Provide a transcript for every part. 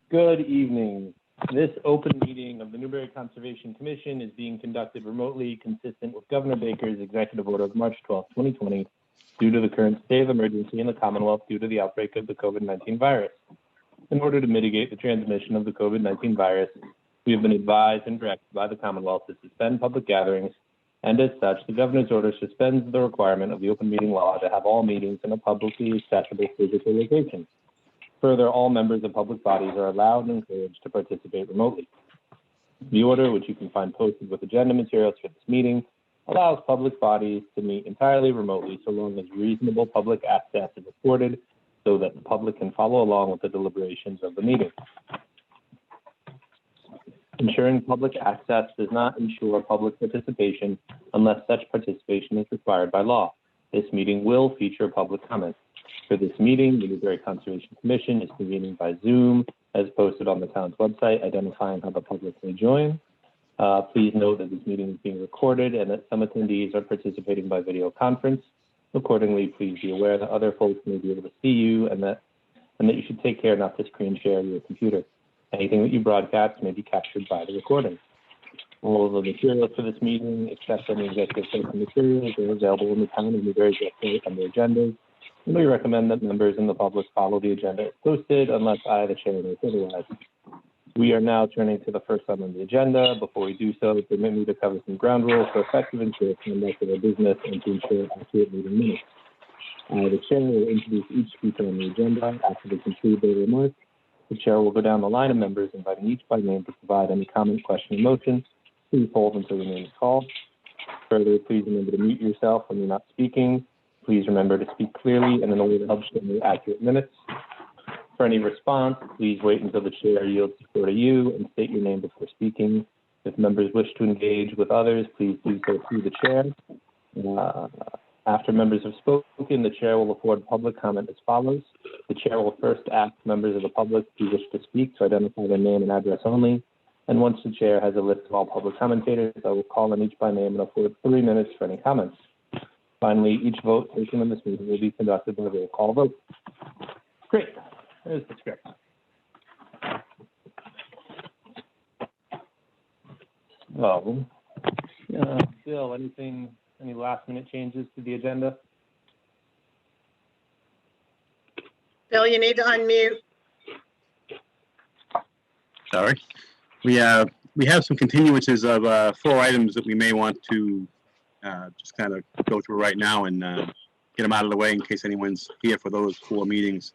Good evening. This open meeting of the Newbury Conservation Commission is being conducted remotely, consistent with Governor Baker's executive order of March 12, 2020, due to the current state of emergency in the Commonwealth due to the outbreak of the COVID-19 virus. In order to mitigate the transmission of the COVID-19 virus, we have been advised and directed by the Commonwealth to suspend public gatherings, and as such, the Governor's order suspends the requirement of the open meeting law to have all meetings in a publicly accessible physical location. Further, all members of public bodies are allowed and encouraged to participate remotely. The order, which you can find posted with agenda materials for this meeting, allows public bodies to meet entirely remotely so long as reasonable public access is afforded so that the public can follow along with the deliberations of the meeting. Ensuring public access does not ensure public participation unless such participation is required by law. This meeting will feature public comment. For this meeting, the Newbury Conservation Commission is convening by Zoom, as posted on the town's website, identifying how the public may join. Please note that this meeting is being recorded and that some attendees are participating by video conference. Accordingly, please be aware that other folks may be able to see you and that you should take care not to screen share your computer. Anything that you broadcast may be captured by the recording. All of the materials for this meeting, except any executive session materials, are available in the town of Newbury's website under agendas. And we recommend that members and the public follow the agenda as posted unless I, the chair, knows otherwise. We are now turning to the first item on the agenda. Before we do so, permit me to cover some ground rules for effective and fair conduct of our business and to ensure accurate meeting minutes. The chair will introduce each speaker on the agenda. After they conclude their remarks, the chair will go down the line of members, inviting each by name to provide any comment, question, or motion. Please hold until your name is called. Further, please remember to mute yourself when you're not speaking. Please remember to speak clearly and in a way that helps generate accurate minutes. For any response, please wait until the chair yields the floor to you and state your name before speaking. If members wish to engage with others, please do so through the chair. After members have spoken, the chair will afford public comment as follows. The chair will first ask members of the public who wish to speak to identify their name and address only. And once the chair has a list of all public commentators, I will call on each by name and afford 3 minutes for any comments. Finally, each vote taken in this meeting will be conducted by a roll call vote. Great. There's the script. So, Bill, any last minute changes to the agenda? Bill, you need to unmute. Sorry. We have some continuances of 4 items that we may want to just kind of go through right now and get them out of the way in case anyone's here for those 4 meetings.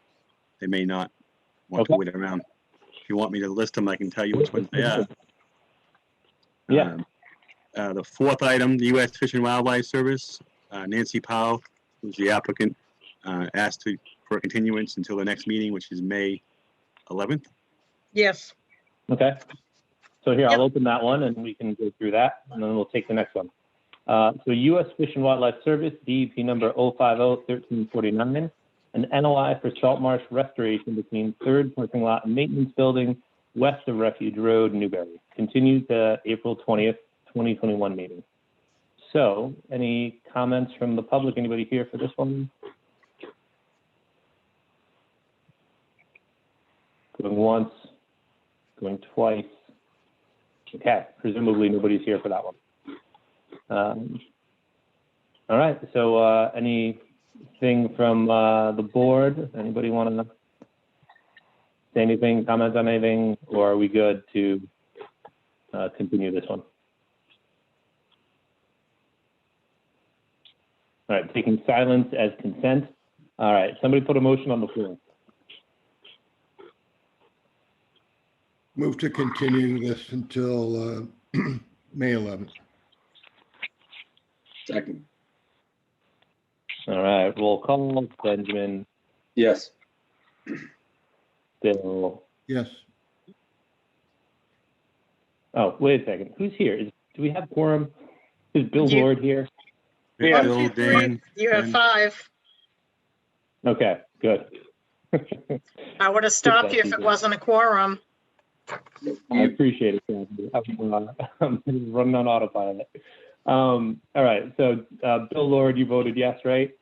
They may not want to wait around. If you want me to list them, I can tell you which ones they are. Yeah. The 4th item, the U.S. Fish and Wildlife Service, Nancy Powell, who's the applicant, asked for a continuance until the next meeting, which is May 11th. Yes. Okay. So here, I'll open that one and we can go through that, and then we'll take the next one. So U.S. Fish and Wildlife Service, DEP number 050-1349, an NOI for salt marsh restoration between 3rd parking lot and maintenance building west of Refuge Road, Newbury. Continued to April 20th, 2021 meeting. So any comments from the public? Anybody here for this one? Going once, going twice. Okay, presumably nobody's here for that one. All right, so anything from the board? Anybody want to say anything, comment on anything, or are we good to continue this one? All right, taking silence as consent. All right, somebody put a motion on the floor. Move to continue this until May 11th. Second. All right, roll call. Benjamin. Yes. Bill. Yes. Oh, wait a second. Who's here? Do we have quorum? Is Bill You- Lord here? Yeah. Bill, 1, 2, 3. Dan, You have and 5. Okay, good. I would have stopped you if it wasn't a quorum. I appreciate it, Kathy. I'm running on autopilot. All right, so Bill Lord, you voted yes, right?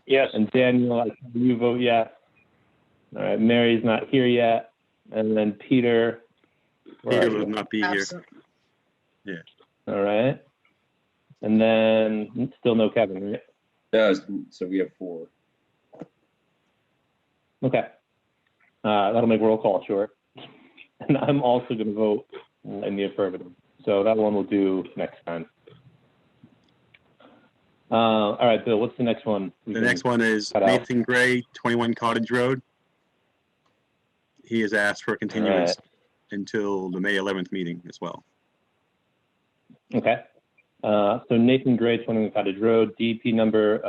Yes. And Daniel, you vote yes. All right, Mary's not here yet. And then Peter. where Peter are will you? not be here. Absent. All right. And then still no Kevin, right? No, so we have 4. Okay. That'll make roll call short. And I'm also going to vote in the affirmative. So that one we'll do next time. All right, Bill, what's the next one? The next one is cut out. Nathan Gray, 21 Cottage Road. He has asked for a continuance until the May 11th meeting as well. Okay. So Nathan Gray, 21 Cottage Road, DP number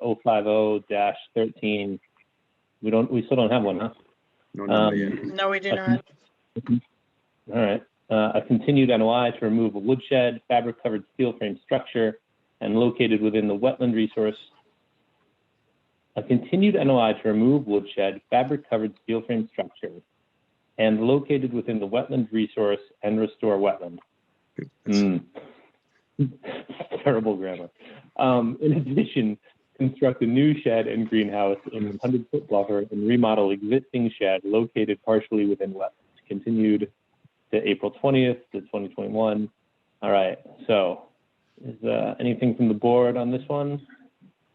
050-13. We still don't have one, huh? No number yet. No, we do not. All right. A continued NOI to remove a woodshed, fabric-covered steel frame structure, and located within the wetland resource. A continued NOI to remove woodshed, fabric-covered steel frame structure, and located within the wetland resource and restore wetland. Terrible grammar. In addition, construct a new shed and greenhouse in 100-foot buffer and remodel existing shed located partially within wetlands. Continued to April 20th to 2021. All right. So, is anything from the board on this one?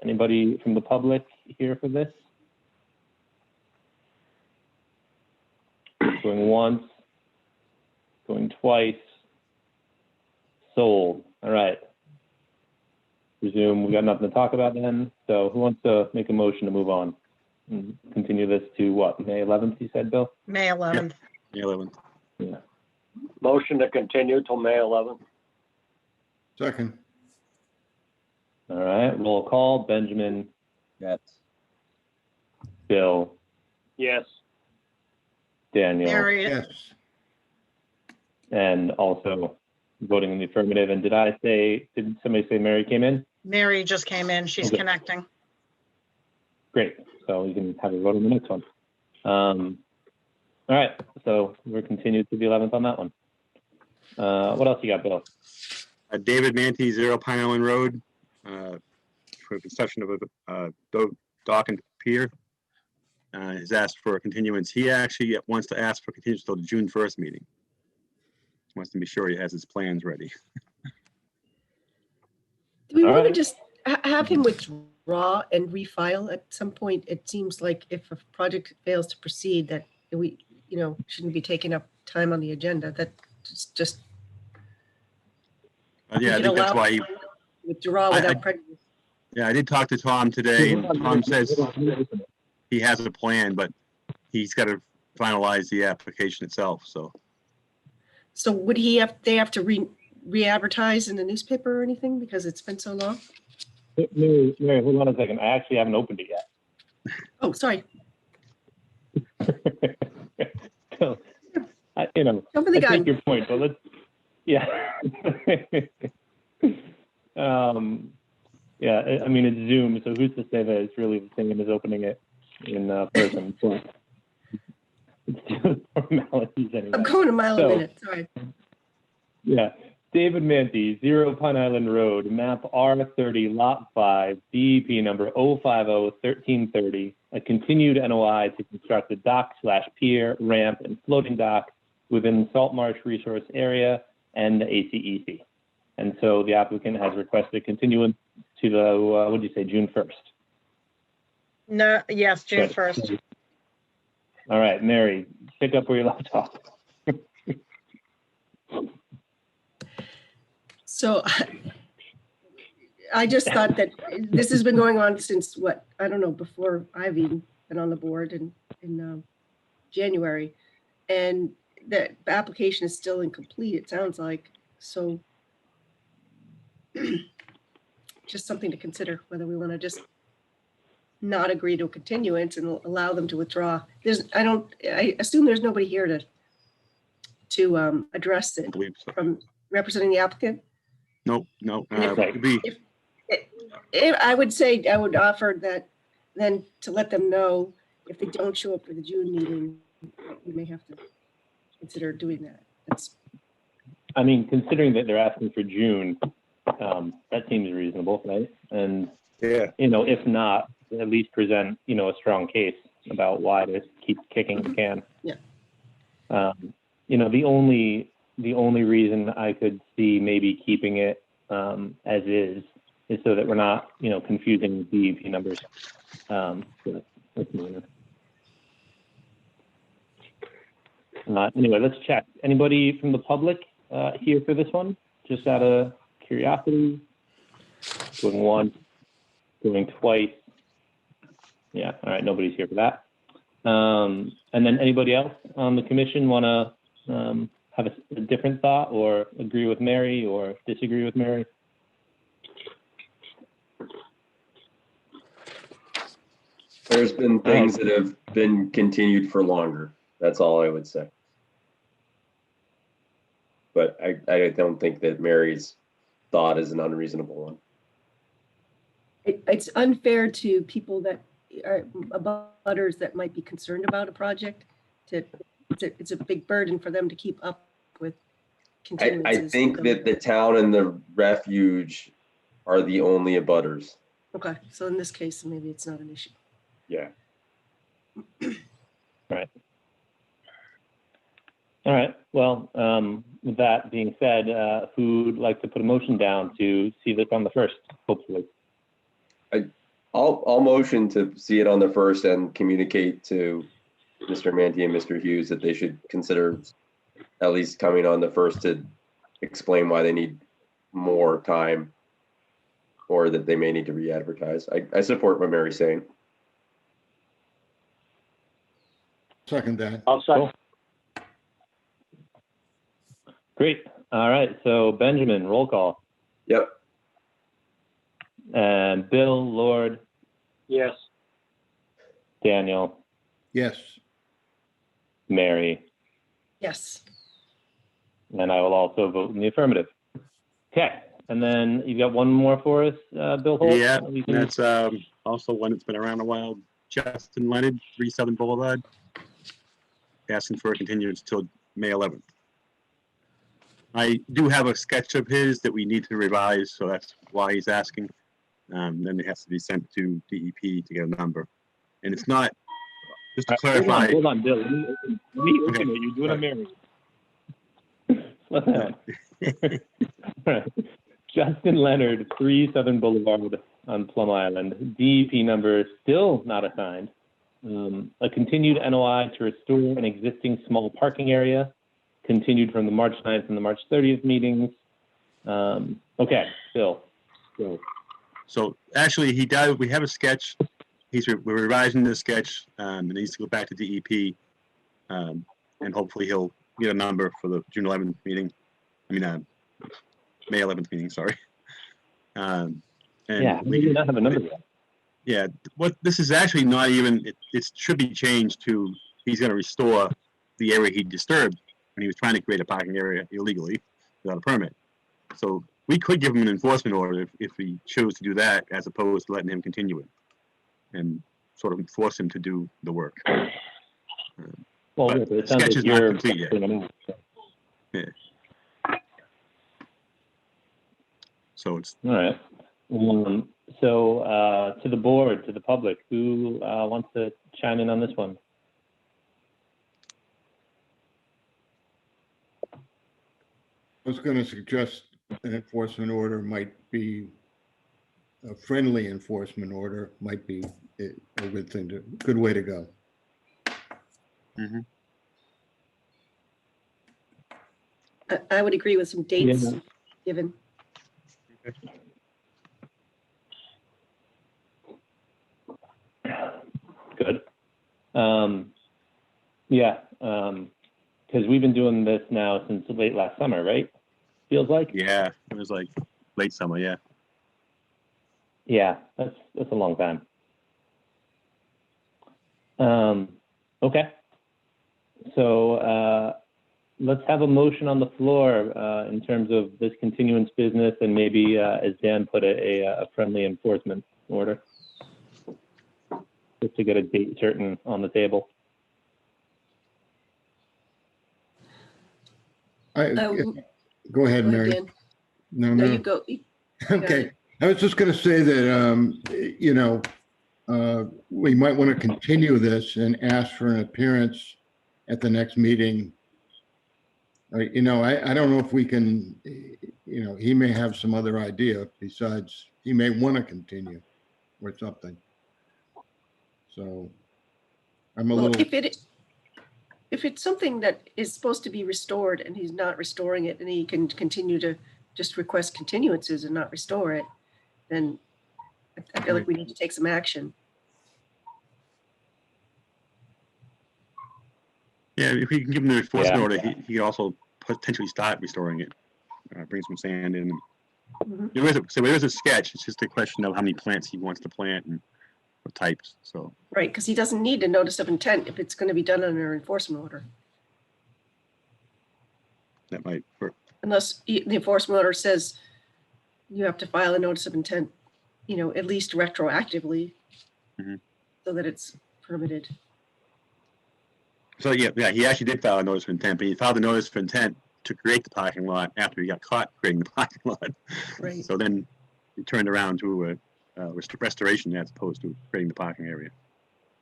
Anybody from the public here for this? Going once, going twice, sold. All right. Presume we got nothing to talk about then. So who wants to make a motion to move on and continue this to what, May 11th, you said, Bill? May 11th. May 11th. Yeah. Motion to continue till May 11th. Second. All right. Roll call. Benjamin, Yes. Bill, Yes. Daniel, Mary, Yes. and also voting in the affirmative. And did somebody say Mary came in? Mary just came in. She's Okay. connecting. Great. So we can have a vote on the next one. All right. So we're continued to the 11th on that one. What else you got, Bill? David Mantee, 0 Pine Island Road, for construction of a dock and pier. Has asked for a continuance. He actually wants to ask for continuance till the June 1st meeting. Wants to be sure he has his plans ready. Do we All want to right. just have him withdraw and refile at some point? It seems like if a project fails to proceed, that we, shouldn't be taking up time on the agenda. That just Yeah, I think that's why he, withdraw without prejudice. yeah, I did talk to Tom today, and Tom says he has a plan, but he's got to finalize the application itself, so. So would they have to re-advertise in the newspaper or anything because it's been so long? Mary, hold on a second. I actually haven't opened it yet. Oh, sorry. So, Jump in the I gun. take your point, but let's, yeah. Yeah, I mean, it's Zoom, so who's to say that it's really the same as opening it in person? So it's just formalities anyway. I'm going a mile a So- minute. Sorry. Yeah. David Mantee, 0 Pine Island Road, map R30, lot 5, DEP number 050-1330, a continued NOI to construct a dock/pier, ramp, and floating dock within the Salt Marsh Resource Area and the ACEC. And so the applicant has requested continuance to the, what did you say, June 1st? No, yes, June Good. 1st. All right, Mary, pick up where you left off. So I just thought that this has been going on since what, I don't know, before I've even been on the board in January. And the application is still incomplete, it sounds like. So just something to consider, whether we want to just not agree to a continuance and allow them to withdraw. I assume there's nobody here to address I it believe so. from representing the applicant. No. Right. It'd be- I would say, I would offer that then to let them know if they don't show up for the June meeting, we may have to consider doing that. I mean, considering that they're asking for June, that seems reasonable, right? And, Yeah. if not, at least present, a strong case about why this keeps kicking the can. The only reason I could see maybe keeping it as is so that we're not, confusing the DEP numbers. With minor. Anyway, let's check. Anybody from the public here for this one? Just out of curiosity. Going once, going twice. Yeah, all right, nobody's here for that. And then anybody else on the commission want to have a different thought or agree with Mary or disagree with Mary? There's been things that have been continued for longer. That's all I would say. But I don't think that Mary's thought is an unreasonable one. It's unfair to people that are butters that might be concerned about a project. It's a big burden for them to keep up with continuances. I think that the town and the refuge are the only abutters. Okay, so in this case, maybe it's not an issue. Yeah. Right. All right. Well, with that being said, who would like to put a motion down to see this on the first, hopefully? I'll motion to see it on the first and communicate to Mr. Manti and Mr. Hughes that they should consider at least coming on the first to explain why they need more time or that they may need to re-advertise. I support what Mary's saying. Second that. I'll second. Great. All right. So Benjamin, roll call. Yep. And Bill, Lord, Yes. Daniel, Yes. Mary, Yes. and I will also vote in the affirmative. Okay. And then you got one more for us, Bill Holt? Yeah, We can- that's also one that's been around a while. Justin Leonard, 3 Southern Boulevard, asking for a continuance till May 11th. I do have a sketch of his that we need to revise, so that's why he's asking. Then it has to be sent to DEP to get a number. And it's not, just to clarify. Hold on, Bill. Let me open it. You're doing a Mary. Slow down. All right. Justin Leonard, 3 Southern Boulevard on Plum Island. DEP number still not assigned. A continued NOI to restore an existing small parking area, continued from the March 9th and the March 30th meetings. Okay, Bill. Go. So actually, he does. We have a sketch. We're revising the sketch. It needs to go back to DEP, and hopefully he'll get a number for the June 11th meeting. I mean, May 11th meeting. Sorry. And Yeah, we do not have a number yet. Yeah, what this is actually not even. It should be changed to he's going to restore the area he disturbed when he was trying to create a parking area illegally without a permit. So we could give him an enforcement order if we chose to do that, as opposed to letting him continue it and sort of force him to do the work. Well, But it the sounds sketch like is not you're complete yet. putting them out. Yeah. So it's All right. So to the board, to the public, who wants to chime in on this one? I was going to suggest an enforcement order might be, a friendly enforcement order might be a good thing to, good way to go. I would agree with some dates Yeah. given. Good. Yeah, because we've been doing this now since late last summer, right? Feels like. yeah, it was like late summer. Yeah. Yeah, that's a long time. Okay. So let's have a motion on the floor in terms of this continuance business, and maybe, as Dan put it, a friendly enforcement order, just to get a date certain on the table. Go ahead, Mary. Dan. No, No, no. you go. Okay. I was just going to say that, we might want to continue this and ask for an appearance at the next meeting I don't know if we can, he may have some other idea besides, he may want to continue or something. So I'm a Well, little, if it's something that is supposed to be restored and he's not restoring it and he can continue to just request continuances and not restore it, then I feel like we need to take some action. Yeah, if we can give him the enforcement Yeah. order, he could also potentially start restoring it. Bring some sand in. Mhm. There is a sketch. It's just a question of how many plants he wants to plant and what types. So Right, because he doesn't need a notice of intent if it's going to be done under enforcement order. that might work. Unless the enforcement order says you have to file a notice of intent, at least retroactively, Mhm. so that it's permitted. So yeah, he actually did file a notice of intent, but he filed a notice of intent to create the parking lot after he got caught creating the parking lot. Right. So then he turned around to restoration as opposed to creating the parking area.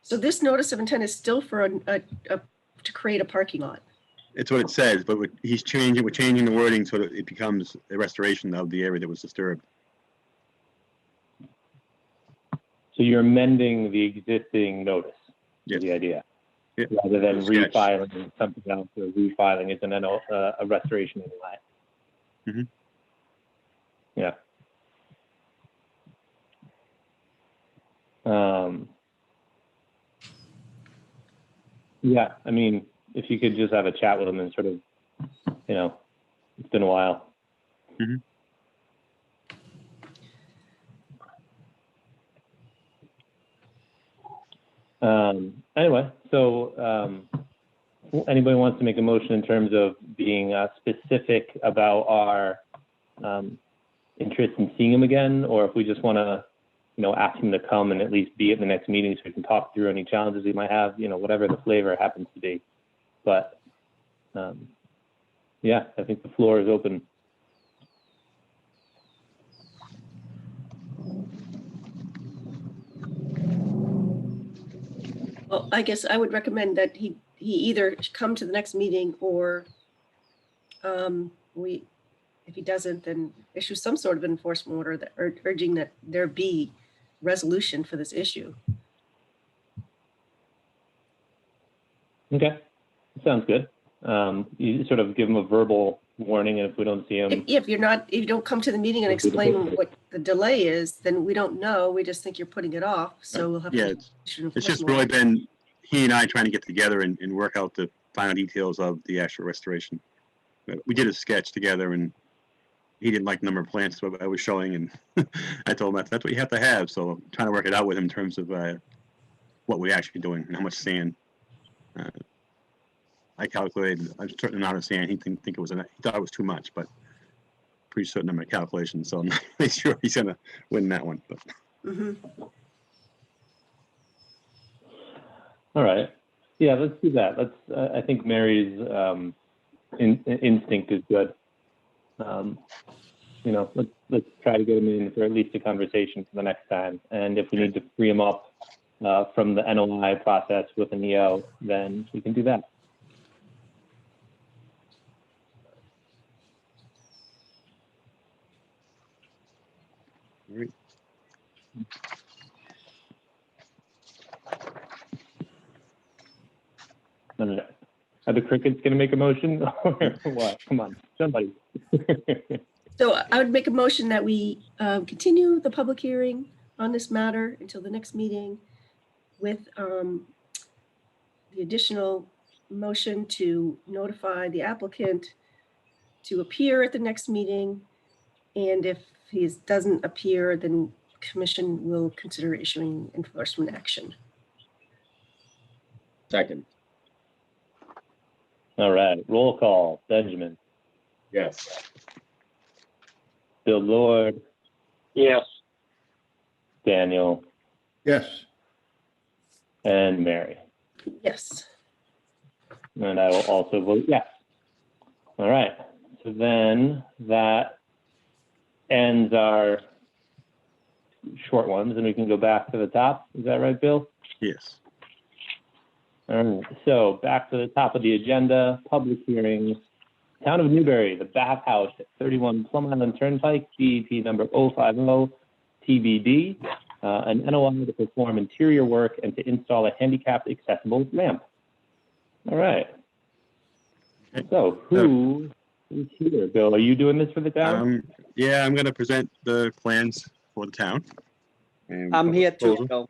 So this notice of intent is still for to create a parking lot. It's what it says, but we're changing the wording so that it becomes a restoration of the area that was disturbed. So you're amending the existing notice, Yes. is the idea, Yep. rather than Sketch. refiling something else, or refiling is a restoration anyway. Mhm. Yeah. Yeah, I mean, if you could just have a chat with him and sort of, it's been a while. Mhm. Anyway, so anybody wants to make a motion in terms of being specific about our interest in seeing him again, or if we just want to, ask him to come and at least be at the next meeting so we can talk through any challenges he might have, whatever the flavor happens to be. But yeah, I think the floor is open. Well, I guess I would recommend that he either come to the next meeting or if he doesn't, then issue some sort of enforcement order that urging that there be resolution for this issue. Okay, sounds good. You sort of give him a verbal warning, and if we don't see him, If you don't come to the meeting and explain what the delay is, then we don't know. We just think you're putting it off. So we'll have Yeah, to issue an it's just enforcement really order. been he and I trying to get together and work out the final details of the actual restoration. We did a sketch together, and he didn't like the number of plants that I was showing, and I told him that's what you have to have. So I'm trying to work it out with him in terms of what we're actually doing and how much sand. I calculated a certain amount of sand. He didn't think it was enough. He thought it was too much, but pretty certain number of calculations. So I'm not really sure he's gonna win that one. But Mhm. all right. Yeah, let's do that. I think Mary's instinct is good. Let's try to get him in for at least a conversation for the next time. And if we need to free him up from the NOI process with an EO, then we can do that. all right. Are the crickets going to make a motion or what? Come on, somebody. So I would make a motion that we continue the public hearing on this matter until the next meeting with the additional motion to notify the applicant to appear at the next meeting. And if he doesn't appear, then commission will consider issuing enforcement action. Second, All right, roll call. Benjamin, yes. Bill Lord, Yes. Daniel, yes, and Mary. Yes. And I will also vote yes. All right, so then that ends our short ones, and we can go back to the top. Is that right, Bill? Yes. All right, so back to the top of the agenda, public hearings. Town of Newbury, the Bath House at 31 Plum Island Turnpike, DEP number 050 TBD, an NOI to perform interior work and to install a handicapped accessible ramp. All right. So who is here? Bill, are you doing this for the town? Yeah, I'm going to present the plans for the town. And I'm here too, proposal. Bill.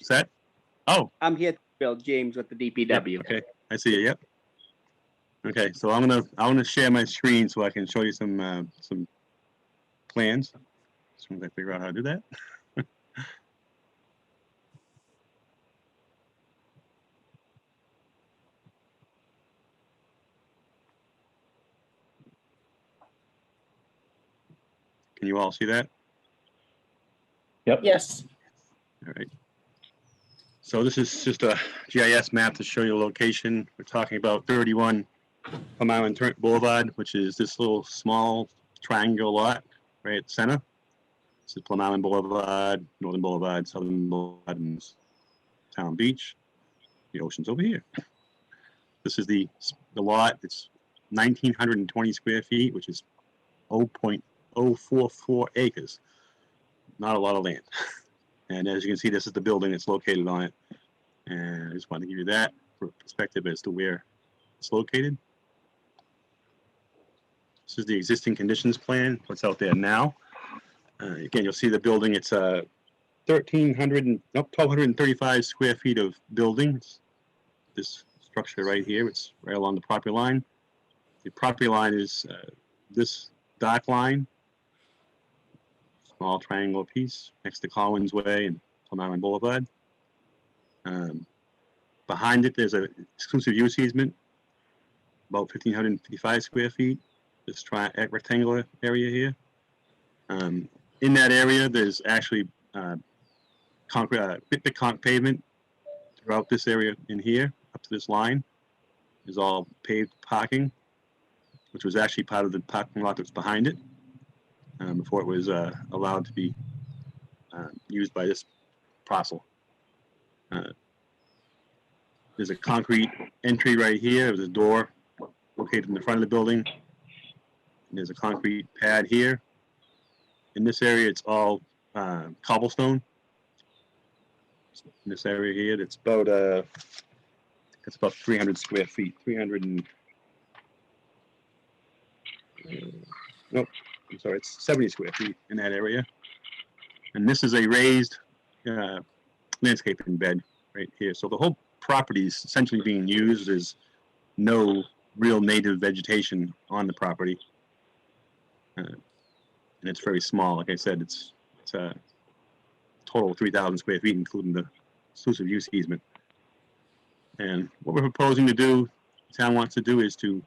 Set? Oh, I'm here, Bill James with the DPW. yep, okay, I see it. Yep. Okay, so I'm gonna share my screen so I can show you some plans. As soon as I figure out how to do that. Can you all see that? Yep. Yes. All right. So this is just a GIS map to show you the location. We're talking about 31 Plum Island Boulevard, which is this little small triangle lot right at the center. This is Plum Island Boulevard, Northern Boulevard, Southern Boulevard, and Town Beach. The ocean's over here. This is the lot. It's 1,920 square feet, which is 0.044 acres. Not a lot of land. And as you can see, this is the building that's located on it. And I just wanted to give you that for perspective as to where it's located. This is the existing conditions plan, what's out there now. Again, you'll see the building. It's 1,235 square feet of building. This structure right here, it's right along the property line. The property line is this dark line. Small triangular piece next to Collins Way and Plum Island Boulevard. Behind it, there's an exclusive use easement, about 1,555 square feet. This rectangular area here. In that area, there's actually concrete, concrete pavement throughout this area in here, up to this line. Is all paved parking, which was actually part of the parking lot that's behind it. Before it was allowed to be used by this parcel. There's a concrete entry right here. There's a door located in the front of the building. And there's a concrete pad here. In this area, it's all cobblestone. In this area here, it's about 300 square feet. 300 and nope. I'm sorry, it's 70 square feet in that area. And this is a raised landscaping bed right here. So the whole property is essentially being used as no real native vegetation on the property. And it's very small. Like I said, it's a total of 3,000 square feet, including the exclusive use easement. And what we're proposing to do, the town wants to do, is to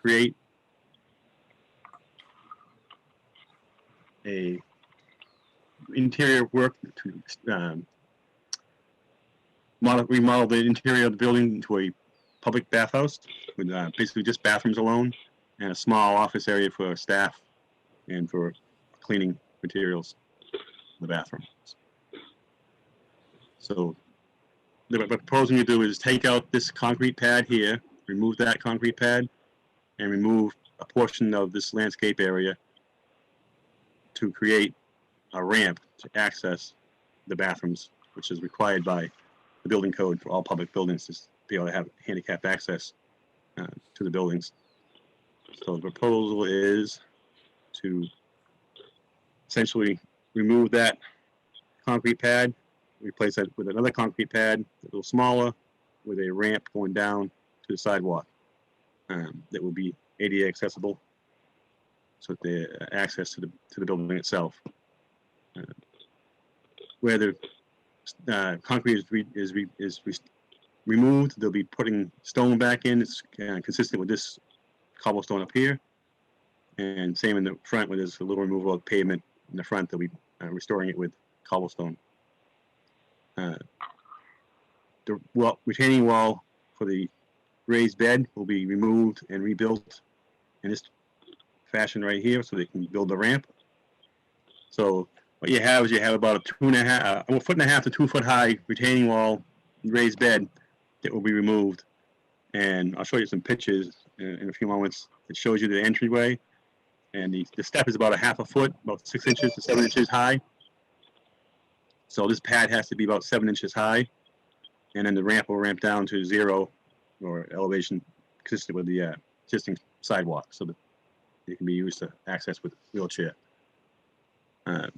create a interior work to remodel the interior of the building into a public bathhouse with basically just bathrooms alone and a small office area for staff and for cleaning materials in the bathroom. So what we're proposing to do is take out this concrete pad here, remove that concrete pad, and remove a portion of this landscape area to create a ramp to access the bathrooms, which is required by the building code for all public buildings to be able to have handicap access to the buildings. So the proposal is to essentially remove that concrete pad, replace that with another concrete pad, a little smaller, with a ramp going down to the sidewalk that will be ADA accessible, so that the access to the building itself. Where the concrete is removed, they'll be putting stone back in. It's consistent with this cobblestone up here, and same in the front, where there's a little removal of pavement in the front. They'll be restoring it with cobblestone. The retaining wall for the raised bed will be removed and rebuilt in this fashion right here, so they can build the ramp. So what you have is about a 1.5 to 2 foot high retaining wall, raised bed that will be removed, And I'll show you some pictures in a few moments. It shows you the entryway, and the step is about 1/2 foot, about 6 inches to 7 inches high. So this pad has to be about 7 inches high, and then the ramp will ramp down to 0 or elevation consistent with the existing sidewalk, so that it can be used to access with wheelchair. And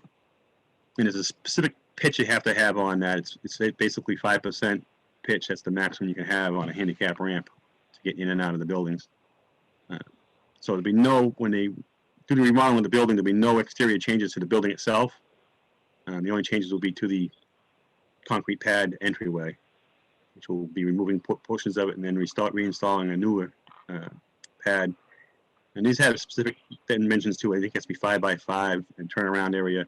there's a specific pitch you have to have on that. It's basically 5% pitch. That's the maximum you can have on a handicap ramp to get in and out of the buildings. So there'll be no, when they do the remodeling of the building, there'll be no exterior changes to the building itself. The only changes will be to the concrete pad entryway, which will be removing portions of it and then reinstalling a newer pad. And these have specific dimensions too. I think it has to be 5 by 5 and turnaround area,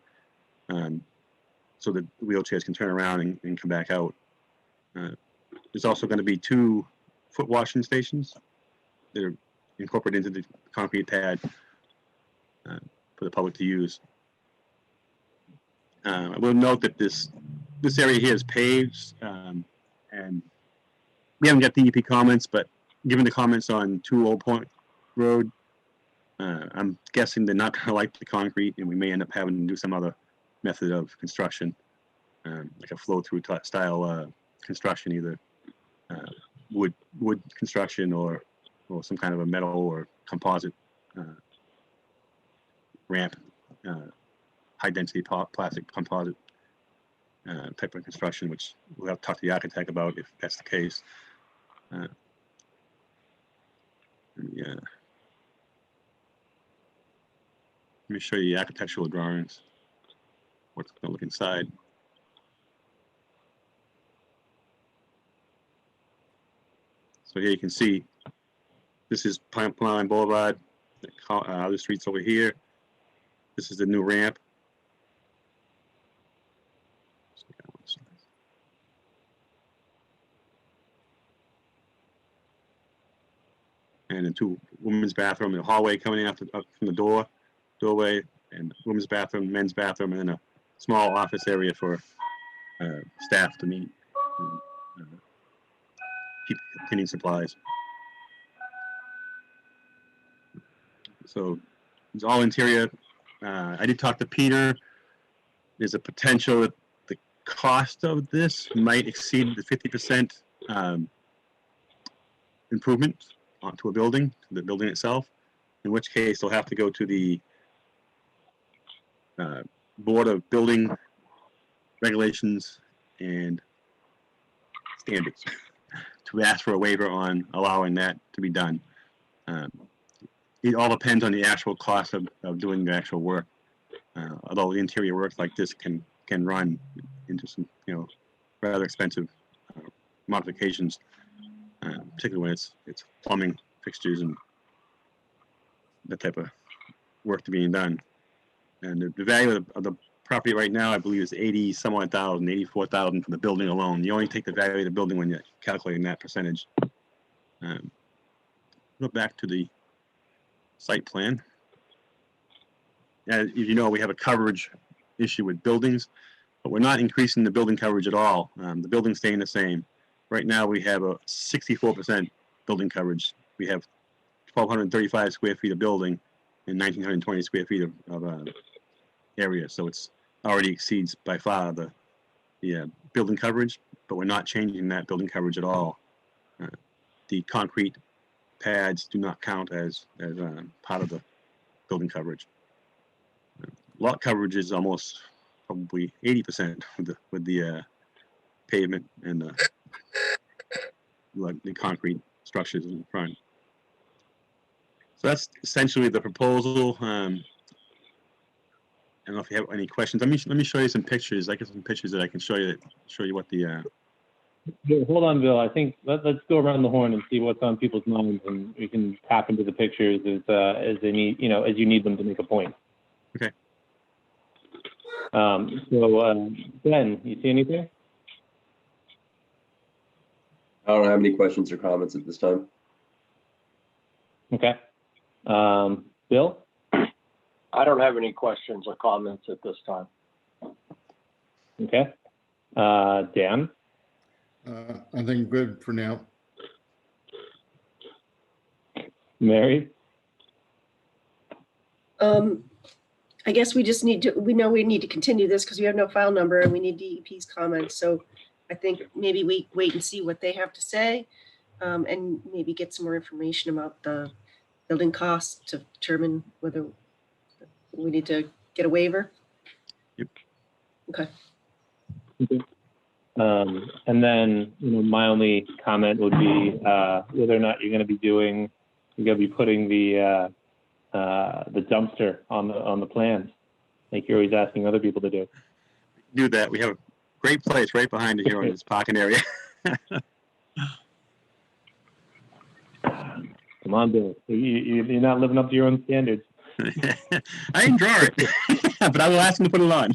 so that wheelchairs can turn around and come back out. There's also going to be 2 foot washing stations that are incorporated into the concrete pad for the public to use. I will note that this area here is paved, and we haven't got DEP comments, but given the comments on 2 Old Point Road, I'm guessing they're not going to like the concrete, and we may end up having to do some other method of construction, like a flow-through style construction, either wood construction or some kind of a metal or composite ramp, high-density plastic composite type of construction, which we'll have to talk to the architect about if that's the case. Yeah. Let me show you the architectural drawings. What's going to look inside. So here you can see, this is Pine Line Boulevard. Other streets over here. This is the new ramp. And the 2 women's bathroom, the hallway coming up from the doorway, and women's bathroom, men's bathroom, and then a small office area for staff to meet and keep cleaning supplies. So it's all interior. I did talk to Peter. There's a potential that the cost of this might exceed the 50% improvement onto a building, the building itself, in which case they'll have to go to the Board of Building Regulations and Standards to ask for a waiver on allowing that to be done. It all depends on the actual cost of doing the actual work. Although the interior work like this can run into some, rather expensive modifications, particularly when it's plumbing fixtures and that type of work to being done. And the value of the property right now, I believe, is 80-some-odd thousand, 84,000 for the building alone. You only take the value of the building when you're calculating that percentage. Go back to the site plan. As you know, we have a coverage issue with buildings, but we're not increasing the building coverage at all. The building's staying the same. Right now, we have a 64% building coverage. We have 1,235 square feet of building and 1,920 square feet of area. So it's already exceeds by far the building coverage, but we're not changing that building coverage at all. The concrete pads do not count as part of the building coverage. Lot coverage is almost probably 80% with the pavement and the concrete structures in front. So that's essentially the proposal. I don't know if you have any questions. Let me show you some pictures. I got some pictures that I can show you what the. Hold on, Bill. I think let's go around the horn and see what's on people's minds, and we can tap into the pictures as they need, as you need them to make a point. Okay. So Ben, you see anything? I don't have any questions or comments at this time. Okay. Bill? I don't have any questions or comments at this time. Okay. Dan? I think good for now. Mary? I guess we just need to, we know we need to continue this because we have no file number and we need DEP's comments. So I think maybe we wait and see what they have to say, and maybe get some more information about the building costs to determine whether we need to get a waiver. Yep. Okay. And then, my only comment would be whether or not you're going to be putting the dumpster on the plans, like you're always asking other people to do. Do that. We have a great place right behind it here in this parking area. Come on, Bill. You're not living up to your own standards. I didn't draw it, but I will ask him to put it on.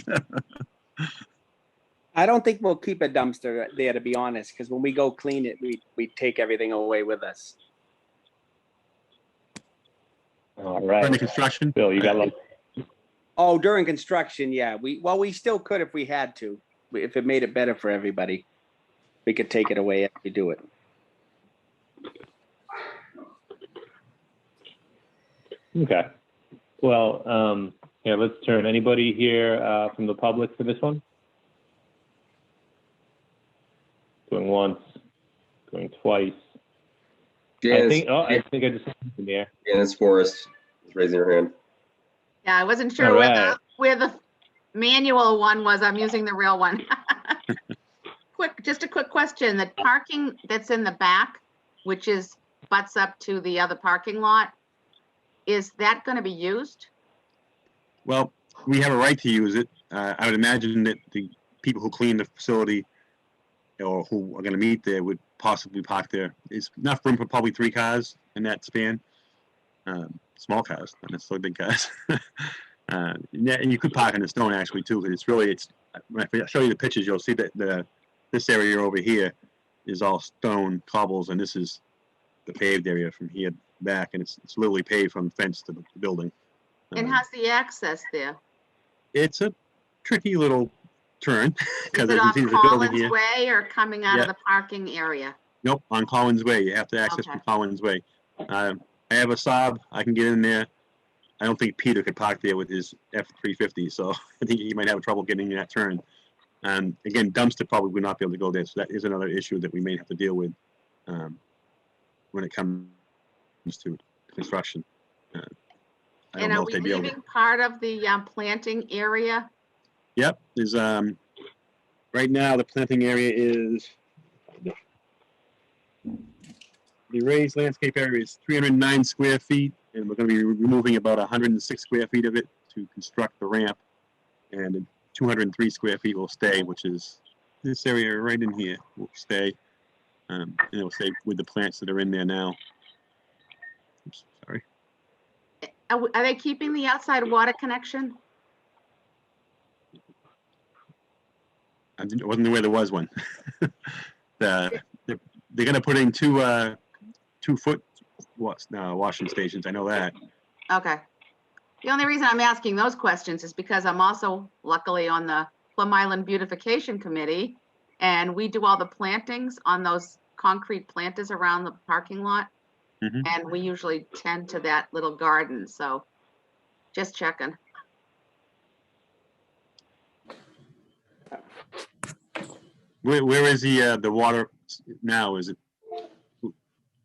I don't think we'll keep a dumpster there, to be honest, because when we go clean it, we take everything away with us. All right. During the construction. Bill, you got like. Oh, during construction, yeah. We still could if we had to. If it made it better for everybody, we could take it away after we do it. Okay. Well, yeah, let's turn. Anybody here from the public for this one? Going once, going twice. Janice, I think I just in the air. Janice Forrest is raising her hand. Yeah, I wasn't sure All right. where the manual one was. I'm using the real one. Just a quick question. The parking that's in the back, which butts up to the other parking lot, is that going to be used? Well, we have a right to use it. I would imagine that the people who clean the facility or who are going to meet there would possibly park there. It's enough room for probably 3 cars in that span. Small cars, not necessarily big cars. And you could park in the stone actually too, because when I show you the pictures, you'll see that this area over here is all stone cobbles, and this is the paved area from here back, and it's literally paved from fence to the building. And how's the access there? It's a tricky little turn Is it off Collins Way or coming out of the parking area? Nope, on Collins Way. You have to access Okay. from Collins Way. I have a Saab. I can get in there. I don't think Peter could park there with his F-350, so I think he might have trouble getting that turn. Again, dumpster probably would not be able to go there, so that is another issue that we may have to deal with when it comes to construction. I don't And know are if we they'd be able to. leaving part of the planting area? Yep, there's right now the planting area is the raised landscape area is 309 square feet, and we're going to be removing about 106 square feet of it to construct the ramp, and 203 square feet will stay, which is this area right in here will stay, and it will stay with the plants that are in there now. Oops, sorry. Are they keeping the outside water connection? I wasn't aware there was one. They're going to put in 2-foot washing stations. I know that. Okay. The only reason I'm asking those questions is because I'm also luckily on the Plum Island Beautification Committee, and we do all the plantings on those concrete planters around the parking lot. Mhm. And we usually tend to that little garden. So just checking. Where is the water now? Is it?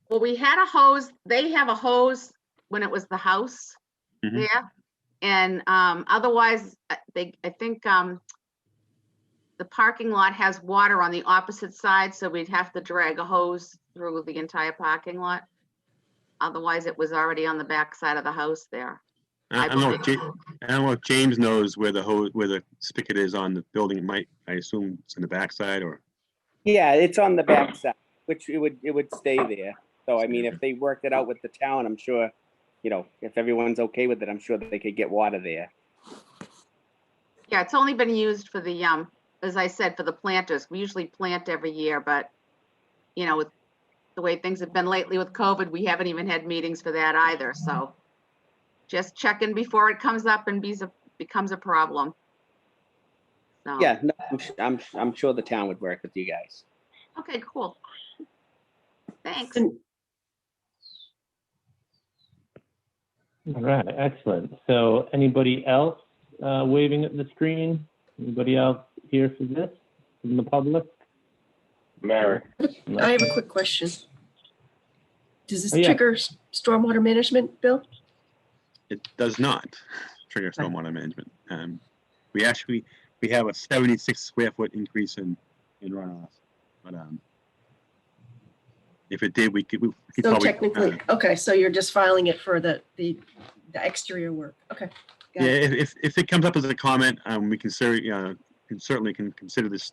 Well, we had a hose. They have a hose when it was the house Mhm. there. And otherwise, I think the parking lot has water on the opposite side, so we'd have to drag a hose through the entire parking lot. Otherwise, it was already on the back side of the house there. I don't know if James knows where the spigot is on the building. I assume it's in the backside, or. Yeah, it's on the back side, which it would stay there. So I mean, if they worked it out with the town, I'm sure, if everyone's okay with it, I'm sure that they could get water there. Yeah, it's only been used for the as I said, for the planters. We usually plant every year, but with the way things have been lately with COVID, we haven't even had meetings for that either. So just checking before it comes up and becomes a problem. So. Yeah, no, I'm sure the town would work with you guys. Okay, cool. Thanks. All right, excellent. So anybody else waving at the screen? Anybody else here for this from the public? Mary. I have a quick question. Does this Oh, yeah. trigger stormwater management, Bill? It does not trigger stormwater management. We have a 76 square foot increase in runoff, but if it did, we could So probably, technically, okay, so you're just filing it for the exterior work. Okay. got yeah, it. if it comes up as a comment, we can certainly consider this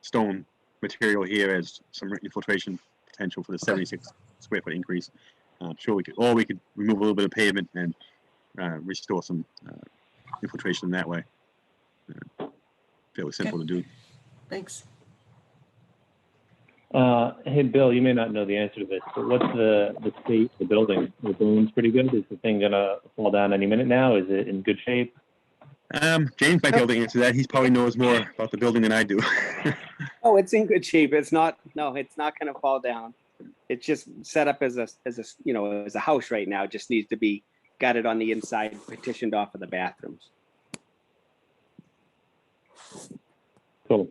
stone material here as some infiltration potential for the 76 square foot increase. I'm sure we could remove a little bit of pavement and restore some infiltration that way. Fairly simple to do. Thanks. Hey, Bill, you may not know the answer to this, but what's the state of the building? The boom's pretty good. Is the thing gonna fall down any minute now? Is it in good shape? James might be able to answer that. He probably knows more about the building than I do. Oh, it's in good shape. It's not going to fall down. It's just set up as a house right now. It just needs to be gutted on the inside, partitioned off of the bathrooms. Cool.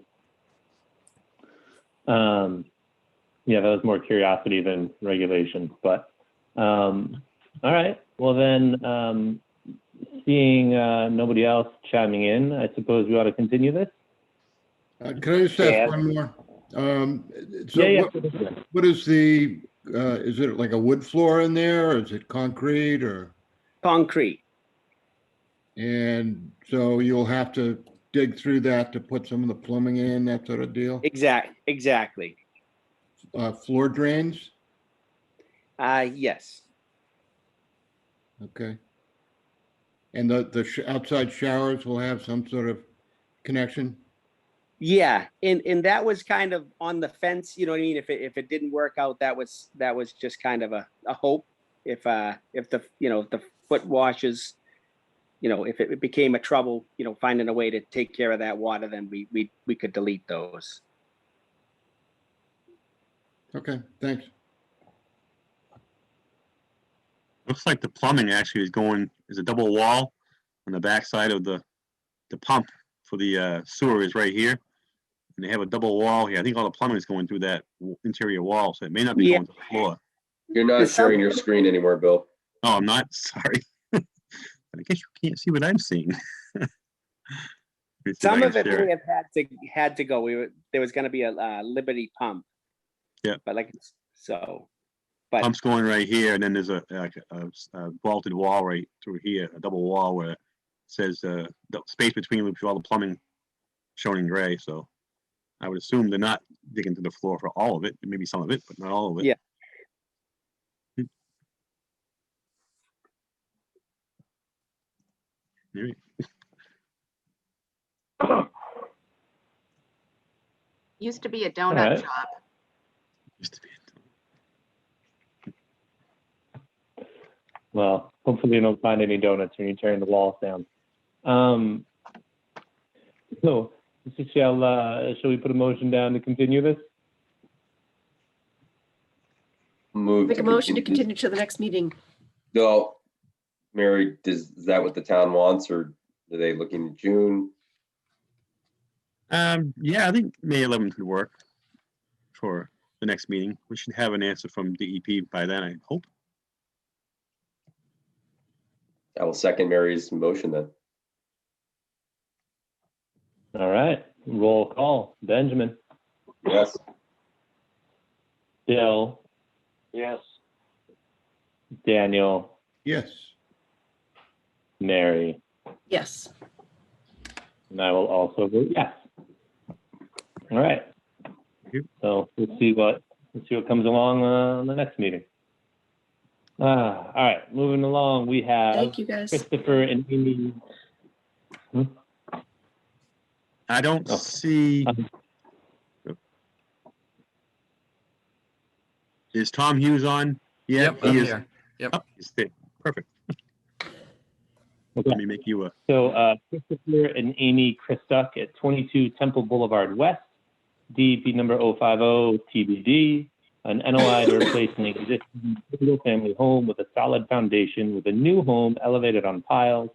Yeah, that was more curiosity than regulation, but all right. Well then, seeing nobody else chiming in, I suppose we ought to continue this. Can I just ask one more? So Yeah. what is is it like a wood floor in there, or is it concrete, or? Concrete. And so you'll have to dig through that to put some of the plumbing in, that sort of deal? Exactly. Floor drains? Yes. Okay. And the outside showers will have some sort of connection? Yeah, and that was kind of on the fence, you know what I mean? If it didn't work out, that was just kind of a hope. If the foot washes, if it became a trouble, finding a way to take care of that water, then we could delete those. Okay, thanks. Looks like the plumbing actually is a double wall on the backside of the pump for the sewer is right here. And they have a double wall here. I think all the plumbing is going through that interior wall, so it may not be going to the floor. You're not sharing your screen anymore, Bill. Oh, I'm not? Sorry. I guess you can't see what I'm seeing. Some of it may have had to go. There was going to be a Liberty pump. Yeah. But pump's going right here, and then there's a vaulted wall right through here, a double wall where it says the space between which all the plumbing shown in gray. So I would assume they're not digging to the floor for all of it, maybe some of it, but not all of it. Yeah. All right. Used to be a donut shop. Used to be. Well, hopefully you don't find any donuts when you're tearing the walls down. So, shall we put a motion down to continue this? Make a motion to continue to the next meeting. No, Mary, is that what the town wants, or are they looking in June? Yeah, I think May 11th would work for the next meeting. We should have an answer from DEP by then, I hope. I will second Mary's motion then. All right, roll call. Benjamin. Yes. Bill. Yes. Daniel. Yes. Mary. Yes. And I will also vote yes. All right. So we'll see what comes along on the next meeting. All right, moving along, we have Thank you, guys. Christopher and Amy. I don't see. Is Tom Hughes on? Yeah, Yep, I'm here. Yep. Oh, he's there. Perfect. Let me make you a. So Christopher and Amy Christuck at 22 Temple Boulevard West, DEP number 050 TBD. an NOI to replace an existing single-family home with a solid foundation with a new home elevated on piles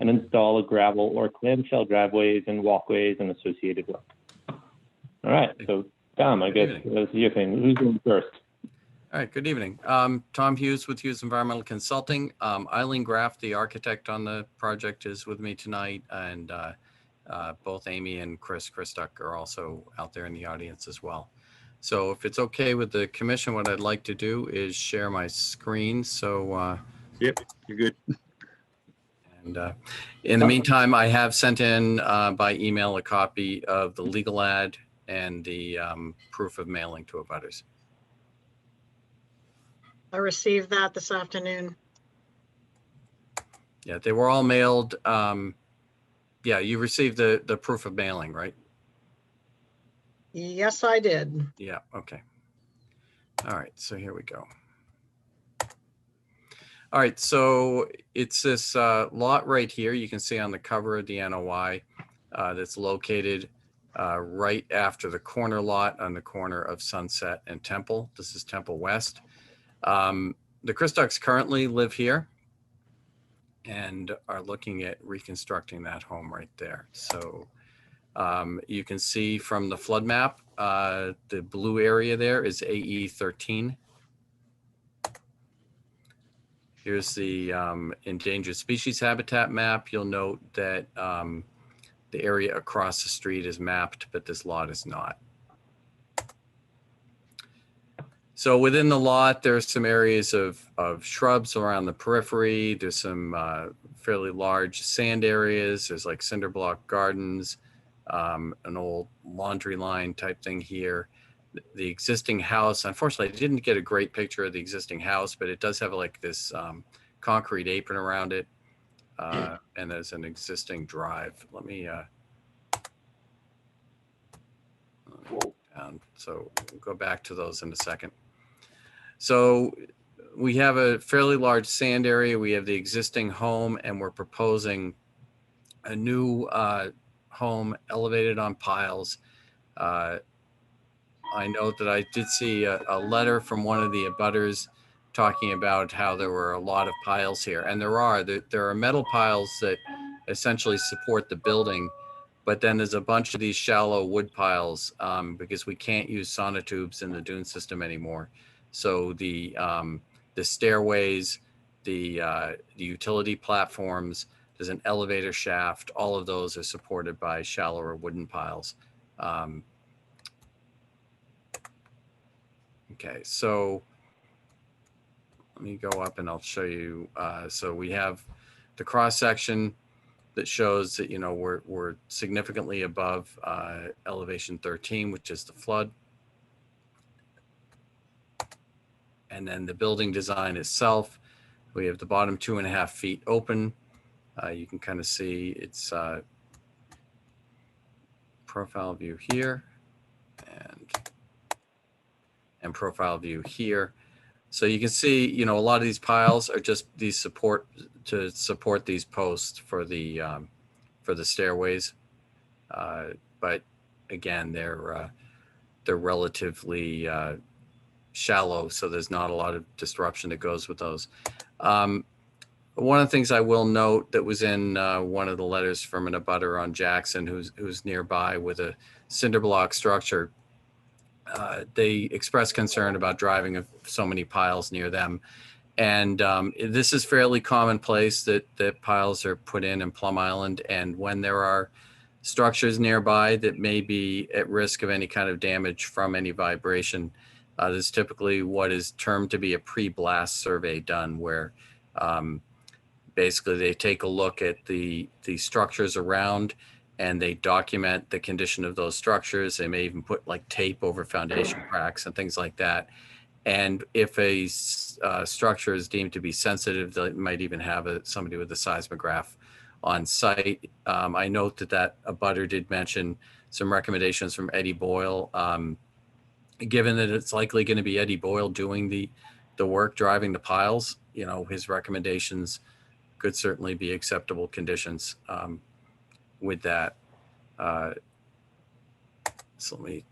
and install a gravel or clamshell driveways and walkways and associated work. All right, so Tom, I guess that's your thing. Who's going first? All right, good evening. Tom Hughes with Hughes Environmental Consulting. Eileen Graff, the architect on the project, is with me tonight, and both Amy and Chris Christuck are also out there in the audience as well. So if it's okay with the commission, what I'd like to do is share my screen. So Yep, you're good. and in the meantime, I have sent in by email a copy of the legal ad and the proof of mailing to abutters. I received that this afternoon. Yeah, they were all mailed. Yeah, you received the proof of mailing, right? Yes, I did. Yeah, okay. All right, so here we go. All right, so it's this lot right here. You can see on the cover of the NOI that's located right after the corner lot on the corner of Sunset and Temple. This is Temple West. The Christucks currently live here and are looking at reconstructing that home right there. So you can see from the flood map, the blue area there is AE 13. Here's the endangered species habitat map. You'll note that the area across the street is mapped, but this lot is not. So within the lot, there's some areas of shrubs around the periphery. There's some fairly large sand areas. There's like cinder block gardens, an old laundry line type thing here. The existing house, unfortunately, I didn't get a great picture of the existing house, but it does have like this concrete apron around it. And there's an existing drive. Let me down. So we'll go back to those in a second. So we have a fairly large sand area. We have the existing home, and we're proposing a new home elevated on piles. I know that I did see a letter from one of the abutters talking about how there were a lot of piles here, and there are metal piles that essentially support the building, but then there's a bunch of these shallow wood piles because we can't use sonotubes in the dune system anymore. So the stairways, the utility platforms, there's an elevator shaft. All of those are supported by shallower wooden piles. Okay, so let me go up and I'll show you. So we have the cross section that shows that, you know, we're significantly above elevation 13, which is the flood. And then the building design itself, we have the bottom 2.5 feet open. You can kind of see its profile view here and profile view here. So you can see, you know, a lot of these piles are just these support these posts for the stairways. But again, they're relatively shallow, so there's not a lot of disruption that goes with those. One of the things I will note that was in one of the letters from an abutter on Jackson, who's nearby with a cinder block structure, they expressed concern about driving so many piles near them. And this is fairly commonplace that piles are put in Plum Island. And when there are structures nearby that may be at risk of any kind of damage from any vibration, there's typically what is termed to be a pre-blast survey done, where basically they take a look at the structures around and they document the condition of those structures. They may even put like tape over foundation cracks and things like that. And if a structure is deemed to be sensitive, they might even have somebody with a seismograph on site. I note that abutter did mention some recommendations from Eddie Boyle. Given that it's likely going to be Eddie Boyle doing the work, driving the piles, you know, his recommendations could certainly be acceptable conditions with that. So let me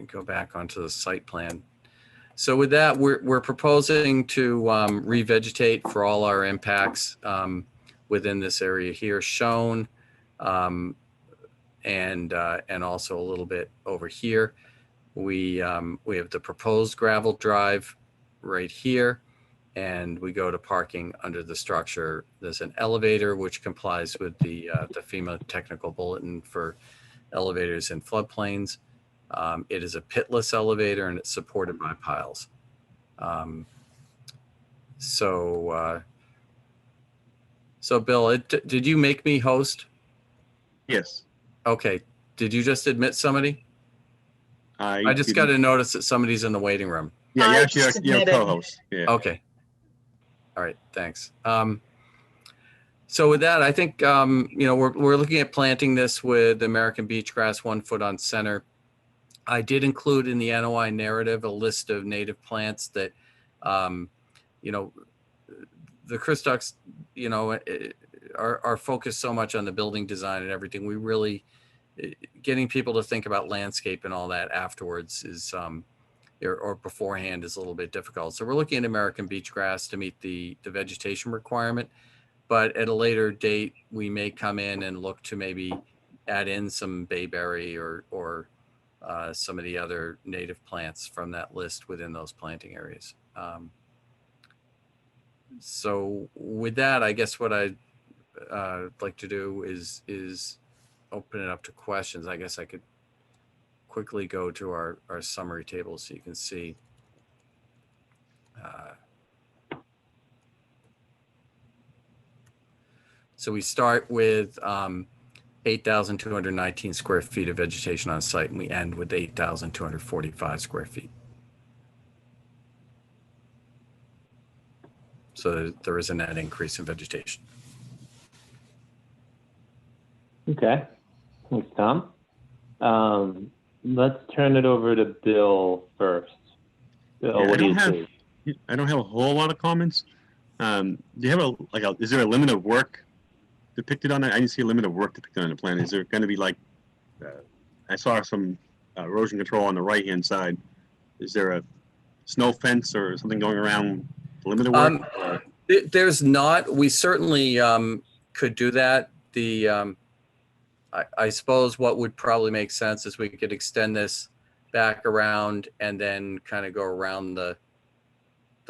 go back onto the site plan. So with that, we're proposing to revegetate for all our impacts within this area here shown, and also a little bit over here. We have the proposed gravel drive right here, and we go to parking under the structure. There's an elevator which complies with the FEMA technical bulletin for elevators in floodplains. It is a pitless elevator and it's supported by piles. So Bill, did you make me host? Yes. Okay. Did you just admit somebody? I just got a notice that somebody's in the waiting room. Yeah, I you're just a admitted. co-host. Yeah. Okay. All right. Thanks. So with that, I think, we're looking at planting this with American beach grass 1 foot on center. I did include in the NOI narrative a list of native plants that, the Chris Ducks, are focused so much on the building design and everything. We really, getting people to think about landscape and all that afterwards is, or beforehand is a little bit difficult. So we're looking at American beach grass to meet the vegetation requirement. But at a later date, we may come in and look to maybe add in some bayberry or some of the other native plants from that list within those planting areas. So with that, I guess what I'd like to do is open it up to questions. I guess I could quickly go to our summary table so you can see. So we start with 8,219 square feet of vegetation on site, and we end with 8,245 square feet. So there is a net increase in vegetation. Okay, thanks, Tom. Let's turn it over to Bill first. Bill, what do you see? I don't have a whole lot of comments. Do you have is there a limit of work depicted on it? I didn't see a limit of work depicted on the plan. Is there going to be I saw some erosion control on the right-hand side. Is there a snow fence or something going around the limit of work? There's not. We certainly could do that. I suppose what would probably make sense is we could extend this back around and then kind of go around the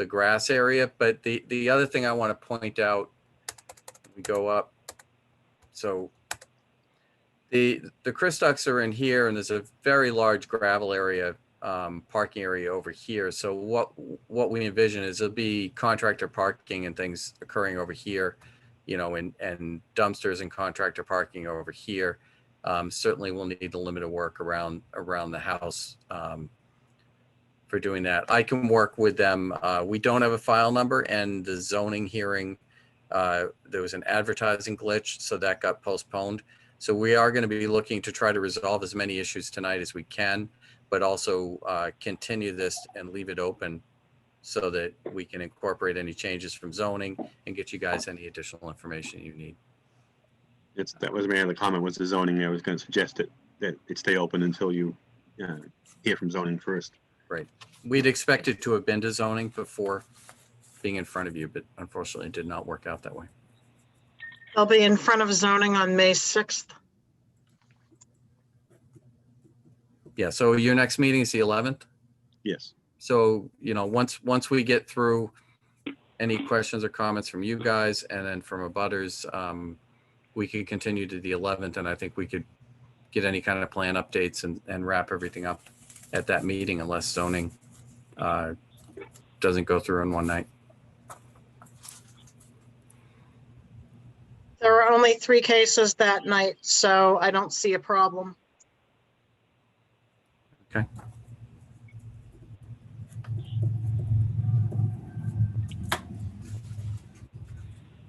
grass area. But the other thing I want to point out, we go up. So the Chris Ducks are in here, and there's a very large gravel area, parking area over here. So what we envision is there'll be contractor parking and things occurring over here, and dumpsters and contractor parking over here. Certainly we'll need the limit of work around the house for doing that. I can work with them. We don't have a file number, and the zoning hearing, there was an advertising glitch, so that got postponed. So we are going to be looking to try to resolve as many issues tonight as we can, but also continue this and leave it open so that we can incorporate any changes from zoning and get you guys any additional information you need. That was my other comment, was the zoning. I was going to suggest that it stay open until you hear from zoning first. Right. We'd expected to have been to zoning before being in front of you, but unfortunately it did not work out that way. They'll be in front of zoning on May 6th. Yeah, so your next meeting is the 11th? Yes. So, once we get through any questions or comments from you guys and then from abutters, we can continue to the 11th, and I think we could get any kind of plan updates and wrap everything up at that meeting unless zoning doesn't go through in one night. There were only 3 cases that night, so I don't see a problem. Okay.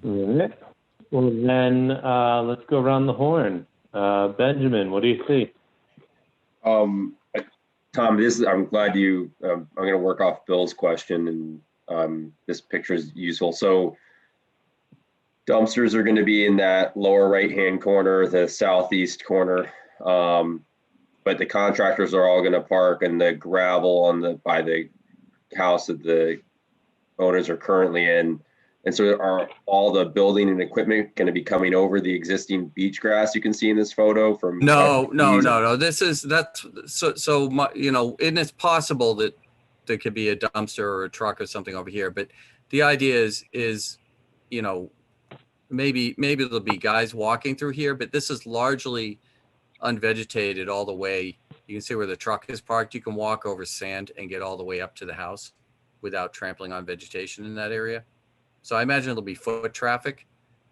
All right. Well, then let's go around the horn. Benjamin, what do you see? Tom, I'm glad I'm going to work off Bill's question, and this picture is useful. So dumpsters are going to be in that lower right-hand corner, the southeast corner. But the contractors are all going to park in the gravel by the house that the owners are currently in. And so are all the building and equipment going to be coming over the existing beach grass you can see in this photo from? No. That's and it's possible that there could be a dumpster or a truck or something over here, but the idea is, maybe there'll be guys walking through here, but this is largely unvegetated all the way. You can see where the truck is parked. You can walk over sand and get all the way up to the house without trampling on vegetation in that area. So I imagine it'll be foot traffic,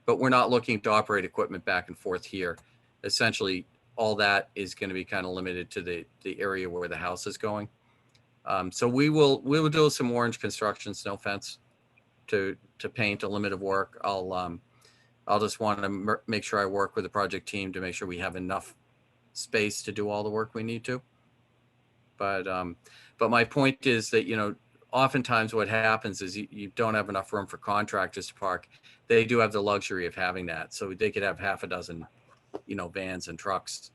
but we're not looking to operate equipment back and forth here. Essentially, all that is going to be kind of limited to the area where the house is going. So we will do some orange construction, snow fence to paint a limit of work. I'll just want to make sure I work with the project team to make sure we have enough space to do all the work we need to. But my point is that, oftentimes what happens is you don't have enough room for contractors to park. They do have the luxury of having that. So they could have half a dozen, vans and trucks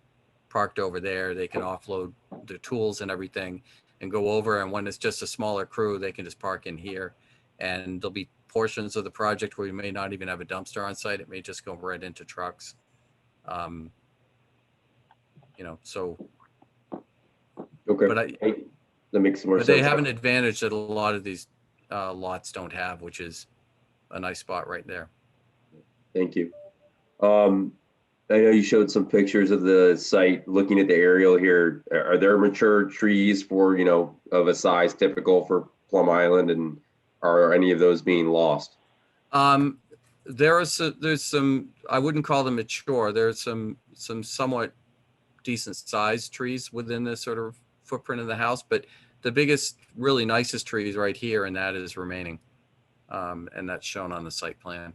parked over there. They can offload the tools and everything and go over. And when it's just a smaller crew, they can just park in here. And there'll be portions of the project where we may not even have a dumpster on site. It may just go right into trucks. So. Okay. But that makes more But sense. they have an advantage that a lot of these lots don't have, which is a nice spot right there. Thank you. I know you showed some pictures of the site. Looking at the aerial here, are there mature trees for, of a size typical for Plum Island, and are any of those being lost? There's some, I wouldn't call them mature. There's some somewhat decent sized trees within this sort of footprint of the house, but the biggest, really nicest tree is right here, and that is remaining. And that's shown on the site plan.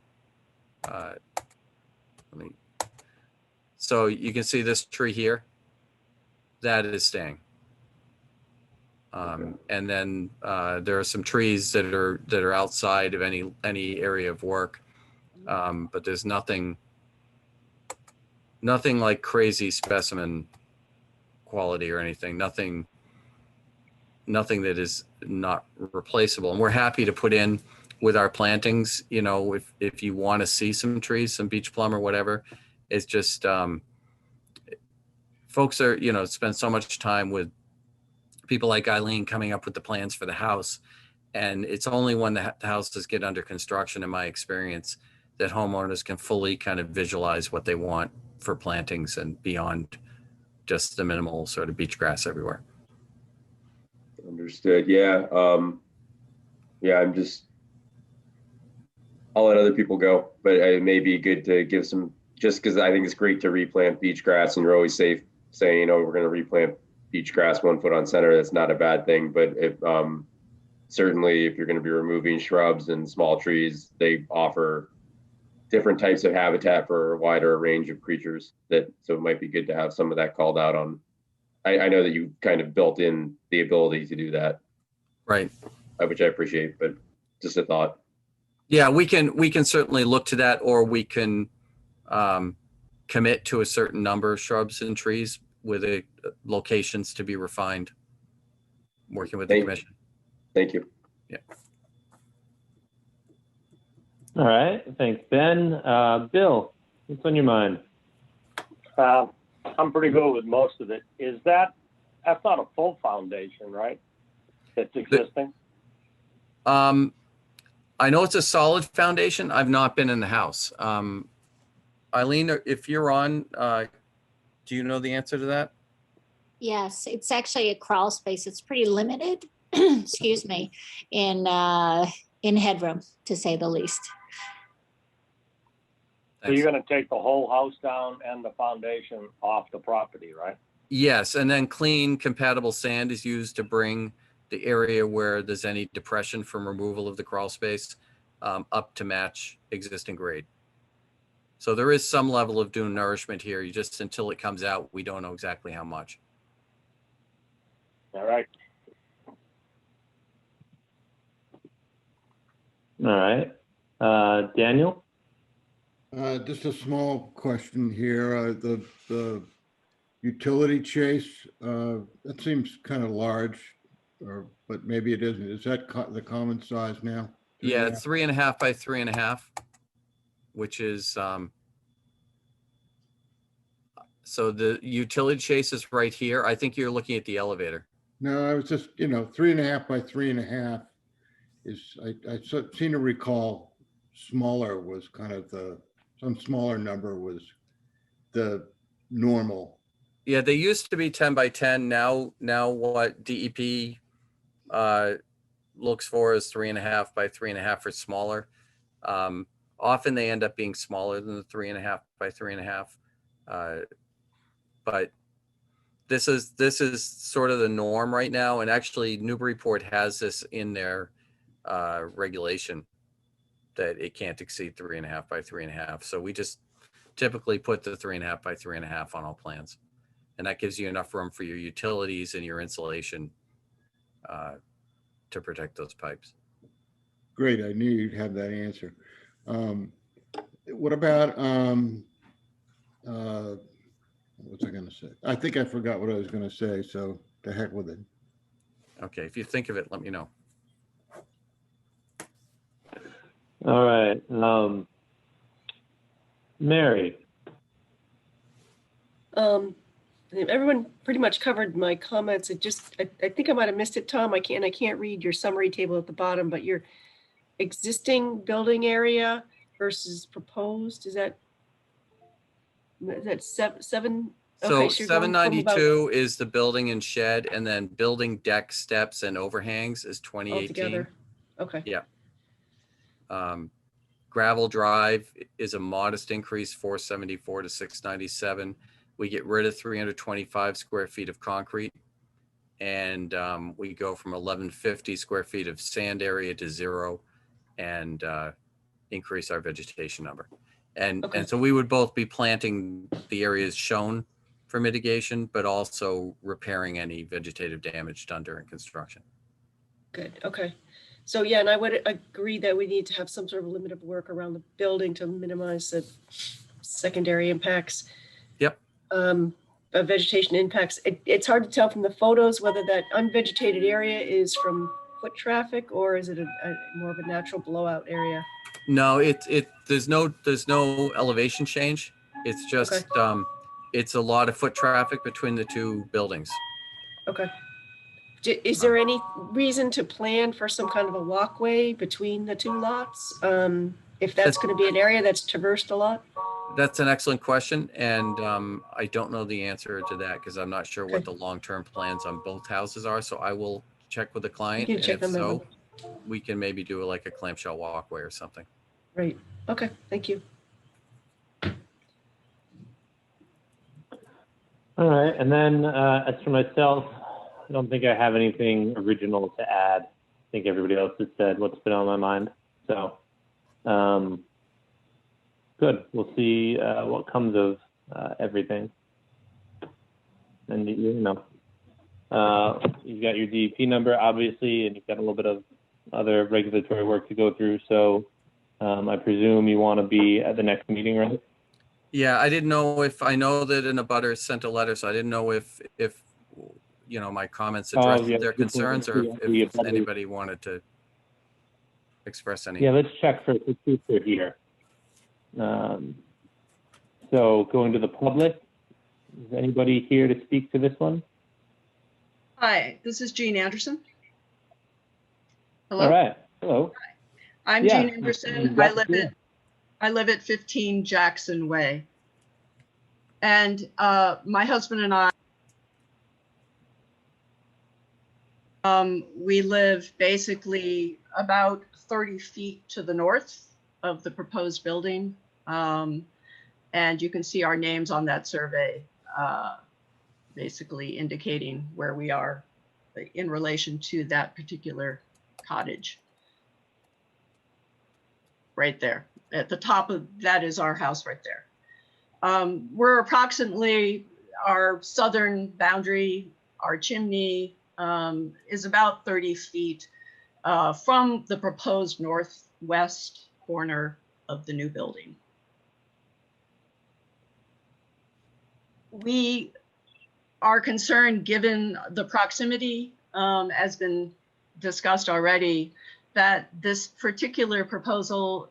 So you can see this tree here, that is staying. And then there are some trees that are outside of any area of work, but there's nothing like crazy specimen quality or anything. Nothing that is not replaceable. And we're happy to put in with our plantings, if you want to see some trees, some beach plum or whatever. It's just folks are, spend so much time with people like Eileen coming up with the plans for the house. And it's only when the houses get under construction, in my experience, that homeowners can fully kind of visualize what they want for plantings and beyond just the minimal sort of beach grass everywhere. Understood. Yeah. I'll let other people go, but it may be good to give some, just because I think it's great to replant beach grass, and you're always safe saying, we're going to replant beach grass 1 foot on center. That's not a bad thing. But if certainly if you're going to be removing shrubs and small trees, they offer different types of habitat for a wider range of creatures. So it might be good to have some of that called out on. I know that you kind of built in the ability to do that, right? Which I appreciate, but just a thought. Yeah, we can certainly look to that, or we can commit to a certain number of shrubs and trees with locations to be refined, working with the commission. Thank you. Yeah. All right. Thanks, Ben. Bill, what's on your mind? I'm pretty good with most of it. That's not a full foundation, right? That's existing? I know it's a solid foundation. I've not been in the house. Eileen, if you're on, do you know the answer to that? Yes, it's actually a crawl space. It's pretty limited, excuse me, in headroom, to say the least. So you're going to take the whole house down and the foundation off the property, right? Yes, and then clean, compatible sand is used to bring the area where there's any depression from removal of the crawl space up to match existing grade. So there is some level of dune nourishment here. You just, until it comes out, we don't know exactly how much. All right. All right. Daniel? Just a small question here. The utility chase, that seems kind of large. or, but maybe it isn't. Is that the common size now? Yeah, it's 3.5 by 3.5, which is, so the utility chase is right here. I think you're looking at the elevator. No, I was just, 3.5 by 3.5 is, I seem to recall smaller was kind of some smaller number was the normal. Yeah, they used to be 10 by 10. Now what DEP looks for is 3.5 by 3.5 or smaller. Often they end up being smaller than the 3.5 by 3.5. But this is sort of the norm right now. And actually Newburyport has this in their regulation that it can't exceed 3.5 by 3.5. So we just typically put the 3.5 by 3.5 on all plans. And that gives you enough room for your utilities and your insulation to protect those pipes. Great, I knew you'd have that answer. What about, what was I gonna say? I think I forgot what I was gonna say, so to heck with it. Okay, if you think of it, let me know. All right. Mary. Everyone pretty much covered my comments. I think I might have missed it, Tom. I can't read your summary table at the bottom, but your existing building area versus proposed, is that seven? So Okay, you're going from about- 792 is the building and shed, and then building deck, steps, and overhangs is 2018. Altogether. Okay. Yeah. Gravel drive is a modest increase, 474 to 697. We get rid of 325 square feet of concrete, and we go from 1150 square feet of sand area to 0, and increase our vegetation number. And so we would both be planting the areas shown for mitigation, but also repairing any vegetative damage done during construction. Good. Okay. So yeah, and I would agree that we need to have some sort of limit of work around the building to minimize the secondary impacts. Yep. Vegetation impacts. It's hard to tell from the photos whether that unvegetated area is from foot traffic or is it a more of a natural blowout area? No, there's no elevation change. It's just it's a lot of foot traffic between the two buildings. Okay. Is there any reason to plan for some kind of a walkway between the two lots? If that's going to be an area that's traversed a lot? That's an excellent question. And I don't know the answer to that because I'm not sure what the long-term plans on both houses are. So I will check with the client. And if so, we can maybe do like a clamshell walkway or something. Right. Okay. Thank you. All right. And then as for myself, I don't think I have anything original to add. I think everybody else has said what's been on my mind. So good. We'll see what comes of everything. And you've got your DEP number, obviously, and you've got a little bit of other regulatory work to go through. So I presume you want to be at the next meeting, right? Yeah, I didn't know if, I know that an abutter sent a letter, so I didn't know if my comments addressed their concerns or if anybody wanted to express any. Yeah, let's check for the future here. So going to the public, is anybody here to speak to this one? Hi, this is Jean Anderson. Hello. All right. Hello. Hi. I'm Jean Anderson. I live at 15 Jackson Way. And my husband and I, we live basically about 30 feet to the north of the proposed building. And you can see our names on that survey, basically indicating where we are in relation to that particular cottage. Right there. At the top of that is our house right there. We're approximately, our southern boundary, our chimney is about 30 feet from the proposed northwest corner of the new building. We are concerned, given the proximity has been discussed already, that this particular proposal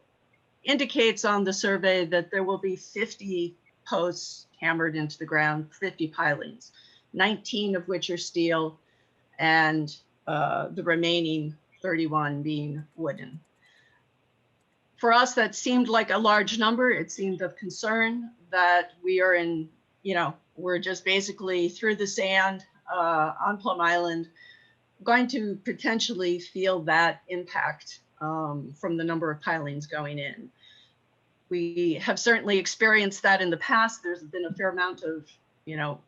indicates on the survey that there will be 50 posts hammered into the ground, 50 pilings, 19 of which are steel, and the remaining 31 being wooden. For us, that seemed like a large number. It seemed of concern that we are in, we're just basically through the sand on Plum Island, going to potentially feel that impact from the number of pilings going in. We have certainly experienced that in the past. There's been a fair amount of,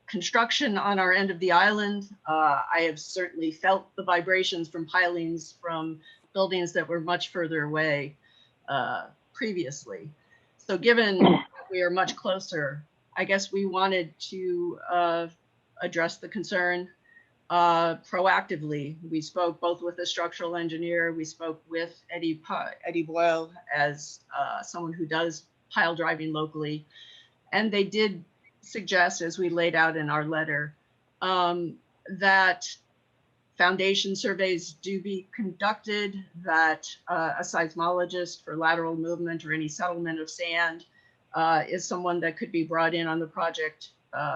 construction on our end of the island. I have certainly felt the vibrations from pilings from buildings that were much further away previously. So given we are much closer, I guess we wanted to address the concern proactively. We spoke both with a structural engineer, we spoke with Eddie Boyle as someone who does pile driving locally, and they did suggest, as we laid out in our letter, that foundation surveys do be conducted, that a seismologist for lateral movement or any settlement of sand is someone that could be brought in on the project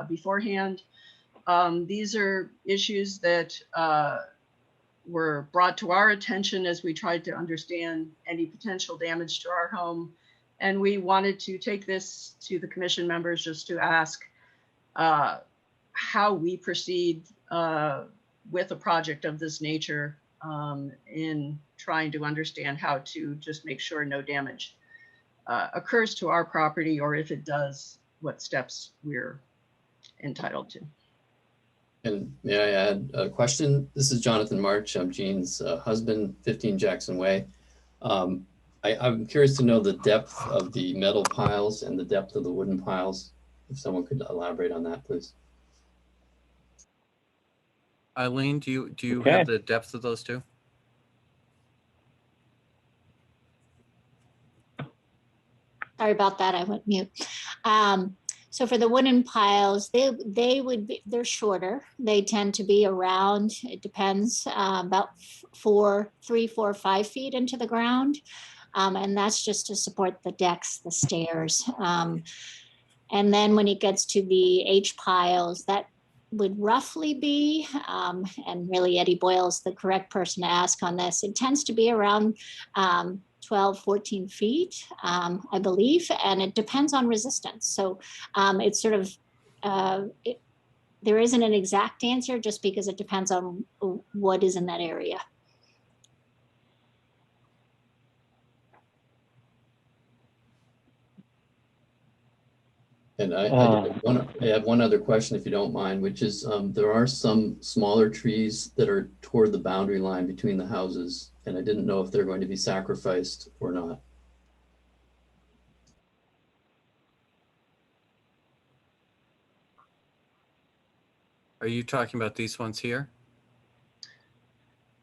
beforehand. These are issues that were brought to our attention as we tried to understand any potential damage to our home. And we wanted to take this to the commission members just to ask how we proceed with a project of this nature in trying to understand how to just make sure no damage occurs to our property, or if it does, what steps we're entitled to. And may I add a question? This is Jonathan March. I'm Jean's husband, 15 Jackson Way. I'm curious to know the depth of the metal piles and the depth of the wooden piles. If someone could elaborate on that, please. Eileen, do you Okay. have the depth of those two? Sorry about that, I went mute. So for the wooden piles, they're shorter. They tend to be around, it depends, about 3, 4, 5 feet into the ground. And that's just to support the decks, the stairs. And then when it gets to the H piles, that would roughly be, and really Eddie Boyle's the correct person to ask on this, it tends to be around 12, 14 feet, I believe, and it depends on resistance. So it's sort of, there isn't an exact answer just because it depends on what is in that area. And I have one other question, if you don't mind, which is there are some smaller trees that are toward the boundary line between the houses, and I didn't know if they're going to be sacrificed or not. Are you talking about these ones here?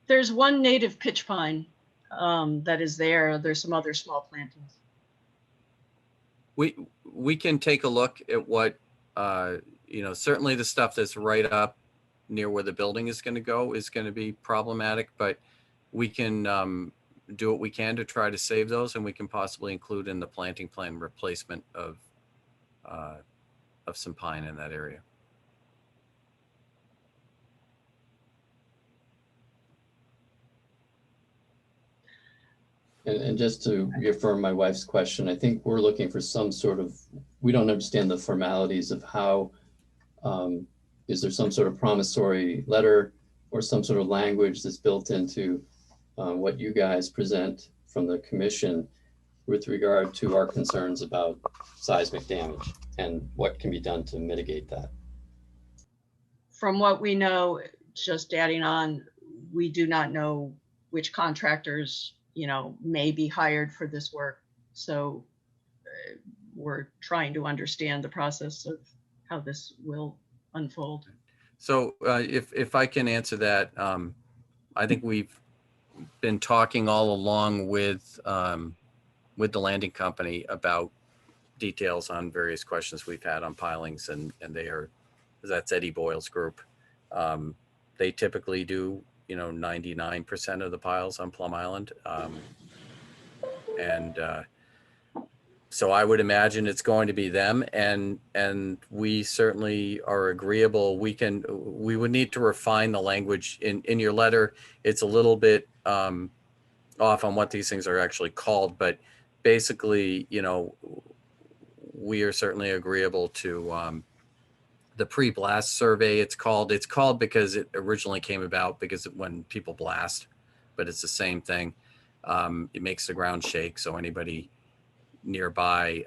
There's one native pitch pine that is there. There's some other small plantings. We can take a look at what, certainly the stuff that's right up near where the building is going to go is going to be problematic, but we can do what we can to try to save those, and we can possibly include in the planting plan replacement of some pine in that area. And just to reaffirm my wife's question, I think we're looking for some sort of, we don't understand the formalities of how, is there some sort of promissory letter or some sort of language that's built into what you guys present from the commission with regard to our concerns about seismic damage and what can be done to mitigate that? From what we know, just adding on, we do not know which contractors may be hired for this work. So we're trying to understand the process of how this will unfold. So if I can answer that, I think we've been talking all along with the landing company about details on various questions we've had on pilings, and that's Eddie Boyle's group. They typically do, 99% of the piles on Plum Island. So I would imagine it's going to be them, and we certainly are agreeable. We would need to refine the language in your letter. It's a little bit off on what these things are actually called, but basically, we are certainly agreeable to the pre-blast survey. It's called because it originally came about because when people blast, but it's the same thing. It makes the ground shake, so anybody nearby,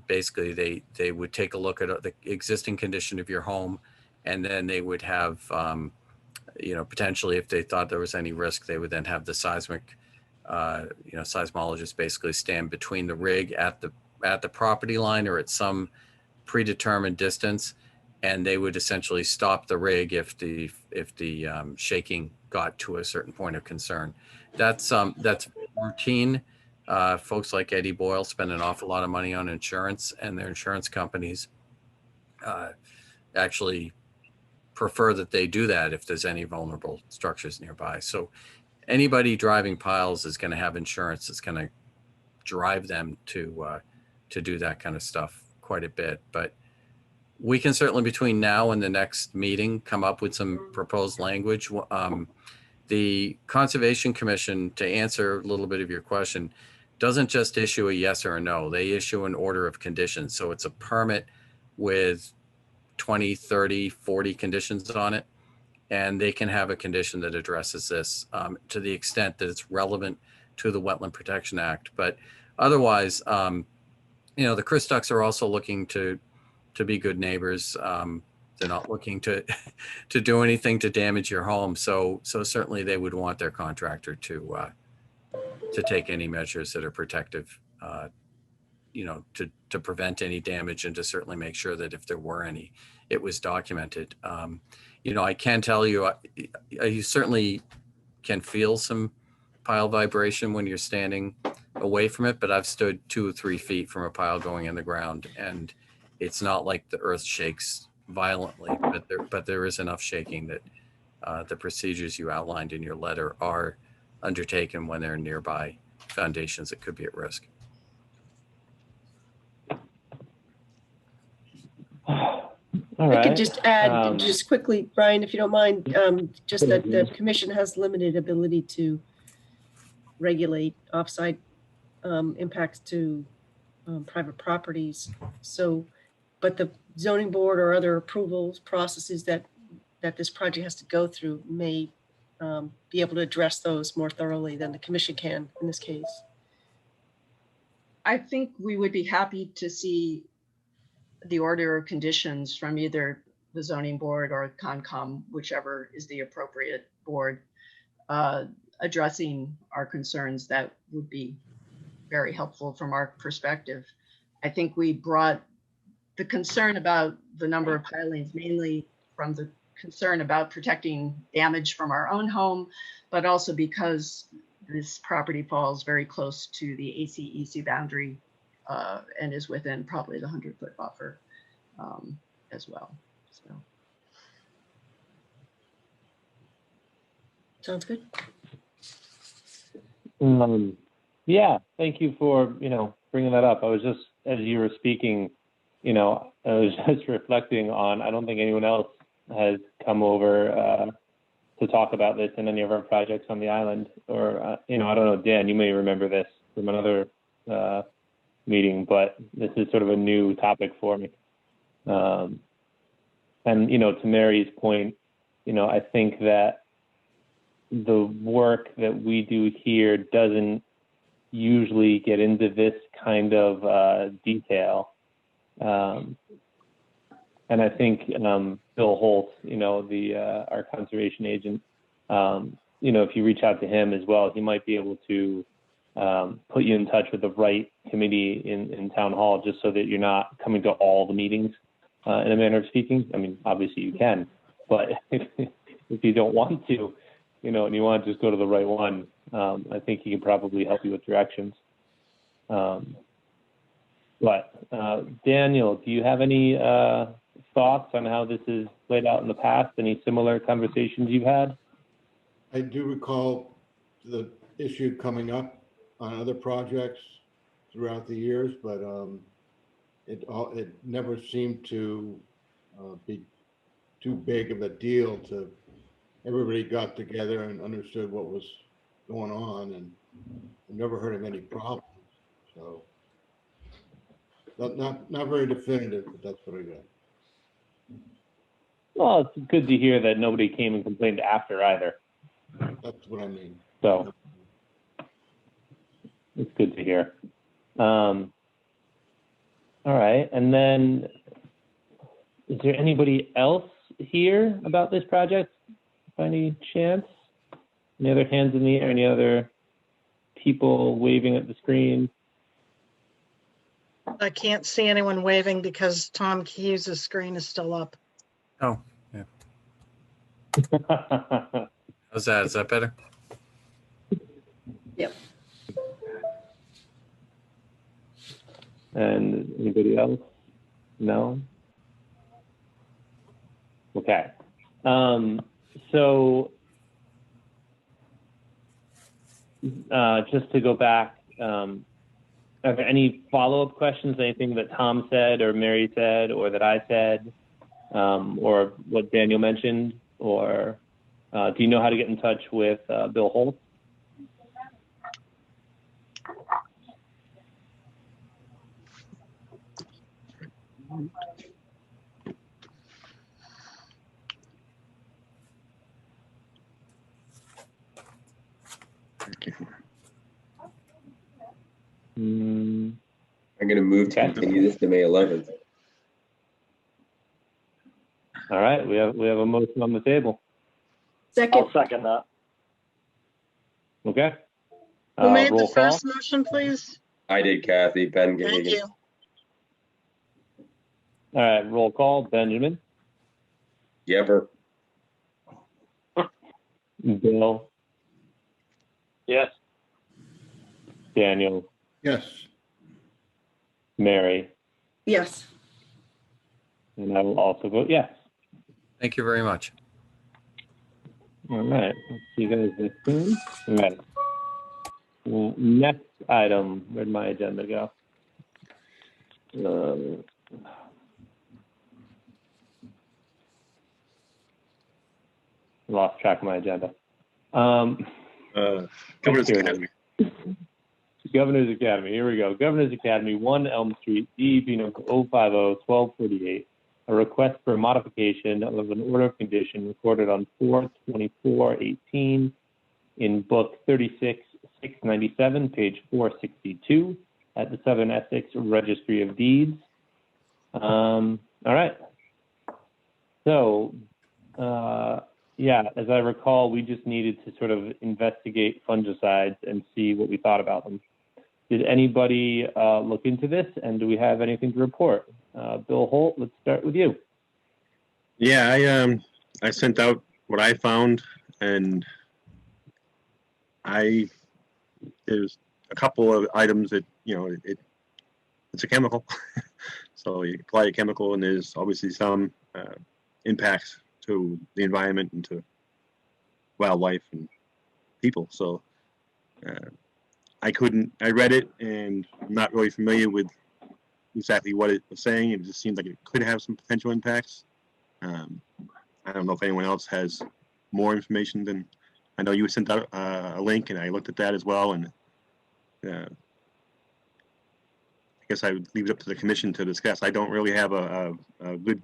basically they would take a look at the existing condition of your home, and then they would have, potentially if they thought there was any risk, they would then have the seismic, seismologist basically stand between the rig at the property line or at some predetermined distance, and they would essentially stop the rig if the shaking got to a certain point of concern. That's routine. Folks like Eddie Boyle spend an awful lot of money on insurance, and their insurance companies actually prefer that they do that if there's any vulnerable structures nearby. So anybody driving piles is going to have insurance that's going to drive them to do that kind of stuff quite a bit. But we can certainly, between now and the next meeting, come up with some proposed language. The Conservation Commission, to answer a little bit of your question, doesn't just issue a yes or a no. They issue an order of conditions. So it's a permit with 20, 30, 40 conditions on it. And they can have a condition that addresses this to the extent that it's relevant to the Wetland Protection Act. But otherwise, the Christucks are also looking to be good neighbors. They're not looking to do anything to damage your home. So certainly they would want their contractor to take any measures that are protective, to prevent any damage, and to certainly make sure that if there were any, it was documented. I can tell you, you certainly can feel some pile vibration when you're standing away from it, but I've stood 2 or 3 feet from a pile going in the ground, and it's not like the earth shakes violently, but there is enough shaking that the procedures you outlined in your letter are undertaken when there are nearby foundations that could be at risk. All right. I could just add, just quickly, Brian, if you don't mind, just that the commission has limited ability to regulate offsite impacts to private properties. So, but the zoning board or other approvals processes that this project has to go through may be able to address those more thoroughly than the commission can in this case. I think we would be happy to see the order of conditions from either the zoning board or Concom, whichever is the appropriate board, addressing our concerns. That would be very helpful from our perspective. I think we brought the concern about the number of pilings mainly from the concern about protecting damage from our own home, but also because this property falls very close to the ACEC boundary and is within probably the 100-foot buffer as well. So. Sounds good. Yeah, thank you for, bringing that up. I was just, as you were speaking, I was just reflecting on, I don't think anyone else has come over to talk about this in any of our projects on the island, or, I don't know, Dan, you may remember this from another meeting, but this is sort of a new topic for me. And, to Mary's point, I think that the work that we do here doesn't usually get into this kind of detail. And I think Bill Holt, our conservation agent, if you reach out to him as well, he might be able to put you in touch with the right committee in town hall, just so that you're not coming to all the meetings in a manner of speaking. I mean, obviously you can, but if you don't want to, and you want to just go to the right one, I think he can probably help you with directions. But Daniel, do you have any thoughts on how this is played out in the past? Any similar conversations you've had? I do recall the issue coming up on other projects throughout the years, but it never seemed to be too big of a deal to, everybody got together and understood what was going on, and I never heard of any problems. So not very definitive, but that's what I got. Well, it's good to hear that nobody came and complained after either. That's what I mean. So it's good to hear. All right. And then is there anybody else here about this project by any chance? Any other hands in the air? Any other people waving at the screen? I can't see anyone waving because Tom Hughes' screen is still up. Oh, yeah. How's that? Is that better? Yep. And anybody else? No? Okay. So just to go back, are there any follow-up questions, anything that Tom said or Mary said or that I said or what Daniel mentioned? Or do you know how to get in touch with Bill Holt? I'm going to move to continue this to May 11th. All right, we have a motion on the table. Second. I'll second that. Okay. Who made the Roll call. first motion, please? I did, Kathy. Ben Thank Gagan. you. All right, roll call. Benjamin, Yever. Bill, Yes. Daniel, Yes. Mary, Yes. and I will also vote yes. Thank you very much. All right, let's see you guys next time. All right. Next item, where'd my agenda go? Lost track of my agenda. Governor's Academy. Governor's Academy, here we go. Governor's Academy, 1 Elm Street, DEP number 050-1248. A request for modification of an order of condition recorded on 4/24/18 in book 36-697, page 462 at the Southern Essex Registry of Deeds. All right. So, yeah, as I recall, we just needed to sort of investigate fungicides and see what we thought about them. Did anybody look into this, and do we have anything to report? Bill Holt, let's start with you. Yeah, I sent out what I found, and there's a couple of items that, you know, it's a chemical. So you apply a chemical, and there's obviously some impacts to the environment and to wildlife and people. So I read it, and I'm not really familiar with exactly what it was saying. It just seemed like it could have some potential impacts. I don't know if anyone else has more information than, I know you sent out a link, and I looked at that as well, and I guess I would leave it up to the commission to discuss. I don't really have a good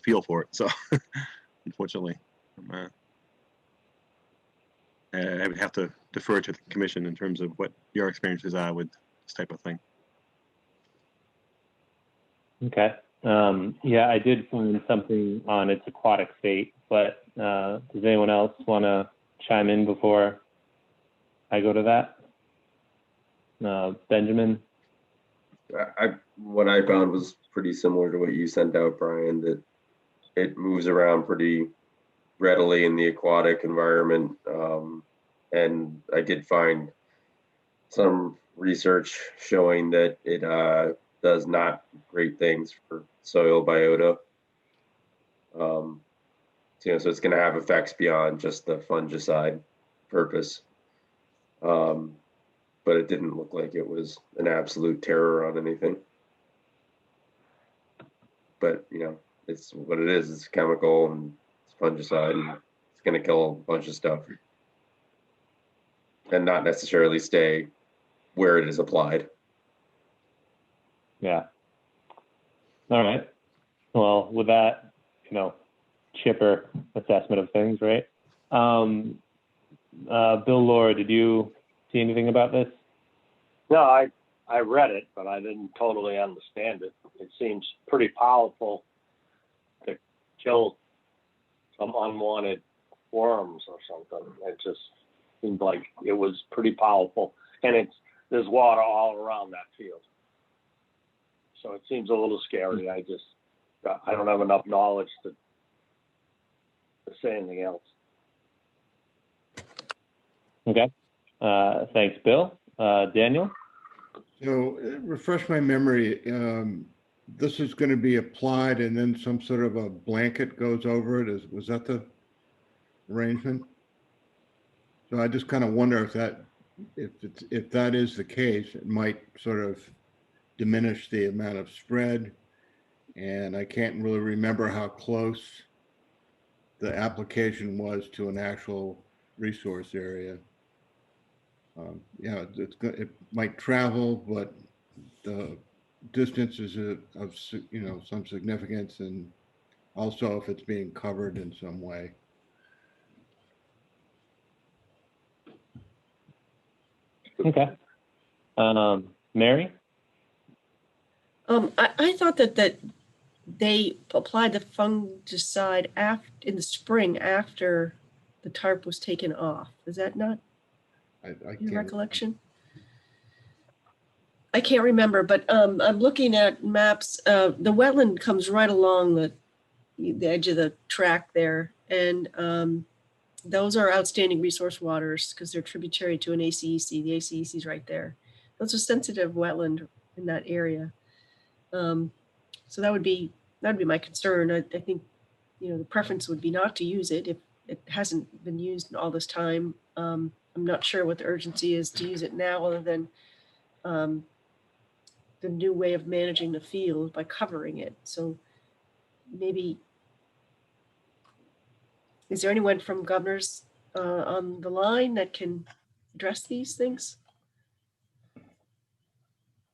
feel for it, so unfortunately, I would have to defer to the commission in terms of what your experiences are with this type of thing. Okay. Yeah, I did find something on its aquatic fate, but does anyone else want to chime in before I go to that? Benjamin? What I found was pretty similar to what you sent out, Brian, that it moves around pretty readily in the aquatic environment. And I did find some research showing that it does not great things for soil biota. So it's going to have effects beyond just the fungicide purpose. But it didn't look like it was an absolute terror on anything. But, it's what it is. It's chemical and it's fungicide, and it's going to kill a bunch of stuff and not necessarily stay where it is applied. Yeah. All right. Well, with that, chipper assessment of things, right? Bill, Laura, did you see anything about this? No, I read it, but I didn't totally understand it. It seems pretty powerful to kill some unwanted worms or something. It just seemed like it was pretty powerful, and there's water all around that field. So it seems a little scary. I don't have enough knowledge to say anything else. Okay. Thanks, Bill. Daniel? So refresh my memory. This is going to be applied and then some sort of a blanket goes over it. Was that the arrangement? So I just kind of wonder if that is the case, it might sort of diminish the amount of spread. And I can't really remember how close the application was to an actual resource area. It might travel, but the distance is of some significance, and also if it's being covered in some way. Okay. Mary? I thought that they applied the fungicide in the spring after the tarp was taken off. Is that not your recollection? I can't remember, but I'm looking at maps. The wetland comes right along the edge of the track there, and those are outstanding resource waters because they're tributary to an ACEC. The ACEC is right there. Those are sensitive wetland in that area. So that would be my concern. I think, the preference would be not to use it if it hasn't been used all this time. I'm not sure what the urgency is to use it now, other than the new way of managing the field by covering it. So maybe, is there anyone from Governor's on the line that can address these things?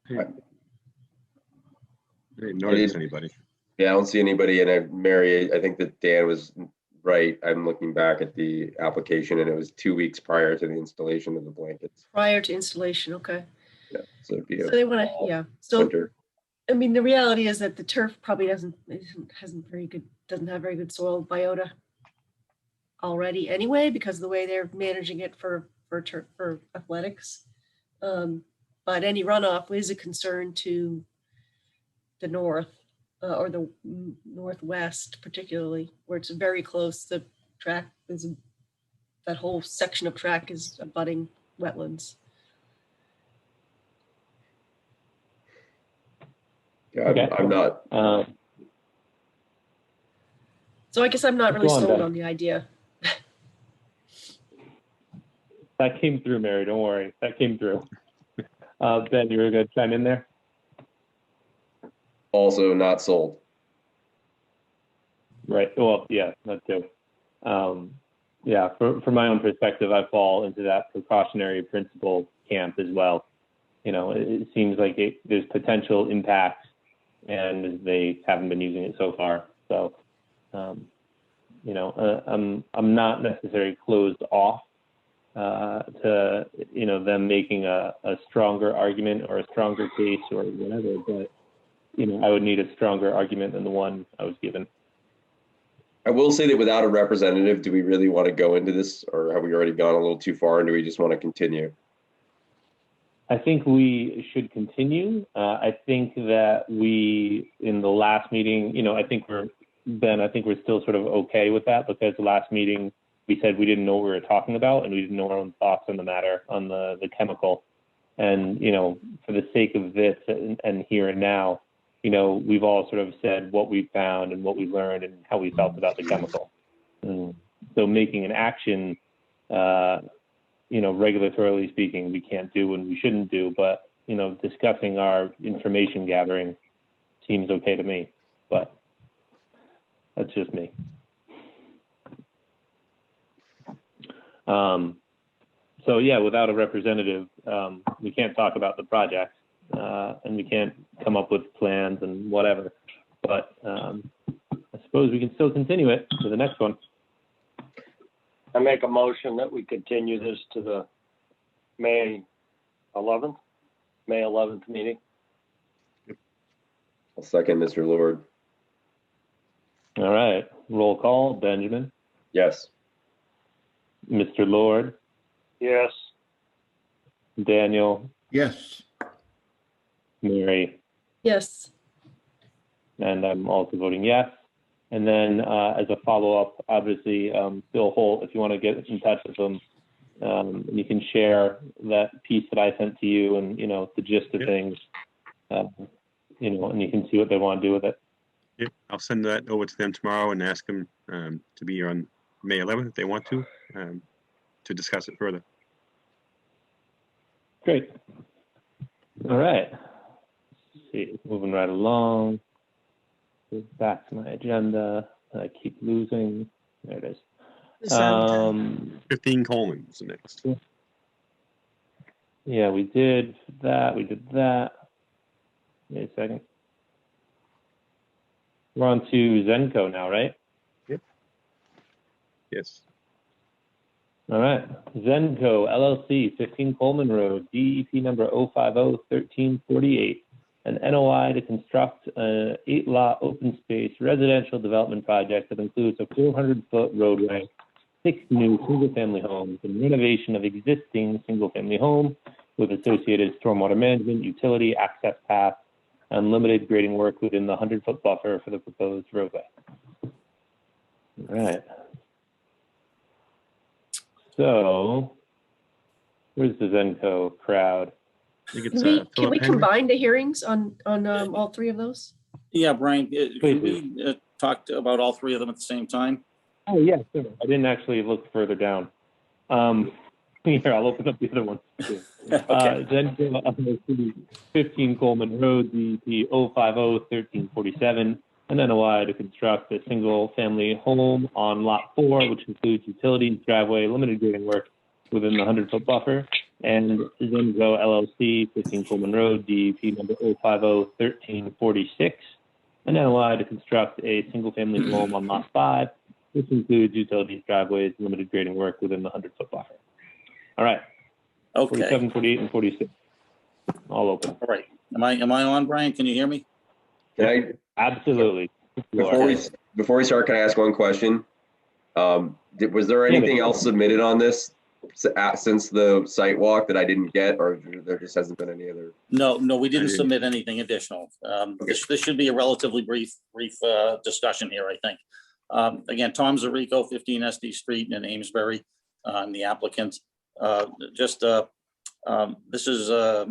I didn't notice anybody. Yeah, I don't see anybody. And Mary, I think that Dan was right. I'm looking back at the application, and it was 2 weeks prior to the installation of the blankets. Prior to installation, okay. Yeah, so it'd be So they want to, yeah. So winter. I mean, the reality is that the turf probably doesn't have very good soil biota already anyway, because of the way they're managing it for athletics. But any runoff is a concern to the north or the northwest, particularly where it's very close. The track is, that whole section of track is abutting wetlands. Yeah, I'm not. So I guess I'm not really sold on the idea. That came through, Mary. Don't worry. That came through. Ben, you were going to chime in there? Also not sold. Right. Well, yeah, that too. Yeah, from my own perspective, I fall into that precautionary principle camp as well. It seems like there's potential impacts, and they haven't been using it so far. So, I'm not necessarily closed off to them making a stronger argument or a stronger case or whatever, but I would need a stronger argument than the one I was given. I will say that without a representative, do we really want to go into this, or have we already gone a little too far, and do we just want to continue? I think we should continue. I think that in the last meeting, I think we're still sort of okay with that, because the last meeting we said we didn't know what we were talking about, and we didn't know our own thoughts on the matter, on the chemical. And, for the sake of this and here and now, we've all sort of said what we found and what we learned and how we felt about the chemical. And so making an action, regulatorily speaking, we can't do and we shouldn't do, but, discussing our information gathering seems okay to me, but that's just me. So yeah, without a representative, we can't talk about the project, and we can't come up with plans and whatever, but I suppose we can still continue it to the next one. I make a motion that we continue this to the May 11th meeting. I'll second Mr. Lord. All right, roll call. Benjamin, Yes. Mr. Lord, Yes. Daniel, Yes. Mary, Yes. and I'm also voting yes. And then as a follow-up, obviously, Bill Holt, if you want to get in touch with them, you can share that piece that I sent to you and, the gist of things, and you can see what they want to do with it. Yep, I'll send that over to them tomorrow and ask them to be here on May 11th if they want to discuss it further. Great. All right. Let's see, moving right along. Go back to my agenda that I keep losing. There it is. 15 Coleman is the next. Yeah, we did that. Wait a second. We're on to Zenco now, right? Yep. Yes. All right. Zenco LLC, 15 Coleman Road, DEP number 050-1348, an NOI to construct an 8-lot open space residential development project that includes a 400-foot roadway, 6 new single-family homes, and renovation of existing single-family home with associated stormwater management, utility, access path, and limited grading work within the 100-foot buffer for the proposed roadway. All right. So, where's the Zenco crowd? I think it's, Can we Philip Henry. combine the hearings on all three of those? Yeah, Brian, can Please we talk about all three of them at the same time? Oh, yeah, sure. I didn't actually look further down. Here, I'll open up the other one. Okay. Zenco 15 Coleman Road, DEP 050-1347, an NOI to construct a single-family home on Lot 4, which includes utilities, driveway, limited grading work within the 100-foot buffer, and Zenco LLC, 15 Coleman Road, DEP number 050-1346, an NOI to construct a single-family home on Lot 5, which includes utilities, driveways, limited grading work within the 100-foot buffer. All right. Okay. 47, 48, and 46. All open. All right. Am I on, Brian? Can you hear me? Can I, Absolutely. before we start, can I ask one question? Was there anything else submitted on this since the site walk that I didn't get, or there just hasn't been any other? No, we didn't submit anything additional. This should be a relatively brief discussion here, I think. Again, Tom Zarico, 15 SD Street in Amesbury, I'm the applicant. This is a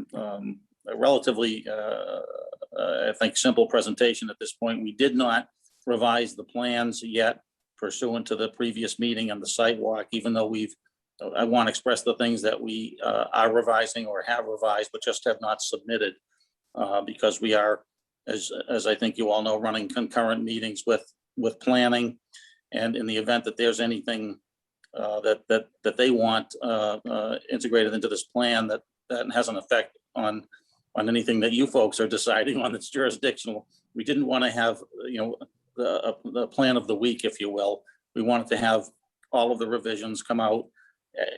relatively, I think, simple presentation at this point. We did not revise the plans yet pursuant to the previous meeting on the site walk, even though I want to express the things that we are revising or have revised, but just have not submitted because we are, as I think you all know, running concurrent meetings with planning. And in the event that there's anything that they want integrated into this plan that has an effect on anything that you folks are deciding on that's jurisdictional, we didn't want to have, the plan of the week, if you will. We wanted to have all of the revisions come out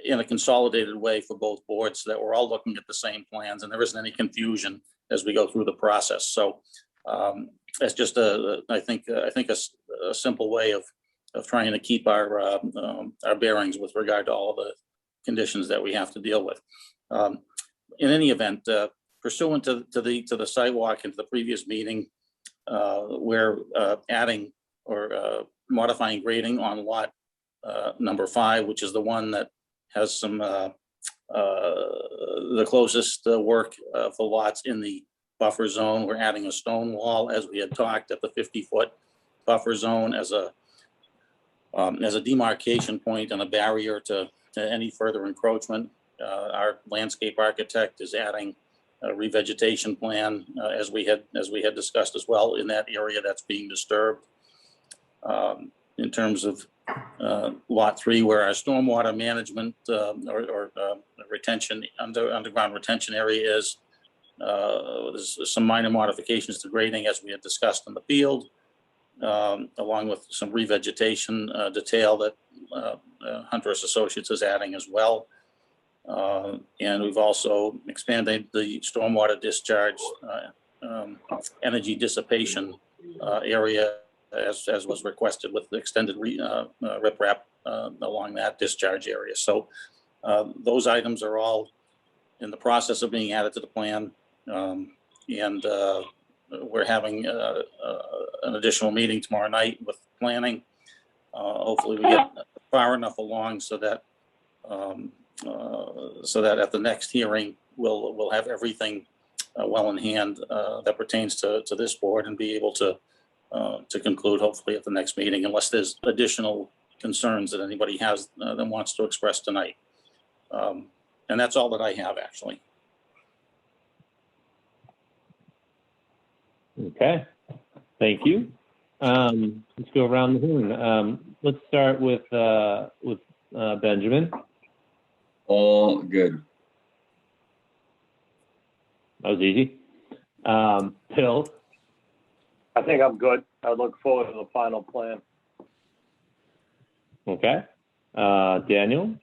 in a consolidated way for both boards so that we're all looking at the same plans and there isn't any confusion as we go through the process. So that's just I think a simple way of trying to keep our bearings with regard to all the conditions that we have to deal with. In any event, pursuant to the sidewalk and to the previous meeting, we're adding or modifying grading on lot number 5, which is the one that has some the closest work for lots in the buffer zone. We're adding a stone wall, as we had talked, at the 50-foot buffer zone as a demarcation point and a barrier to any further encroachment. Our landscape architect is adding a revegetation plan, as we had discussed as well, in that area that's being disturbed. In terms of Lot 3, where our stormwater management or retention, underground retention area is, there's some minor modifications to grading, as we had discussed in the field, along with some revegetation detail that Hunter's Associates is adding as well. And we've also expanded the stormwater discharge energy dissipation area as was requested, with the extended riprap along that discharge area. So those items are all in the process of being added to the plan. And we're having an additional meeting tomorrow night with planning. Hopefully we get far enough along so that at the next hearing, we'll have everything well in hand that pertains to this board, and be able to conclude hopefully at the next meeting, unless there's additional concerns that anybody has that wants to express tonight. And that's all that I have, actually. Okay, thank you. Let's go around the horn. Let's start with Benjamin. All good. That was easy. Bill. I think I'm good. I look forward to the final plan. Okay. Daniel.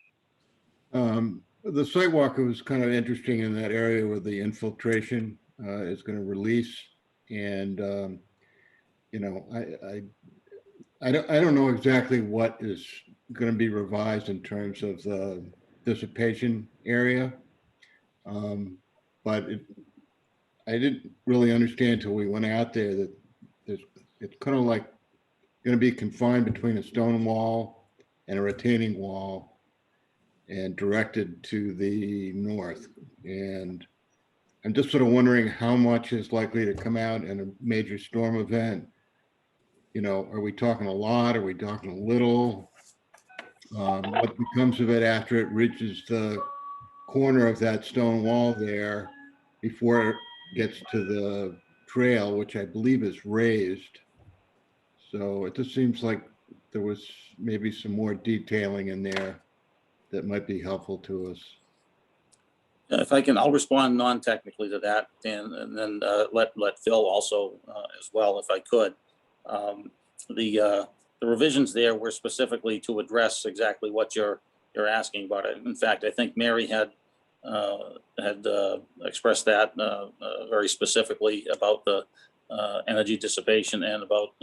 The sidewalk was kind of interesting in that area where the infiltration is going to release, and you know, I don't know exactly what is going to be revised in terms of the dissipation area, but I didn't really understand until we went out there that it's kind of like going to be confined between a stone wall and a retaining wall and directed to the north. And I'm just sort of wondering how much is likely to come out in a major storm event. You know, are we talking a lot? Are we talking a little? What becomes of it after it reaches the corner of that stone wall there before it gets to the trail, which I believe is raised? So it just seems like there was maybe some more detailing in there that might be helpful to us. If I can, I'll respond non-technically to that, and then let Phil also as well, if I could. The revisions there were specifically to address exactly what you're asking about. In fact, I think Mary had expressed that very specifically about the energy dissipation and about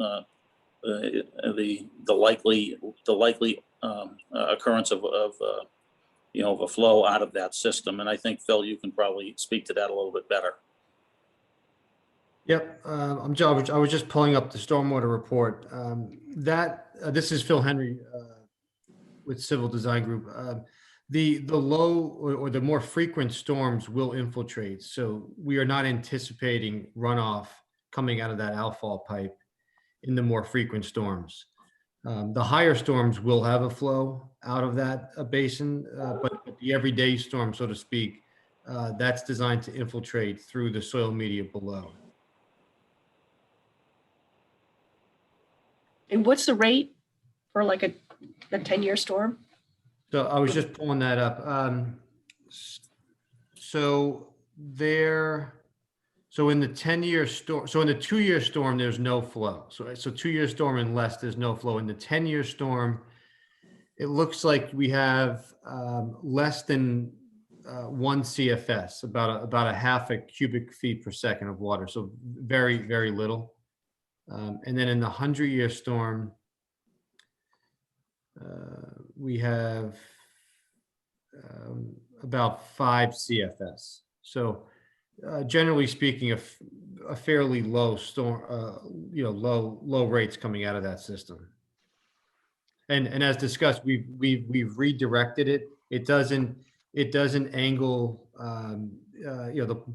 the likely occurrence of you know, of a flow out of that system. And I think, Phil, you can probably speak to that a little bit better. Yep, I'm Joe. I was just pulling up the stormwater report. This is Phil Henry with Civil Design Group. The low or the more frequent storms will infiltrate, so we are not anticipating runoff coming out of that outfall pipe in the more frequent storms. The higher storms will have a flow out of that basin, but the everyday storm, so to speak, that's designed to infiltrate through the soil media below. And what's the rate for like a 10-year storm? So I was just pulling that up. So in the 10-year storm, so in the 2-year storm, there's no flow. So 2-year storm and less, there's no flow. In the 10-year storm, it looks like we have less than 1 CFS, about a half a cubic feet per second of water. So very, very little. And then in the 100-year storm, we have about 5 CFS. So generally speaking, a fairly low storm, low rates coming out of that system. And as discussed, we've redirected it. It doesn't it doesn't angle,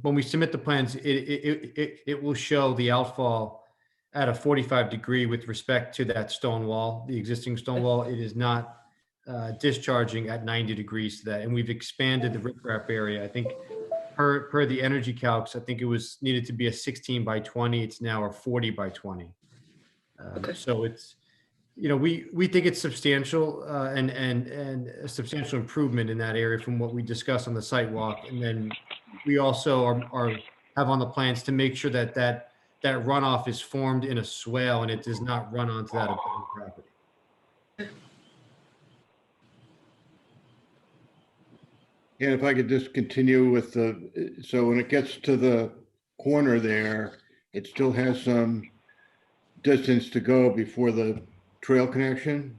when we submit the plans, it will show the outfall at a 45 degree with respect to that stone wall, the existing stone wall. It is not discharging at 90 degrees to that. And we've expanded the riprap area. I think per the energy calcs, I think it was needed to be a 16 by 20. It's now a 40 by 20. So it's, we think it's substantial and a substantial improvement in that area from what we discussed on the site walk. And then we also have on the plans to make sure that runoff is formed in a swale and it does not run onto that abutting property. And if I could just continue with so when it gets to the corner there, it still has some distance to go before the trail connection.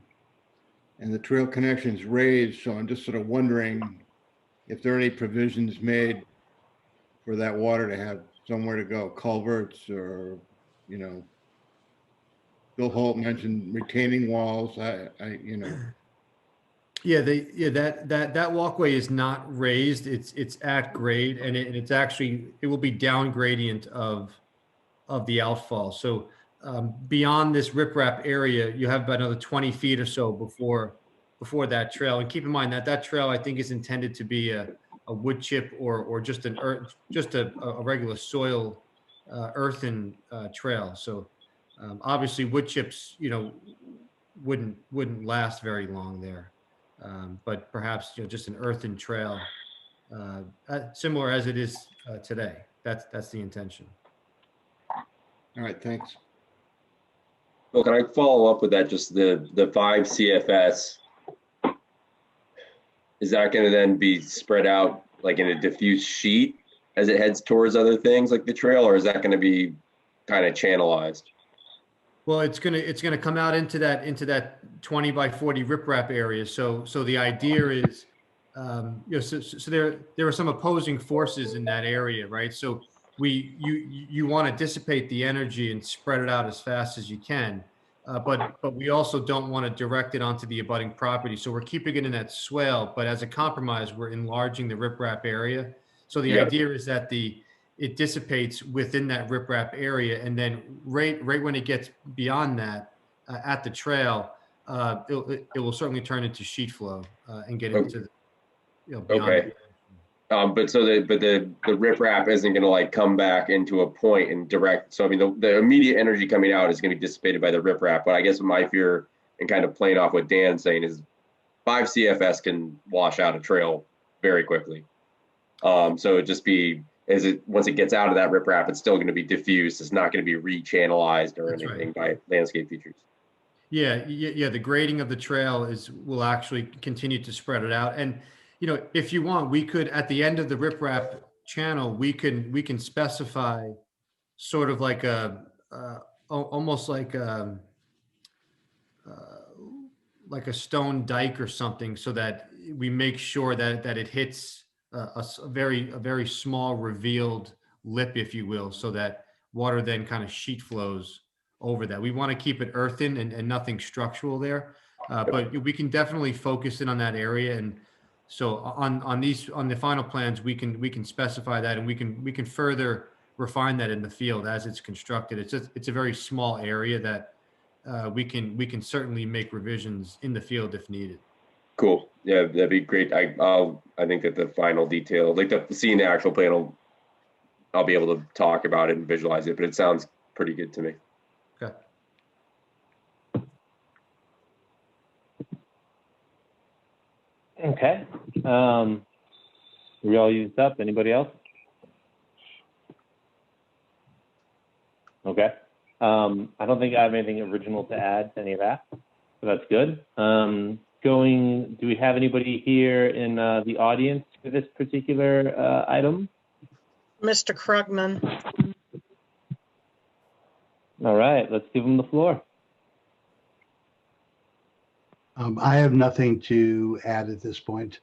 And the trail connection is raised, so I'm just sort of wondering if there are any provisions made for that water to have somewhere to go, culverts or, Bill Holt mentioned retaining walls. Yeah, that walkway is not raised. It's at grade, and it's actually, it will be down gradient of the outfall. So beyond this riprap area, you have about another 20 feet or so before that trail. And keep in mind that trail, I think, is intended to be a wood chip or just a regular soil earthen trail. So obviously wood chips, wouldn't last very long there. But perhaps just an earthen trail, similar as it is today. That's the intention. All right, thanks. Well, can I follow up with that? Just the 5 CFS, is that going to then be spread out like in a diffuse sheet as it heads towards other things like the trail, or is that going to be kind of channelized? Well, it's gonna come out into that 20 by 40 riprap area. So the idea is, so there are some opposing forces in that area, right? So you want to dissipate the energy and spread it out as fast as you can, but we also don't want to direct it onto the abutting property. So we're keeping it in that swale, but as a compromise, we're enlarging the riprap area. So the idea is that it dissipates within that riprap area, and then right when it gets beyond that, at the trail, it will certainly turn into sheet flow and get into beyond. Okay. But the riprap isn't going to like come back into a point and direct. So I mean, the immediate energy coming out is going to be dissipated by the riprap. But I guess my fear, and kind of playing off what Dan's saying, is 5 CFS can wash out a trail very quickly. So it just be, once it gets out of that riprap, it's still going to be diffused. It's not going to be rechannelized or anything by landscape features. Yeah. The grading of the trail will actually continue to spread it out. And if you want, we could, at the end of the riprap channel, we can specify sort of like almost like a stone dike or something, so that we make sure that it hits a very small revealed lip, if you will, so that water then kind of sheet flows over that. We want to keep it earthen and nothing structural there, but we can definitely focus in on that area. And so on the final plans, we can specify that, and we can further refine that in the field as it's constructed. It's a very small area that we can certainly make revisions in the field if needed. Cool. Yeah, that'd be great. I think that the final detail, like seeing the actual plan, I'll be able to talk about it and visualize it, but it sounds pretty good to me. Okay. Okay. We all used up. Anybody else? Okay. I don't think I have anything original to add to any of that, so that's good. Do we have anybody here in the audience for this particular item? Mr. Krugman. All right, let's give him the floor. I have nothing to add at this point.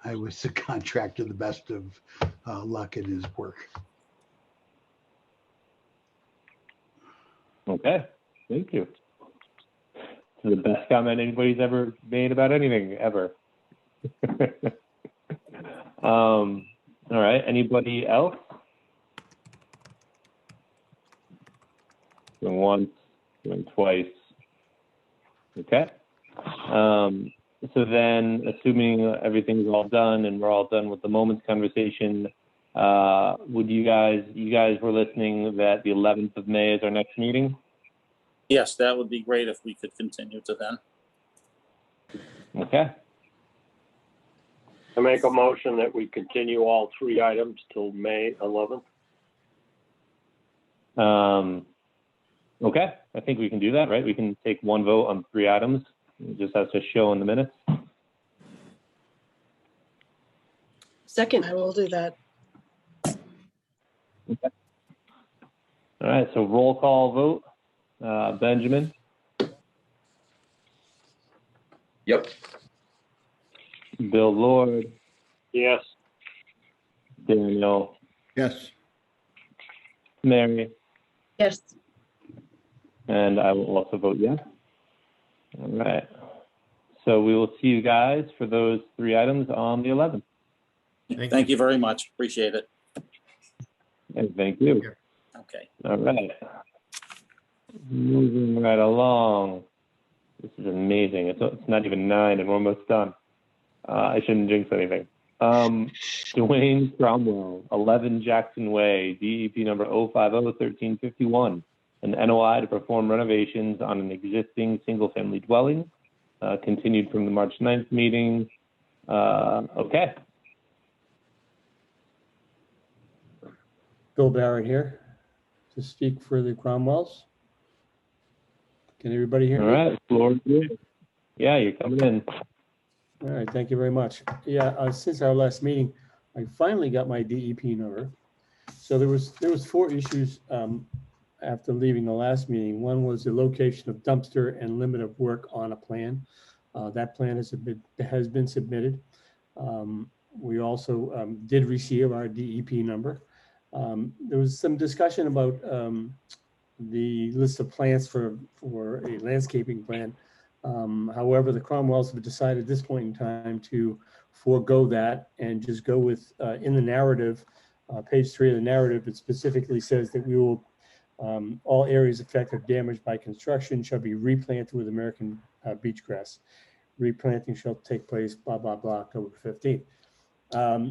I wish the contractor the best of luck in his work. Okay, thank you. The best comment anybody's ever made about anything ever. All right, anybody else? Going once, going twice. Okay. So then, assuming everything's all done and we're all done with the moments conversation, would you guys were listening that the 11th of May is our next meeting? Yes, that would be great if we could continue to then. Okay. I make a motion that we continue all 3 items till May 11th. Okay, I think we can do that, right? We can take one vote on 3 items. It just has to show in the minutes. Second. I will do that. Okay. All right, so roll call vote. Benjamin? Yep. Bill Lord? Yes. Daniel? Yes. Mary? Yes. And I will also vote yes. All right. So we will see you guys for those 3 items on the 11th. Thank you very much. Appreciate it. And thank you. Okay. All right. Moving right along. This is amazing. It's not even 9 and we're almost done. I shouldn't jinx anything. Dwayne Cromwell, 11 Jackson Way, DEP number 0501351, an NOI to perform renovations on an existing single-family dwelling, continued from the March 9th meeting. Okay. Bill Barrett here to speak for the Cromwells. Can everybody hear me? All right, floor is yours. Yeah, you're coming in. All right, thank you very much. Yeah, since our last meeting, I finally got my DEP number. So there was 4 issues after leaving the last meeting. One was the location of dumpster and limit of work on a plan. That plan has been submitted. We also did receive our DEP number. There was some discussion about the list of plants for a landscaping plan. However, the Cromwells have decided at this point in time to forego that and just go with, in the narrative, page 3 of the narrative, it specifically says that we will, all areas affected or damaged by construction shall be replanted with American beach grass. Replanting shall take place, blah, blah, blah, October 15th.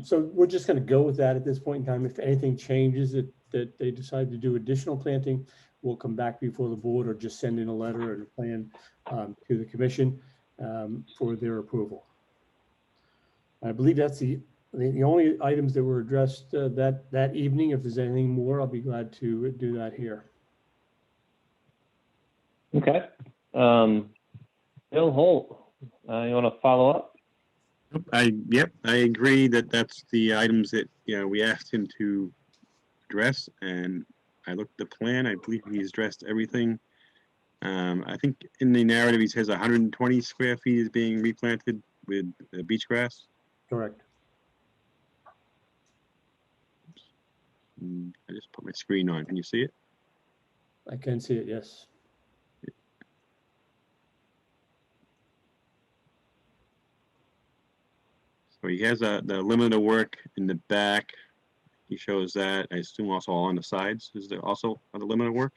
So we're just going to go with that at this point in time. If anything changes that they decide to do additional planting, we'll come back before the board or just send in a letter and a plan to the commission for their approval. I believe that's the only items that were addressed that evening. If there's anything more, I'll be glad to do that here. Okay. Bill Holt, you want to follow up? Yep, I agree that that's the items that we asked him to address, and I looked at the plan. I believe he's addressed everything. I think in the narrative he says 120 square feet is being replanted with beach grass. Correct. I just put my screen on. Can you see it? I can see it, yes. So he has the limit of work in the back. He shows that. I assume also on the sides. Is there also the limit of work?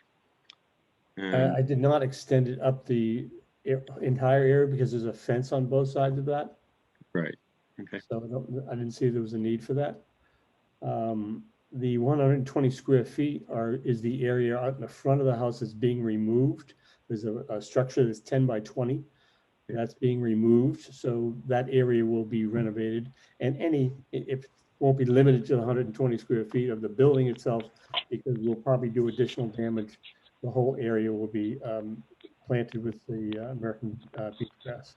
I did not extend it up the entire area because there's a fence on both sides of that. Right. Okay. So I didn't see there was a need for that. The 120 square feet is the area out in the front of the house that's being removed. There's a structure that's 10 by 20. That's being removed. So that area will be renovated, and it won't be limited to the 120 square feet of the building itself, because we'll probably do additional damage. The whole area will be planted with the American beach grass.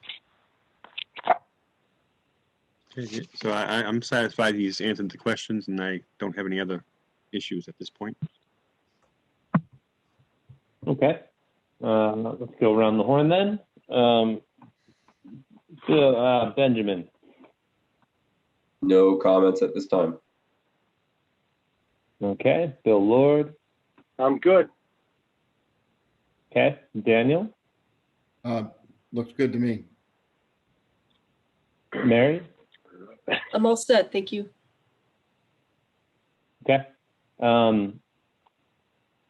Okay, so I'm satisfied he's answered the questions, and I don't have any other issues at this point. Okay. Let's go around the horn then. Benjamin. No comments at this time. Okay. Bill Lord. I'm good. Okay. Daniel. Looks good to me. Mary. I'm all set. Thank you. Okay.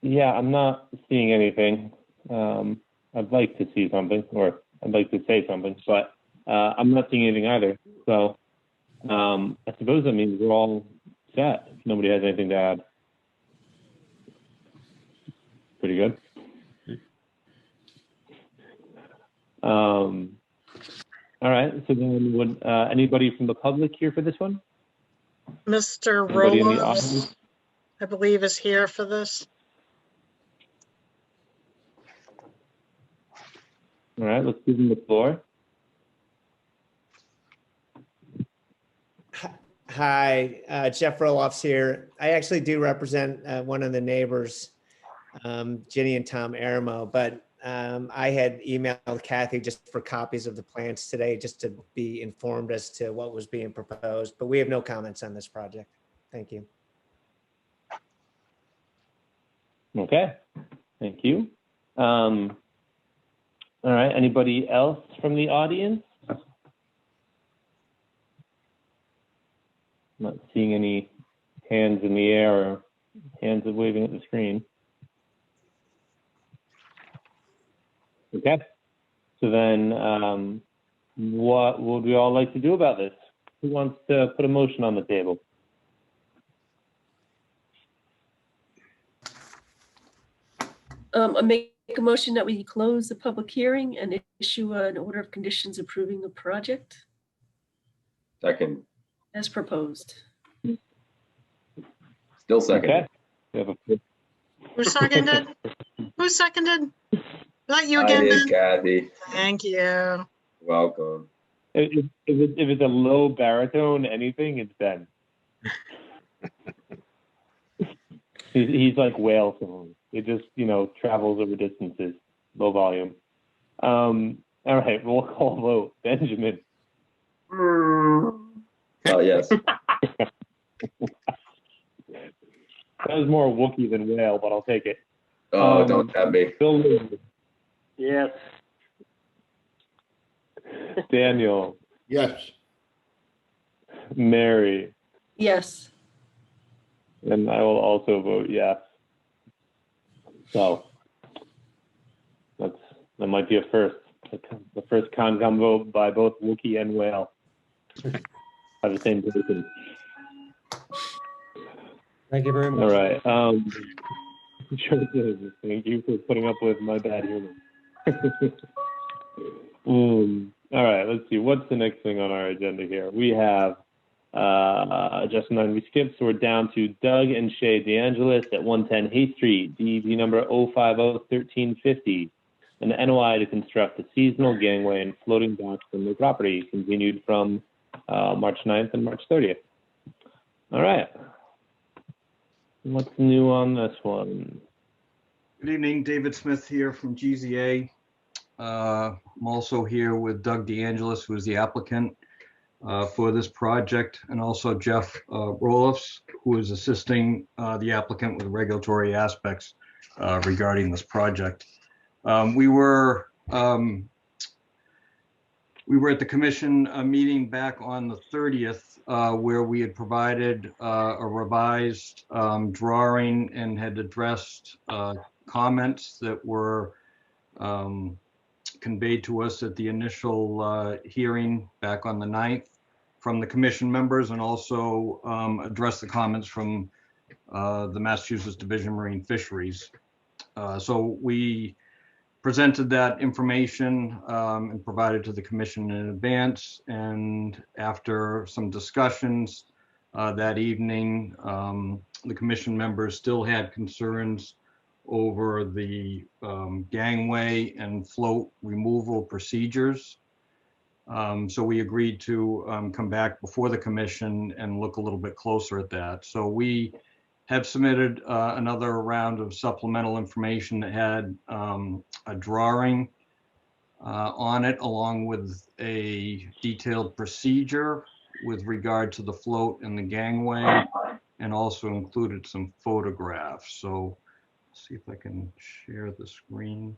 Yeah, I'm not seeing anything. I'd like to see something, or I'd like to say something, but I'm not seeing anything either. So I suppose that means we're all set. If nobody has anything to add. Pretty good. All right. So then, would anybody from the public here for this one? Mr. Anybody in the Roloff, audience? I believe, is here for this. All right. Let's give them the floor. Hi, Jeff Roloff's here. I actually do represent one of the neighbors, Ginny and Tom Aramo, but I had emailed Kathy just for copies of the plans today, just to be informed as to what was being proposed, but we have no comments on this project. Thank you. Okay. Thank you. All right. Anybody else from the audience? Not seeing any hands in the air or hands waving at the screen. Okay. So then what would we all like to do about this? Who wants to put a motion on the table? I make a motion that we close the public hearing and issue an order of conditions approving the project Second, as proposed. still second. Okay. We have a Who seconded? Who seconded? Is that you I again, did, Ben? Kathy. Thank you. Welcome. If it's a low baritone, anything, it's Ben. He's like whale song. It just, travels over distances, low volume. All right, roll call vote. Benjamin. Oh, yes. That was more Wookiee than whale, but I'll take it. Oh, don't have me. Bill, Yes. Daniel, Yes. Mary, Yes. and I will also vote yes. So that might be a first. The first Concom vote by both Wookiee and whale by the same person. Thank you very much. All right. Sure thing. Thank you for putting up with my bad humor. All right, let's see. What's the next thing on our agenda here? We have Justin and we skipped, so we're down to Doug and Shay DeAngelis at 110 Hay Street, DEP number 0501350, and the NOI to construct a seasonal gangway and floating docks on their property, continued from March 9th and March 30th. All right. What's new on this one? Good evening, David Smith here from GZA. I'm also here with Doug DeAngelis, who is the applicant for this project, and also Jeff Roloffs, who is assisting the applicant with regulatory aspects regarding this project. We were at the commission meeting back on the 30th, where we had provided a revised drawing and had addressed comments that were conveyed to us at the initial hearing back on the 9th from the commission members, and also addressed the comments from the Massachusetts Division of Marine Fisheries. So we presented that information and provided to the commission in advance, and after some discussions that evening, the commission members still had concerns over the gangway and float removal procedures. So we agreed to come back before the commission and look a little bit closer at that. So we have submitted another round of supplemental information that had a drawing on it, along with a detailed procedure with regard to the float and the gangway, and also included some photographs. So let's see if I can share the screen.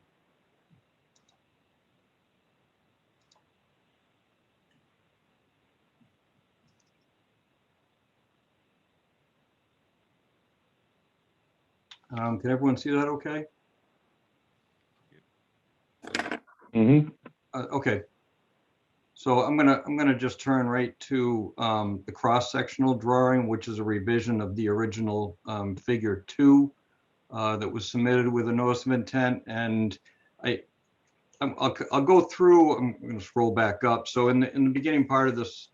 Can everyone see that okay? Mm-hmm. Okay. So I'm gonna just turn right to the cross-sectional drawing, which is a revision of the original figure 2 that was submitted with a notice of intent. And I'll go through. I'm going to scroll back up. So in the beginning part of this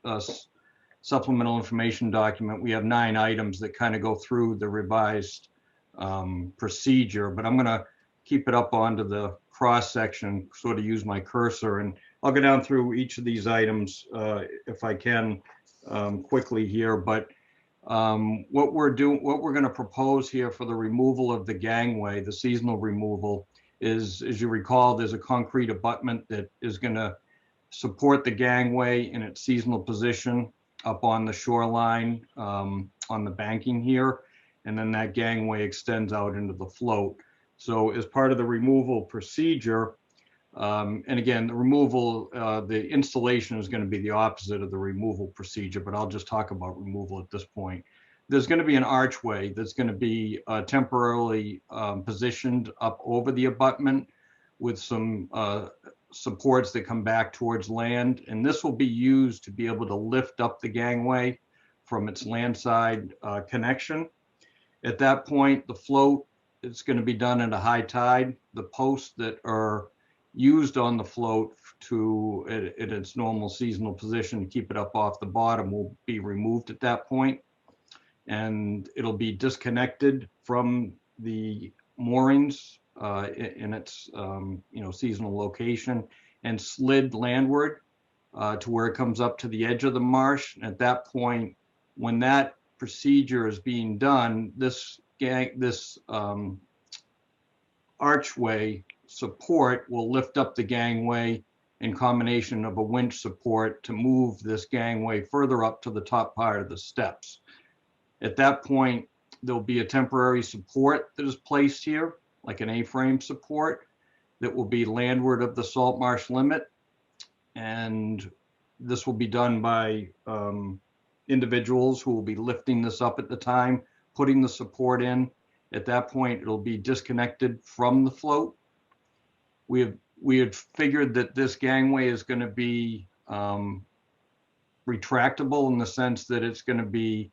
supplemental information document, we have 9 items that kind of go through the revised procedure. But I'm going to keep it up onto the cross section, sort of use my cursor, and I'll go down through each of these items if I can quickly here. But what we're going to propose here for the removal of the gangway, the seasonal removal, is, as you recall, there's a concrete abutment that is going to support the gangway in its seasonal position up on the shoreline on the banking here, and then that gangway extends out into the float. So as part of the removal procedure, and again, the removal, the installation is going to be the opposite of the removal procedure, but I'll just talk about removal at this point. There's going to be an archway that's going to be temporarily positioned up over the abutment with some supports that come back towards land. And this will be used to be able to lift up the gangway from its landside connection. At that point, the float is going to be done at a high tide. The posts that are used on the float to at its normal seasonal position to keep it up off the bottom will be removed at that point, and it'll be disconnected from the moorings in its seasonal location and slid landward to where it comes up to the edge of the marsh. And at that point, when that procedure is being done, this archway support will lift up the gangway in combination of a winch support to move this gangway further up to the top part of the steps. At that point, there'll be a temporary support that is placed here, like an A-frame support, that will be landward of the salt marsh limit. And this will be done by individuals who will be lifting this up at the time, putting the support in. At that point, it'll be disconnected from the float. We had figured that this gangway is going to be retractable in the sense that it's going to be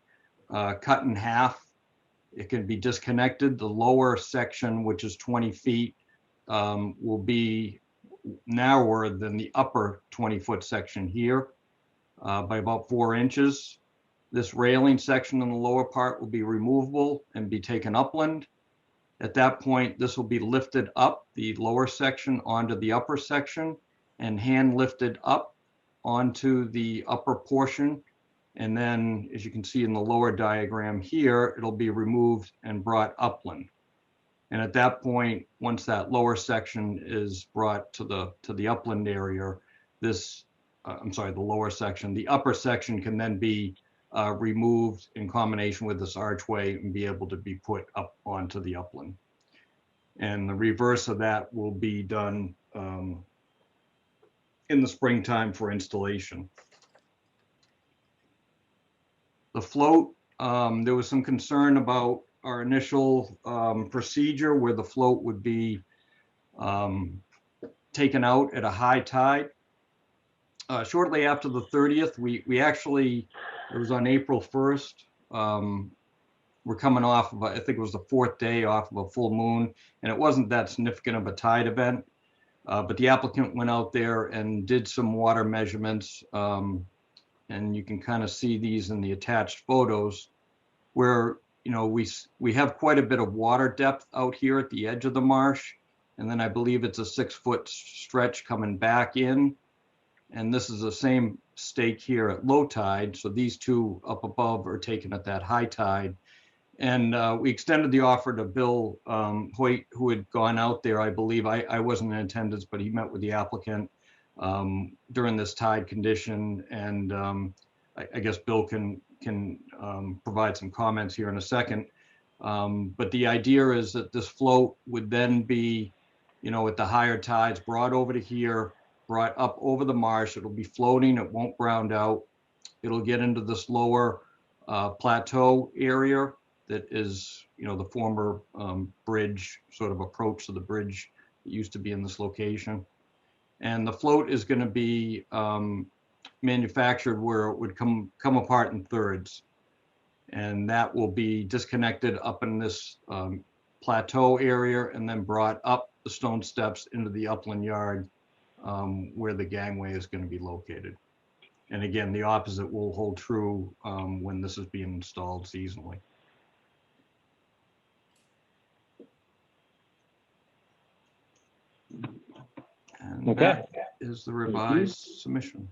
cut in half. It can be disconnected. The lower section, which is 20 feet, will be narrower than the upper 20-foot section here by about 4 inches. This railing section in the lower part will be removable and be taken upland. At that point, this will be lifted up, the lower section onto the upper section, and hand lifted up onto the upper portion. And then, as you can see in the lower diagram here, it'll be removed and brought upland. And at that point, once that lower section is brought to the upland area, the lower section, the upper section can then be removed in combination with this archway and be able to be put up onto the upland. And the reverse of that will be done in the springtime for installation. The float, there was some concern about our initial procedure where the float would be taken out at a high tide. Shortly after the 30th, we actually, it was on April 1st. We're coming off of, I think it was the 4th day off of a full moon, and it wasn't that significant of a tide event. But the applicant went out there and did some water measurements. And you can kind of see these in the attached photos where, we have quite a bit of water depth out here at the edge of the marsh. And then I believe it's a 6-foot stretch coming back in. And this is the same stake here at low tide. So these two up above are taken at that high tide. And we extended the offer to Bill Hoyt, who had gone out there. I believe I wasn't in attendance, but he met with the applicant during this tide condition. And I guess Bill can provide some comments here in a second. But the idea is that this float would then be, at the higher tides, brought over to here, brought up over the marsh. It'll be floating. It won't ground out. It'll get into this lower plateau area. that is, the former bridge, sort of approach to the bridge that used to be in this location. And the float is going to be manufactured where it would come apart in thirds. And that will be disconnected up in this plateau area and then brought up the stone steps into the upland yard where the gangway is going to be located. And again, the opposite will hold true when this is being installed seasonally. And Okay. that is the revised submission.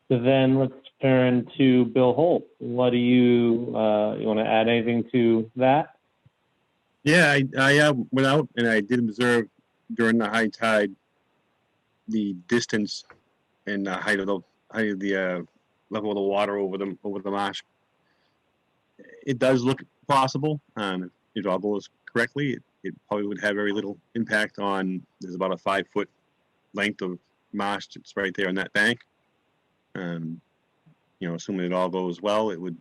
So then let's turn to Bill Holt. What do you want to add anything to that? Yeah, I went out and I did observe during the high tide the distance and the height of the level of the water over the marsh. It does look possible. If it all goes correctly, it probably would have very little impact on. There's about a 5-foot length of marsh that's right there on that bank. Assuming it all goes well, it would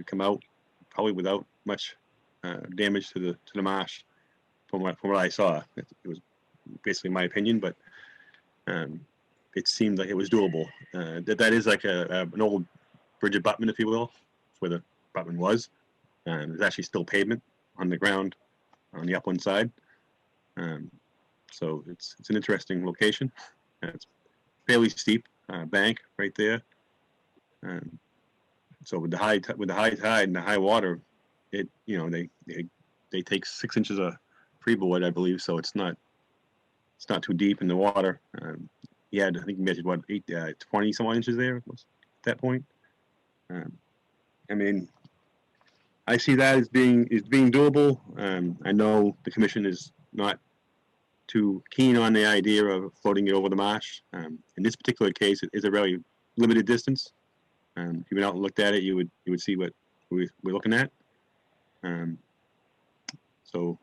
come out probably without much damage to the marsh from what I saw. It was basically my opinion, but it seemed like it was doable. That is like an old bridge abutment, if you will, where the abutment was. There's actually still pavement on the ground on the upland side. So it's an interesting location. It's fairly steep bank right there. So with the high tide and the high water, they take 6 inches of freeboard, I believe. So it's not too deep in the water. I think he measured 20 some odd inches there at that point. I see that as being doable. I know the commission is not too keen on the idea of floating it over the marsh. In this particular case, it is a very limited distance. If you went out and looked at it, you would see what we're looking at. So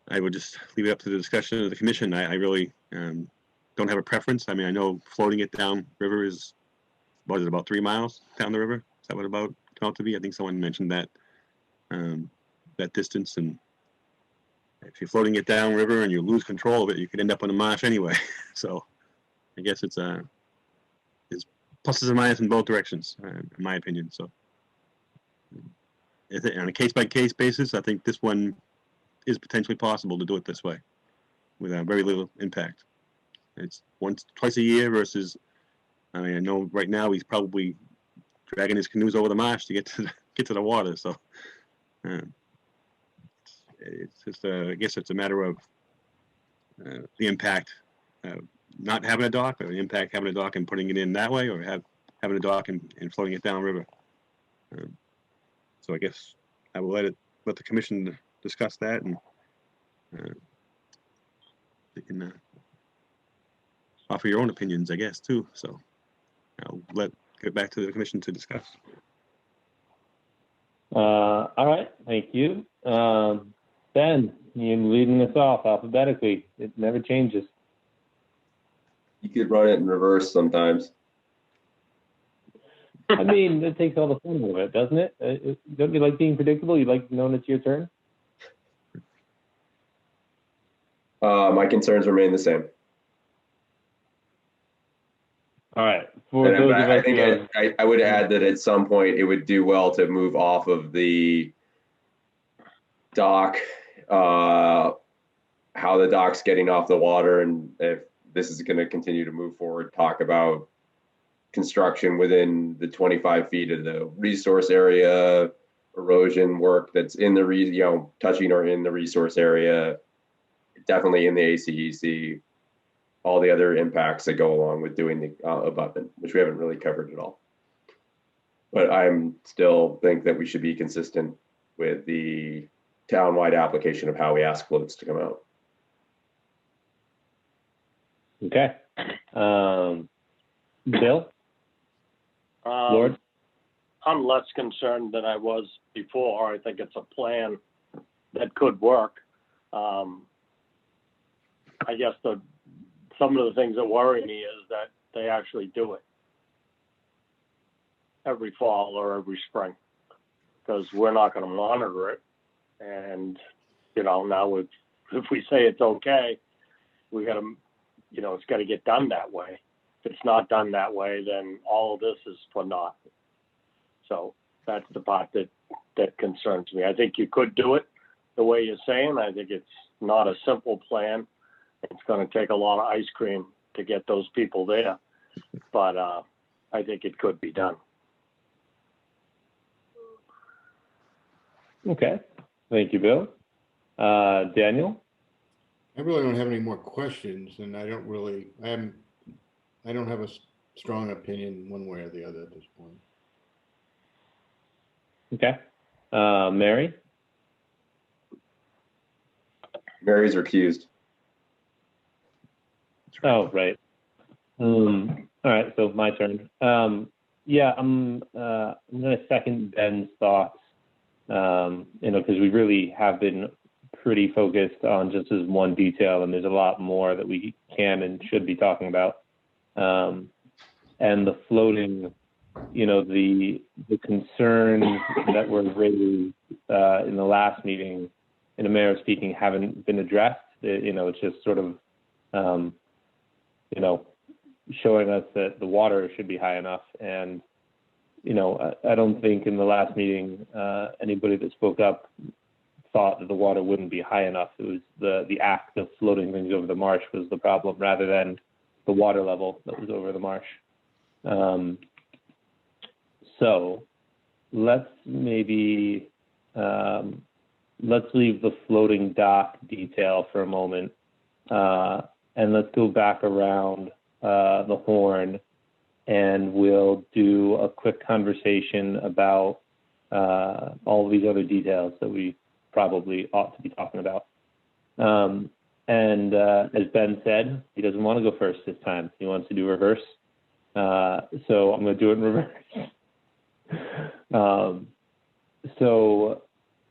I would just leave it up to the discussion of the commission. I really don't have a preference. I know floating it down river is, what is it, about 3 miles down the river? Is that what about come out to be? I think someone mentioned that that distance. And if you're floating it down river and you lose control of it, you could end up in a marsh anyway. So I guess it's pluses and minuses in both directions, in my opinion. So on a case-by-case basis, I think this one is potentially possible to do it this way with very little impact. It's twice a year versus, I know right now he's probably dragging his canoes over the marsh to get to the water. So it's just, I guess it's a matter of the impact not having a dock, or the impact having a dock and putting it in that way, or having a dock and floating it down river. So I guess I will let the commission discuss that, and you can offer your own opinions, I guess, too. So I'll get back to the commission to discuss. All right, thank you. Ben, you're leading us off alphabetically. It never changes. You could run it in reverse sometimes. That takes all the fun out of it, doesn't it? Don't you like being predictable? You like knowing it's your turn? My concerns remain the same. All right. I would add that at some point it would do well to move off of the dock, how the dock's getting off the water, and if this is going to continue to move forward, talk about construction within the 25 feet of the resource area, erosion work that's in the touching or in the resource area, definitely in the ACEC, all the other impacts that go along with doing the abutment, which we haven't really covered at all. But I'm still think that we should be consistent with the town-wide application of how we ask floats to come out. Okay. Bill? Lord? I'm less concerned than I was before. I think it's a plan that could work. I guess some of the things that worry me is that they actually do it. every fall or every spring, because we're not going to monitor it. And, now if we say it's okay, we got to, it's got to get done that way. If it's not done that way, then all of this is for naught. So that's the part that concerns me. I think you could do it the way you're saying. I think it's not a simple plan. It's going to take a lot of ice cream to get those people there, but I think it could be done. Okay, thank you, Bill. Daniel? I really don't have any more questions, and I don't have a strong opinion one way or the other at this point. Okay. Mary? Mary's recused. Oh, right. All right, so my turn. Yeah, I'm going to second Ben's thoughts, because we really have been pretty focused on just as one detail, and there's a lot more that we can and should be talking about. And the floating, the concerns that were raised in the last meeting, in a manner of speaking, haven't been addressed. It's just sort of, showing us that the water should be high enough. And, I don't think in the last meeting, anybody that spoke up thought that the water wouldn't be high enough. It was the act of floating things over the marsh was the problem, rather than the water level that was over the marsh. So let's maybe, let's leave the floating dock detail for a moment, and let's go back around the horn, and we'll do a quick conversation about all of these other details that we probably ought to be talking about. And as Ben said, he doesn't want to go first this time. He wants to do reverse. So I'm going to do it in reverse. So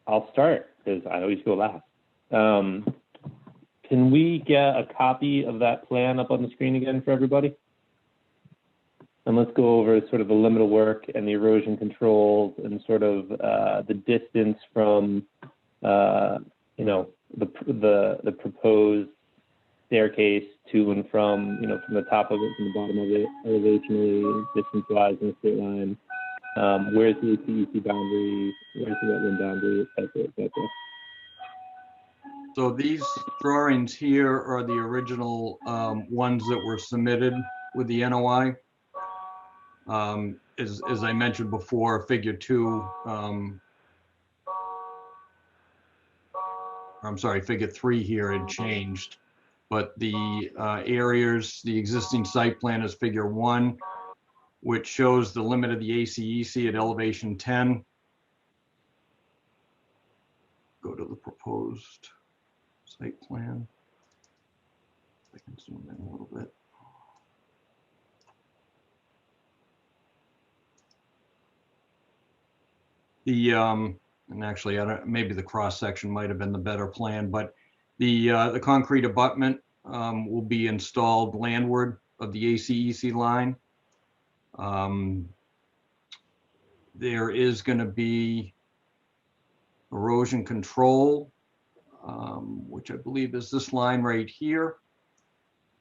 I'll start because I always go last. Can we get a copy of that plan up on the screen again for everybody? And let's go over sort of the limit of work and the erosion controls and sort of the distance from, the proposed staircase to and from, from the top of it, from the bottom of it, elevationally, distance-wise in a straight line. Where's the ACEC boundary? Where's the wetland boundary, et cetera, et cetera. So these drawings here are the original ones that were submitted with the NOI. As I mentioned before, figure 2, I'm sorry, figure 3 here had changed, but the areas, the existing site plan is figure 1, which shows the limit of the ACEC at elevation 10. Go to the proposed site plan. I can zoom in a little bit. And actually, maybe the cross section might have been the better plan, but the concrete abutment will be installed landward of the ACEC line. There is going to be erosion control, which I believe is this line right here,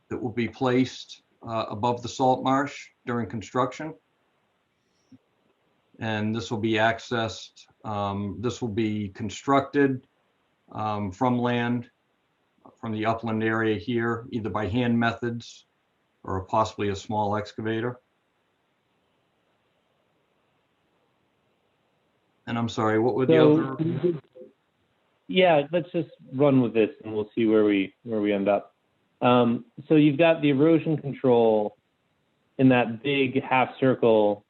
that will be placed above the salt marsh during construction. And this will be accessed, this will be constructed from land, from the upland area here, either by hand methods or possibly a small excavator. And I'm sorry, what were the other? Yeah, let's just run with this and we'll see where we end up. So you've got the erosion control in that big half circle,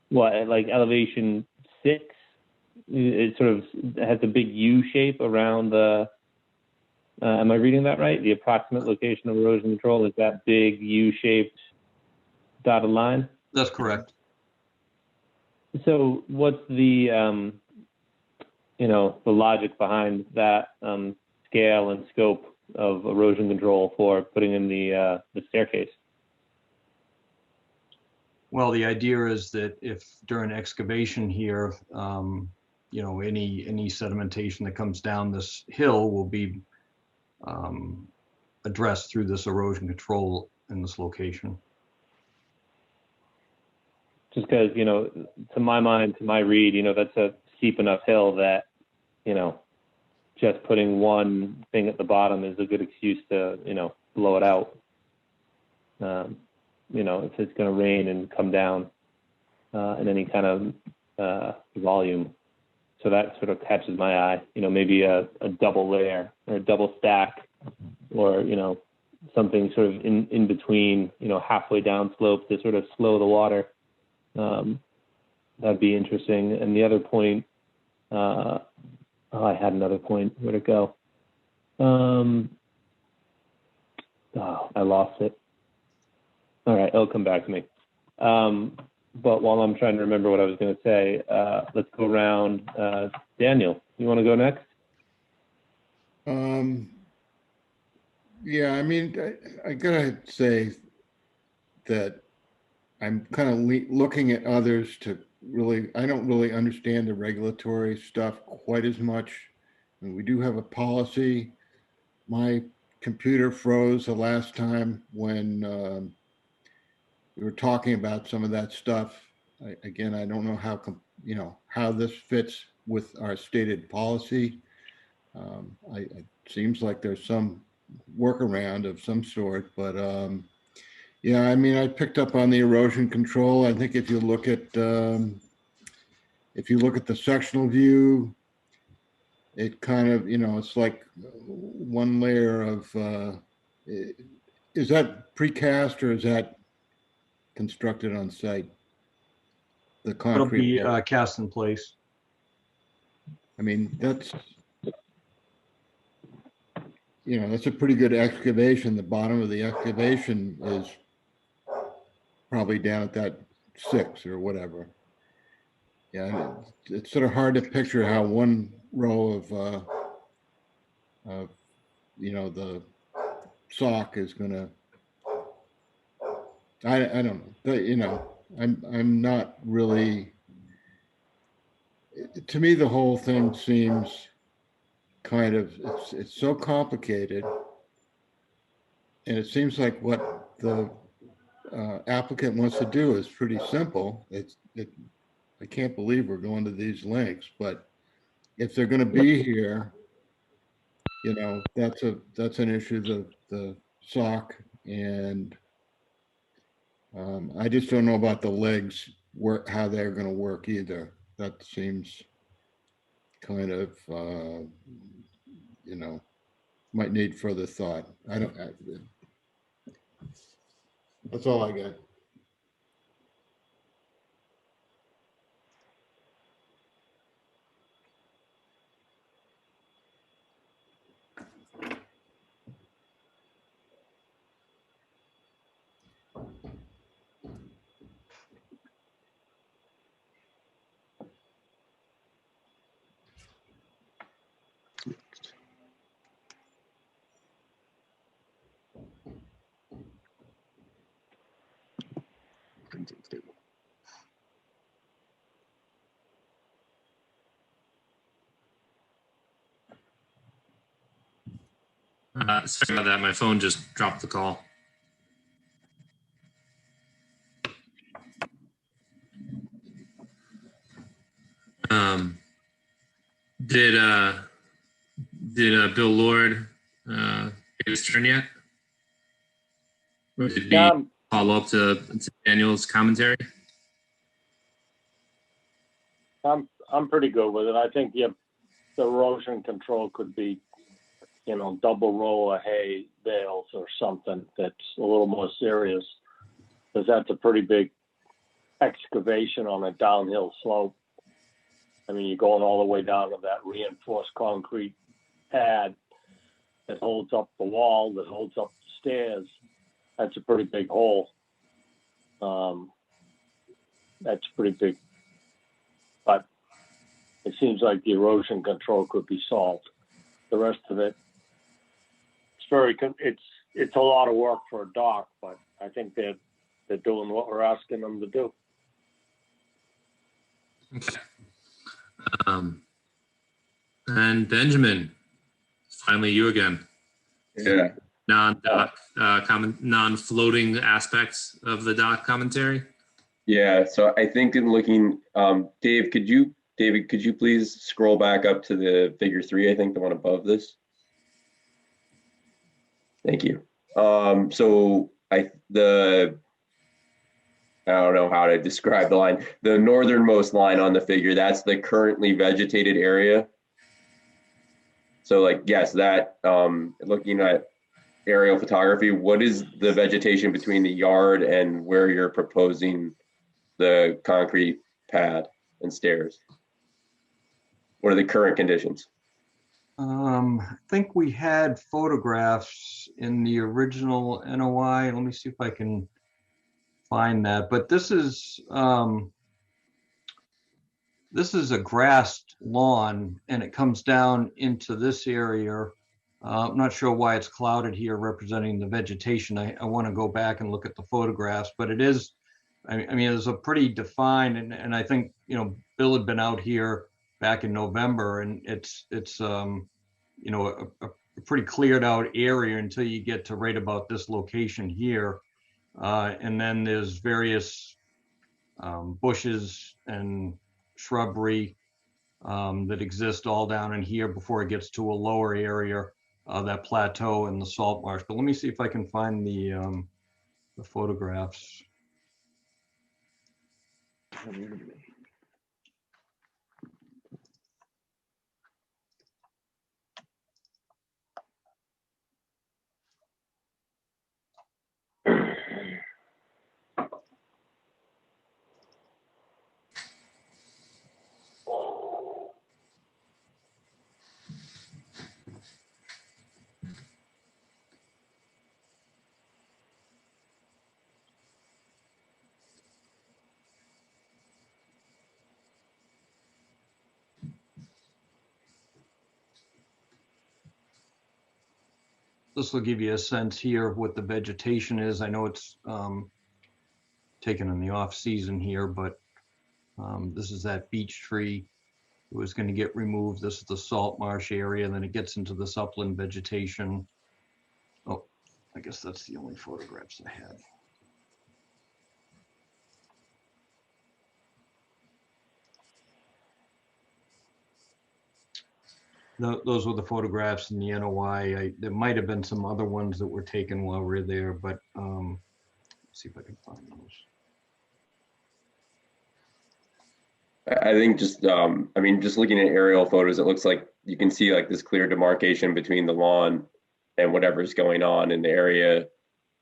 what, like elevation 6? It sort of has a big U shape around the, am I reading that right? The approximate location of erosion control is that big U-shaped dotted line? That's correct. So what's the, the logic behind that scale and scope of erosion control for putting in the staircase? Well, the idea is that if during excavation here, you know, any sedimentation that comes down this hill will be addressed through this erosion control in this location. Just because, you know, to my mind, to my read, you know, that's a steep enough hill that, you know, just putting one thing at the bottom is a good excuse to, you know, blow it out. You know, if it's going to rain and come down in any kind of volume. So that sort of catches my eye, you know, maybe a double layer or a double stack, or, you know, something sort of in between, you know, halfway down slope to sort of slow the water. That'd be interesting. And the other point, oh, I had another point. Where'd it go? Oh, I lost it. All right, it'll come back to me. But while I'm trying to remember what I was going to say, let's go around. Daniel, you want to go next? Yeah, I mean, I gotta say that I'm kind of looking at others to really, I don't really understand the regulatory stuff quite as much. And we do have a policy. My computer froze the last time when we were talking about some of that stuff. Again, I don't know how, you know, how this fits with our stated policy. It seems like there's some workaround of some sort, but yeah, I mean, I picked up on the erosion control. I think if you look at the sectional view, it kind of, you know, it's like one layer of, is that precast or is that constructed on site? The It'll concrete. be cast in place. I mean, that's, you know, that's a pretty good excavation. The bottom of the excavation is probably down at that 6 or whatever. Yeah, it's sort of hard to picture how one row of you know, the sock is gonna. I don't know. But, you know, I'm not really. To me, the whole thing seems kind of, it's so complicated, and it seems like what the applicant wants to do is pretty simple. I can't believe we're going to these lengths, but if they're going to be here, you know, that's an issue. The sock, and I just don't know about the legs, how they're going to work either. That seems kind of, you know, might need further thought. That's all I got. Sorry about that. My phone just dropped the call. Did Bill Lord get his turn yet? Or did he follow up to Daniel's commentary? I'm pretty good with it. I think the erosion control could be, you know, double row of hay bales or something that's a little more serious, because that's a pretty big excavation on a downhill slope. I mean, you're going all the way down to that reinforced concrete pad that holds up the wall, that holds up the stairs. That's a pretty big hole. That's pretty big. But it seems like the erosion control could be solved. The rest of it, it's a lot of work for a dock, but I think that they're doing what we're asking them to do. Okay. And Benjamin, finally you again. Yeah. Non-doc non-floating aspects of the doc commentary. Yeah. So I think in looking, David, could you please scroll back up to the figure 3? I think the one above this. Thank you. So I don't know how to describe the line. The northernmost line on the figure, that's the currently vegetated area. So like, yes, that looking at aerial photography, what is the vegetation between the yard and where you're proposing the concrete pad and stairs? What are the current conditions? I think we had photographs in the original NOI. Let me see if I can find that. But this is a grassed lawn, and it comes down into this area. I'm not sure why it's clouded here representing the vegetation. I want to go back and look at the photographs, but it is, I mean, it's a pretty defined, and I think, you know, Bill had been out here back in November, and it's you know, a pretty cleared out area until you get to right about this location here. And then there's various bushes and shrubbery that exist all down in here before it gets to a lower area, that plateau and the salt marsh. But let me see if I can find the photographs. This will give you a sense here of what the vegetation is. I know it's taken in the off season here, but this is that beech tree. It was going to get removed. This is the salt marsh area, and then it gets into this upland vegetation. Oh, I guess that's the only photographs I have. Those were the photographs in the NOI. There might have been some other ones that were taken while we were there, but let's see if I can find those. I think just, I mean, just looking at aerial photos, it looks like you can see like this clear demarcation between the lawn and whatever's going on in the area,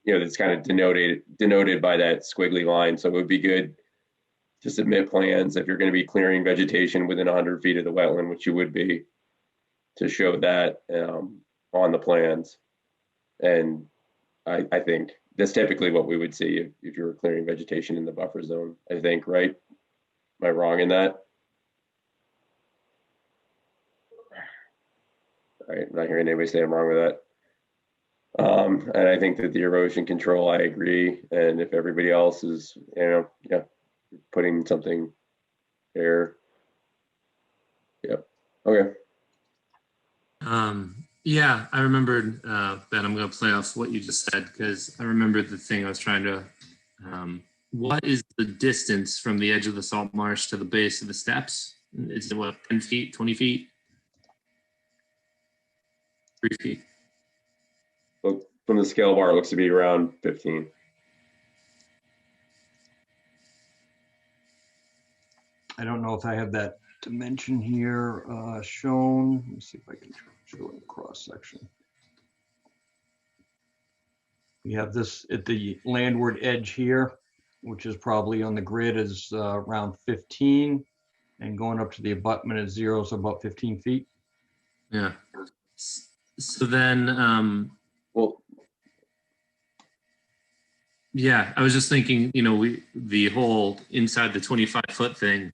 you know, that's kind of denoted by that squiggly line. So it would be good to submit plans if you're going to be clearing vegetation within 100 feet of the wetland, which you would be, to show that on the plans. And I think that's typically what we would see if you were clearing vegetation in the buffer zone, I think, right? Am I wrong in that? All right, I'm not hearing anybody say I'm wrong with that. And I think that the erosion control, I agree. And if everybody else is, you know, yeah, putting something there. Yep. Okay. Yeah, I remembered, Ben, I'm going to play off what you just said, because I remember the thing I was trying to, what is the distance from the edge of the salt marsh to the base of the steps? Is it what, 10 feet, 20 feet? 3 feet? Well, from the scale bar, it looks to be around 15. I don't know if I have that dimension here shown. Let me see if I can show it in cross section. We have this at the landward edge here, which is probably on the grid is around 15, and going up to the abutment at 0, so about 15 feet. Yeah. So then, well, yeah, I was just thinking, you know, the whole inside the 25-foot thing,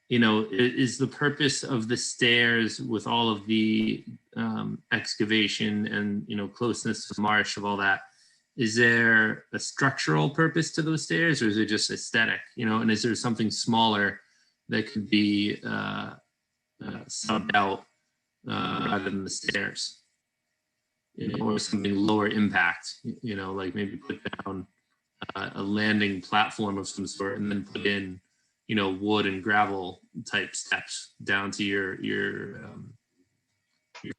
you know, is the purpose of the stairs with all of the excavation and, you know, closeness to the marsh of all that, is there a structural purpose to those stairs, or is it just aesthetic? You know, and is there something smaller that could be subbed out rather than the stairs? You know, or something lower impact, you know, like maybe put down a landing platform of some sort and then put in, you know, wood and gravel type steps down to your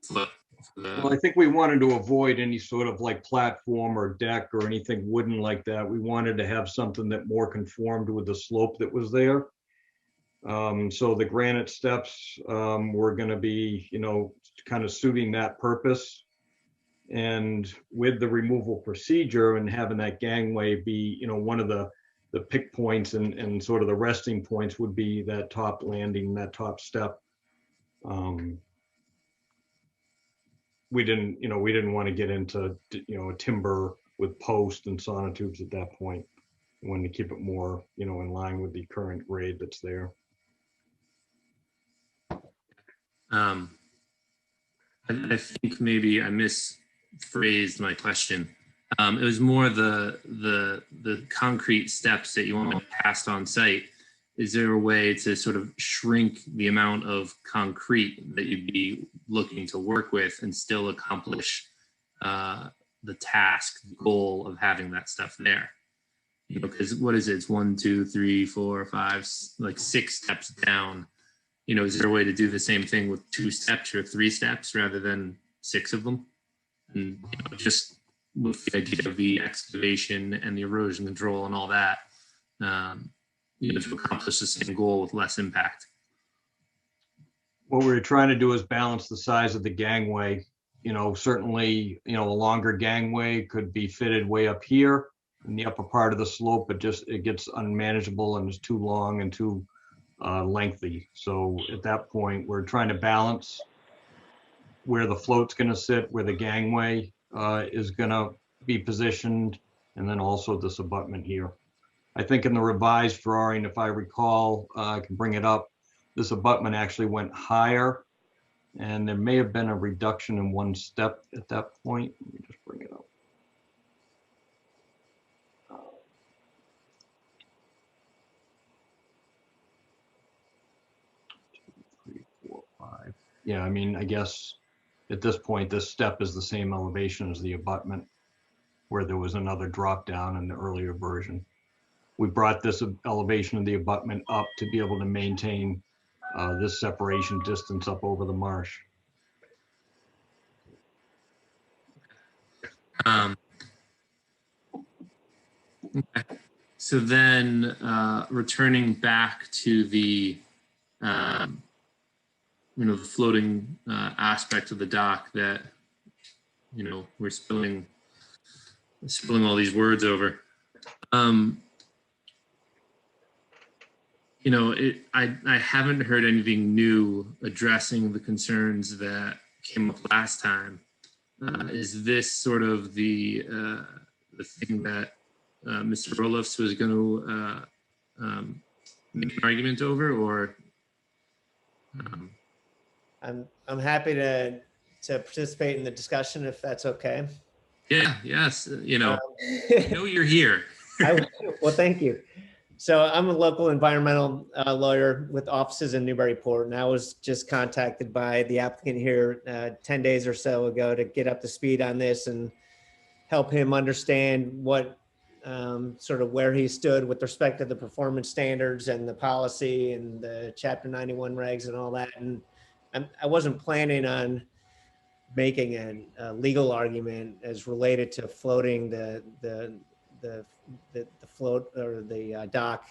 foot. Well, I think we wanted to avoid any sort of like platform or deck or anything wooden like that. We wanted to have something that more conformed with the slope that was there. So the granite steps were going to be, you know, kind of suiting that purpose. And with the removal procedure and having that gangway be, you know, one of the pick points and sort of the resting points would be that top landing, that top step. We didn't want to get into, you know, timber with posts and sonotubes at that point. We wanted to keep it more, you know, in line with the current grade that's there. I think maybe I misphrased my question. It was more the concrete steps that you want to cast on site. Is there a way to sort of shrink the amount of concrete that you'd be looking to work with and still accomplish the task, the goal of having that stuff there? You know, because what is it? It's 1, 2, 3, 4, 5, like 6 steps down. You know, is there a way to do the same thing with 2 steps or 3 steps rather than 6 of them? And you know, just with the idea of the excavation and the erosion control and all that, you know, to accomplish the same goal with less impact. What we're trying to do is balance the size of the gangway. You know, certainly, you know, a longer gangway could be fitted way up here in the upper part of the slope, but just it gets unmanageable and is too long and too lengthy. So at that point, we're trying to balance where the float's going to sit, where the gangway is going to be positioned, and then also this abutment here. I think in the revised drawing, if I recall, I can bring it up, this abutment actually went higher, and there may have been a reduction in 1 step at that point. Let me just bring it up. 2, 3, 4, 5. Yeah, I mean, I guess at this point, this step is the same elevation as the abutment, where there was another drop down in the earlier version. We brought this elevation of the abutment up to be able to maintain this separation distance up over the marsh. Okay. So then returning back to the, you know, the floating aspect of the dock that, you know, we're spilling all these words over. You know, I haven't heard anything new addressing the concerns that came up last time. Is this sort of the thing that Mr. Roloffs was going to make an argument over, or? I'm happy to participate in the discussion if that's okay. Yeah. Yes. You know, I know you're here. Well, thank you. So I'm a local environmental lawyer with offices in Newburyport, and I was just contacted by the applicant here 10 days or so ago to get up to speed on this and help him understand what sort of where he stood with respect to the performance standards and the policy and the Chapter 91 regs and all that. And I wasn't planning on making a legal argument as related to floating the float or the dock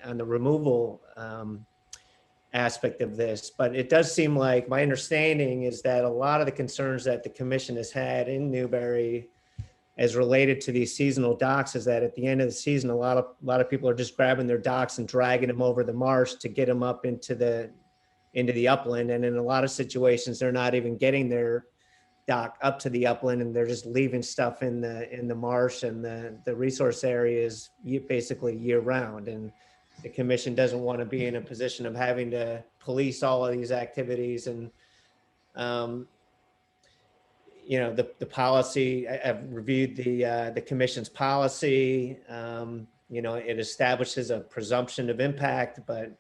on the removal aspect of this. But it does seem like, my understanding is that a lot of the concerns that the commission has had in Newbury as related to these seasonal docks is that at the end of the season, a lot of people are just grabbing their docks and dragging them over the marsh to get them up into the upland. And in a lot of situations, they're not even getting their dock up to the upland, and they're just leaving stuff in the marsh and the resource areas basically year round. And the commission doesn't want to be in a position of having to police all of these activities. And you know, the policy, I've reviewed the commission's policy. You know, it establishes a presumption of impact, but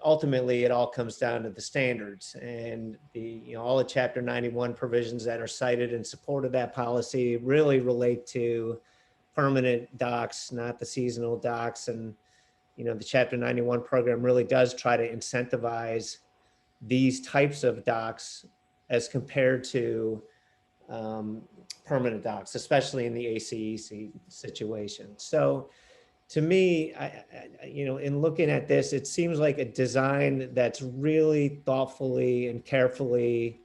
ultimately it all comes down to the standards, and you know, all the Chapter 91 provisions that are cited in support of that policy really relate to permanent docks, not the seasonal docks. And, you know, the Chapter 91 program really does try to incentivize these types of docks as compared to permanent docks, especially in the ACEC situation. So to me, you know, in looking at this, it seems like a design that's really thoughtfully and carefully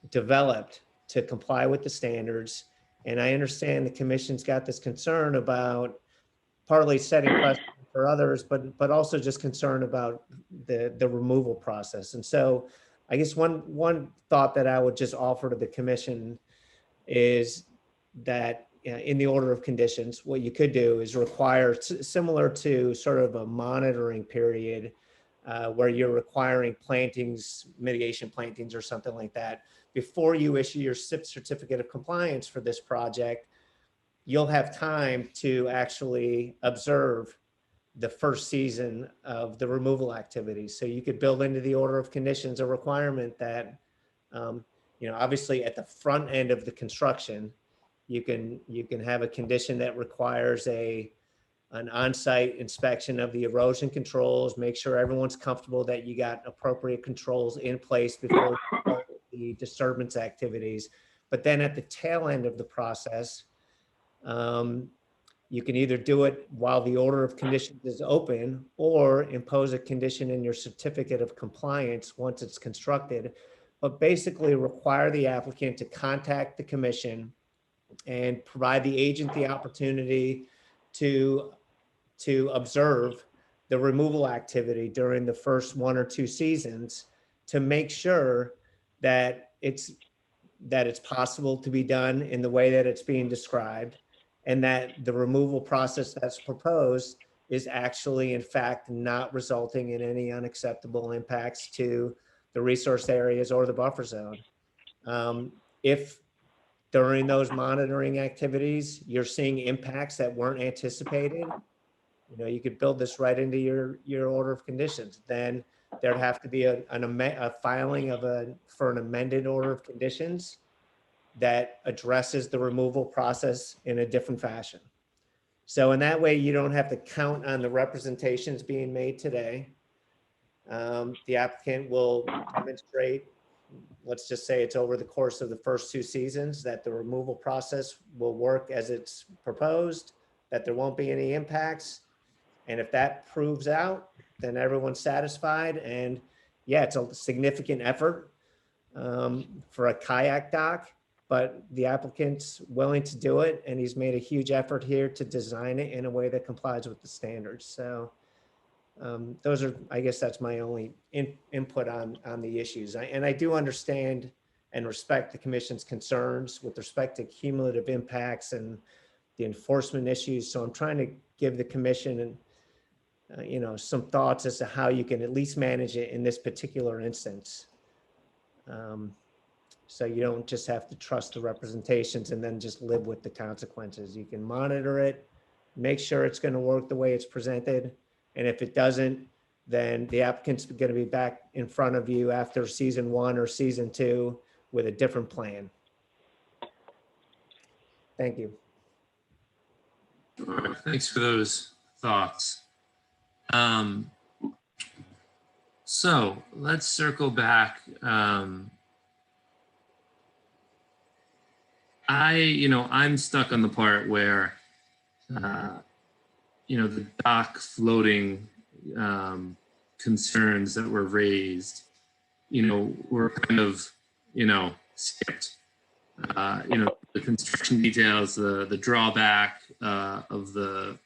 developed to comply with the standards. And I understand the commission's got this concern about partly setting precedent for others, but also just concern about the removal process. And so I guess one thought that I would just offer to the commission is that in the order of conditions, what you could do is require, similar to sort of a monitoring period where you're requiring plantings, mitigation plantings or something like that, before you issue your SIP certificate of compliance for this project, you'll have time to actually observe the first season of the removal activities. So you could build into the order of conditions a requirement that, you know, obviously at the front end of the construction, you can have a condition that requires an on-site inspection of the erosion controls, make sure everyone's comfortable that you got appropriate controls in place before you start the disturbance activities. But then at the tail end of the process, you can either do it while the order of conditions is open or impose a condition in your certificate of compliance once it's constructed, but basically require the applicant to contact the commission and provide the agent the opportunity to observe the removal activity during the first 1 or 2 seasons to make sure that it's possible to be done in the way that it's being described, and that the removal process that's proposed is actually in fact not resulting in any unacceptable impacts to the resource areas or the buffer zone. If during those monitoring activities you're seeing impacts that weren't anticipated, you know, you could build this right into your order of conditions. Then there'd have to be a filing for an amended order of conditions that addresses the removal process in a different fashion. So in that way, you don't have to count on the representations being made today. The applicant will demonstrate, let's just say it's over the course of the first 2 seasons, that the removal process will work as it's proposed, that there won't be any impacts. And if that proves out, then everyone's satisfied. And yeah, it's a significant effort for a kayak dock, but the applicant's willing to do it, and he's made a huge effort here to design it in a way that complies with the standards. So those are, I guess that's my only input on the issues. And I do understand and respect the commission's concerns with respect to cumulative impacts and the enforcement issues. So I'm trying to give the commission you know, some thoughts as to how you can at least manage it in this particular instance. So you don't just have to trust the representations and then just live with the consequences. You can monitor it, make sure it's going to work the way it's presented. And if it doesn't, then the applicant's going to be back in front of you after season 1 or season 2 with a different plan. Thank you. Thanks for those thoughts. So let's circle back. I'm stuck on the part where, the dock floating concerns that were raised, were kind of, skipped. The construction details, the drawback of the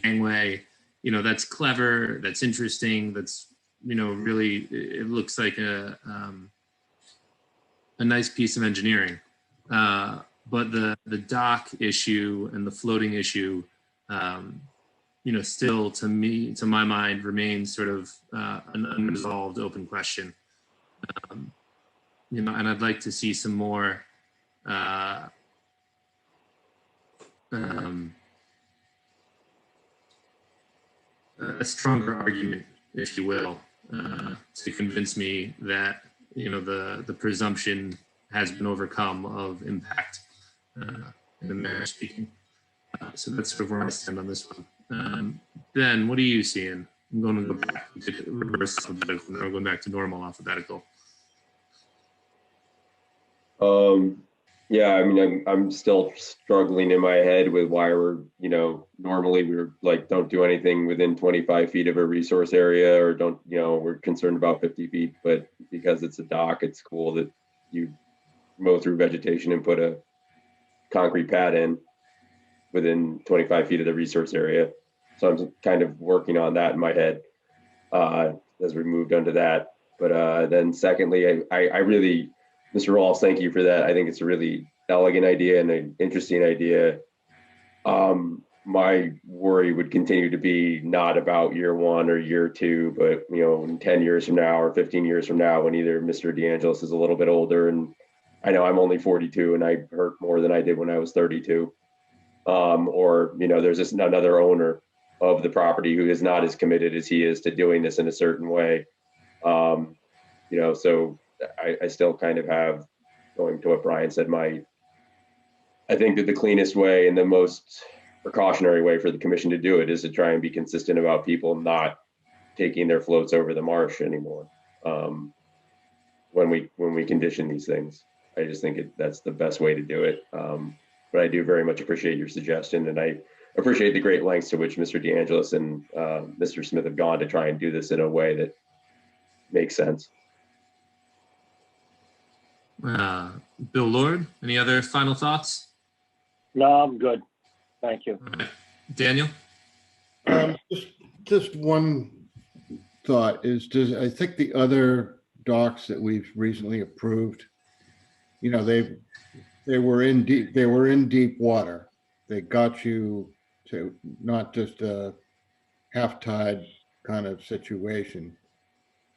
gangway, that's clever, that's interesting, that's, really, it looks like a nice piece of engineering. But the dock issue and the floating issue, still to my mind, remains sort of an unresolved open question. you know, and I'd like to see some more a stronger argument, if you will, to convince me that, you know, the presumption has been overcome of impact, in the manner of speaking. So that's sort of where I stand on this one. Ben, what are you seeing? I'm going to go back to reverse alphabetical, or going back to normal alphabetical. Yeah, I mean, I'm still struggling in my head with why we're, you know, normally we're like, don't do anything within 25 feet of a resource area, or don't, you know, we're concerned about 50 feet, but because it's a dock, it's cool that you mow through vegetation and put a concrete pad in within 25 feet of the resource area. So I'm kind of working on that in my head as we moved on to that. But then secondly, I really, Mr. Rawls, thank you for that. I think it's a really elegant idea and an interesting idea. My worry would continue to be not about year one or year two, but, you know, in 10 years from now or 15 years from now, when either Mr. DeAngelis is a little bit older, and I know I'm only 42 and I hurt more than I did when I was 32. Or, you know, there's just another owner of the property who is not as committed as he is to doing this in a certain way. You know, so I still kind of have, going to what Brian said, I think that the cleanest way and the most precautionary way for the commission to do it is to try and be consistent about people not taking their floats over the marsh anymore. When we condition these things, I just think that's the best way to do it. But I do very much appreciate your suggestion, and I appreciate the great lengths to which Mr. DeAngelis and Mr. Smith have gone to try and do this in a way that makes sense. Bill Lord, any other final thoughts? No, I'm good. Thank you. Right. Daniel? Just one thought is, I think the other docks that we've recently approved, you know, they were in deep water. They got you to not just a half tide kind of situation.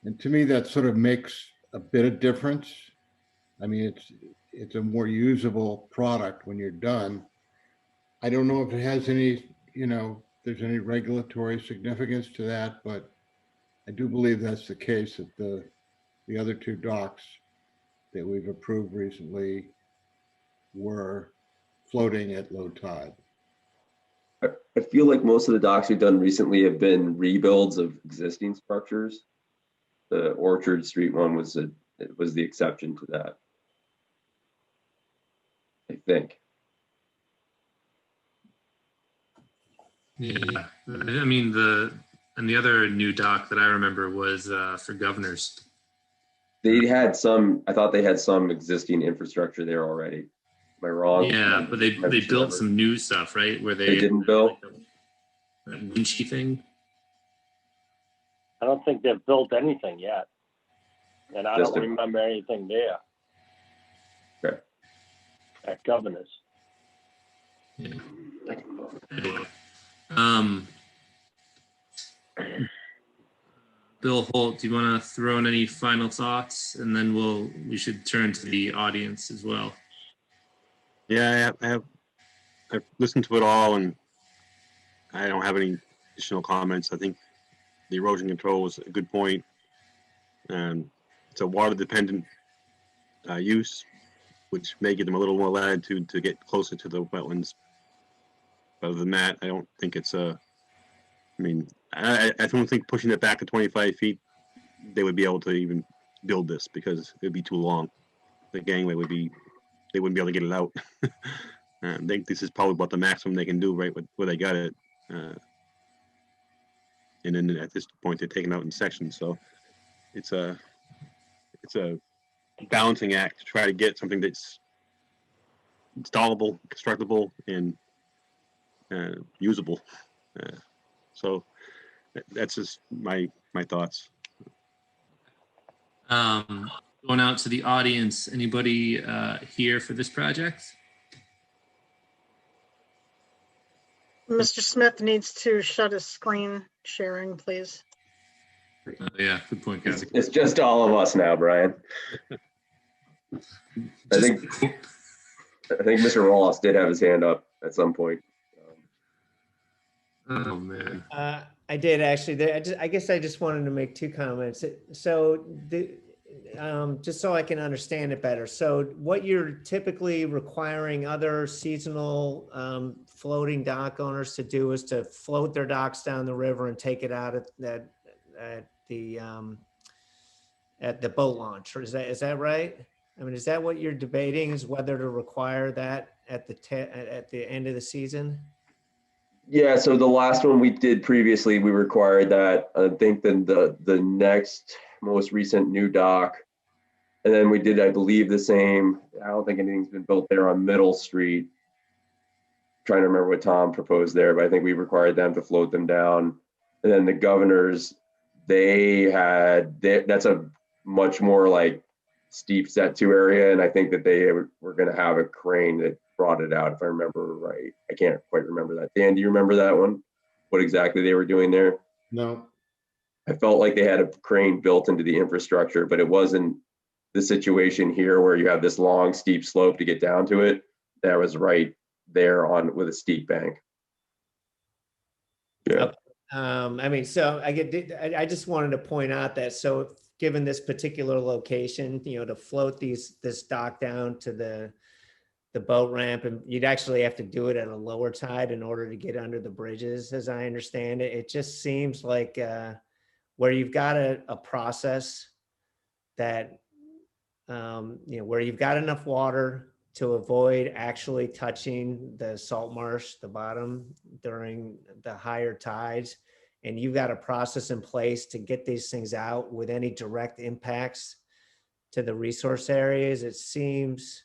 And to me, that sort of makes a bit of difference. I mean, it's a more usable product when you're done. I don't know if it has any, you know, there's any regulatory significance to that, but I do believe that's the case, that the other two docks that we've approved recently were floating at low tide. I feel like most of the docks we've done recently have been rebuilds of existing structures. The Orchard Street one was the exception to that, I think. Yeah, I mean, the other new dock that I remember was for Governors. They had some, I thought they had some existing infrastructure there already. Am I wrong? Yeah, but they built some new stuff, right? Where They didn't build that winchy thing. I don't think they've built anything yet. And I don't remember anything there. Okay. At Governors. Yeah. Anyway. Bill Holt, do you want to throw in any final thoughts? And then we should turn to the audience as well. Yeah, I've listened to it all, and I don't have any additional comments. I think the erosion control was a good point. It's a water-dependent use, which may give them a little more latitude to get closer to the wetlands. But other than that, I don't think it's I don't think pushing it back to 25 feet, they would be able to even build this, because it would be too long. The gangway they wouldn't be able to get it out. I think this is probably about the maximum they can do right where they got it. And then at this point, they're taken out in sections. So it's a balancing act to try to get something that's installable, constructible, and usable. So that's just my thoughts. Going out to the audience, anybody here for this project? Mr. Smith needs to shut his screen sharing, please. Yeah, good point, Kathy. It's just all of us now, Brian. I think Mr. Wallace did have his hand up at some point. Oh, man. I did actually. I guess I just wanted to make two comments. So, just so I can understand it better. So, what you're typically requiring other seasonal floating dock owners to do is to float their docks down the river and take it out at the boat launch. Or is that right? I mean, is that what you're debating? Is whether to require that at the end of the season? Yeah, so the last one we did previously, we required that. I think then the next most recent new dock, and then we did, I believe, the same. I don't think anything's been built there on Middle Street. Trying to remember what Tom proposed there, but I think we required them to float them down. And then the governors, that's a much more like steep set to area, and I think that they were going to have a crane that brought it out, if I remember right. I can't quite remember that. Dan, do you remember that one? What exactly they were doing there? No. I felt like they had a crane built into the infrastructure, but it wasn't the situation here where you have this long steep slope to get down to it. That was right there with a steep bank. Yeah. I mean, so I just wanted to point out that, so given this particular location, to float this dock down to the boat ramp, and you'd actually have to do it at a lower tide in order to get under the bridges, as I understand it. It just seems like where you've got a process that, where you've got enough water to avoid actually touching the salt marsh, the bottom, during the higher tides, and you've got a process in place to get these things out with any direct impacts to the resource areas, it seems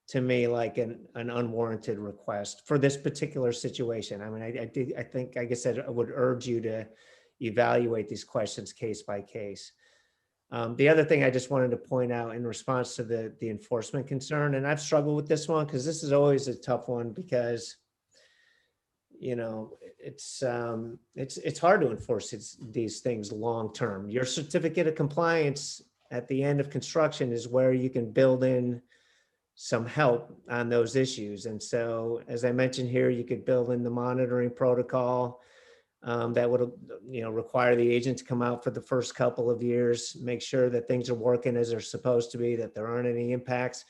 to me like an unwarranted request for this particular situation. I mean, I guess I would urge you to evaluate these questions case by case. The other thing I just wanted to point out in response to the enforcement concern, and I've struggled with this one because this is always a tough one because, it's hard to enforce these things long term. Your certificate of compliance at the end of construction is where you can build in some help on those issues. And so, as I mentioned here, you could build in the monitoring protocol that would, require the agent to come out for the first couple of years, make sure that things are working as they're supposed to be, that there aren't any impacts.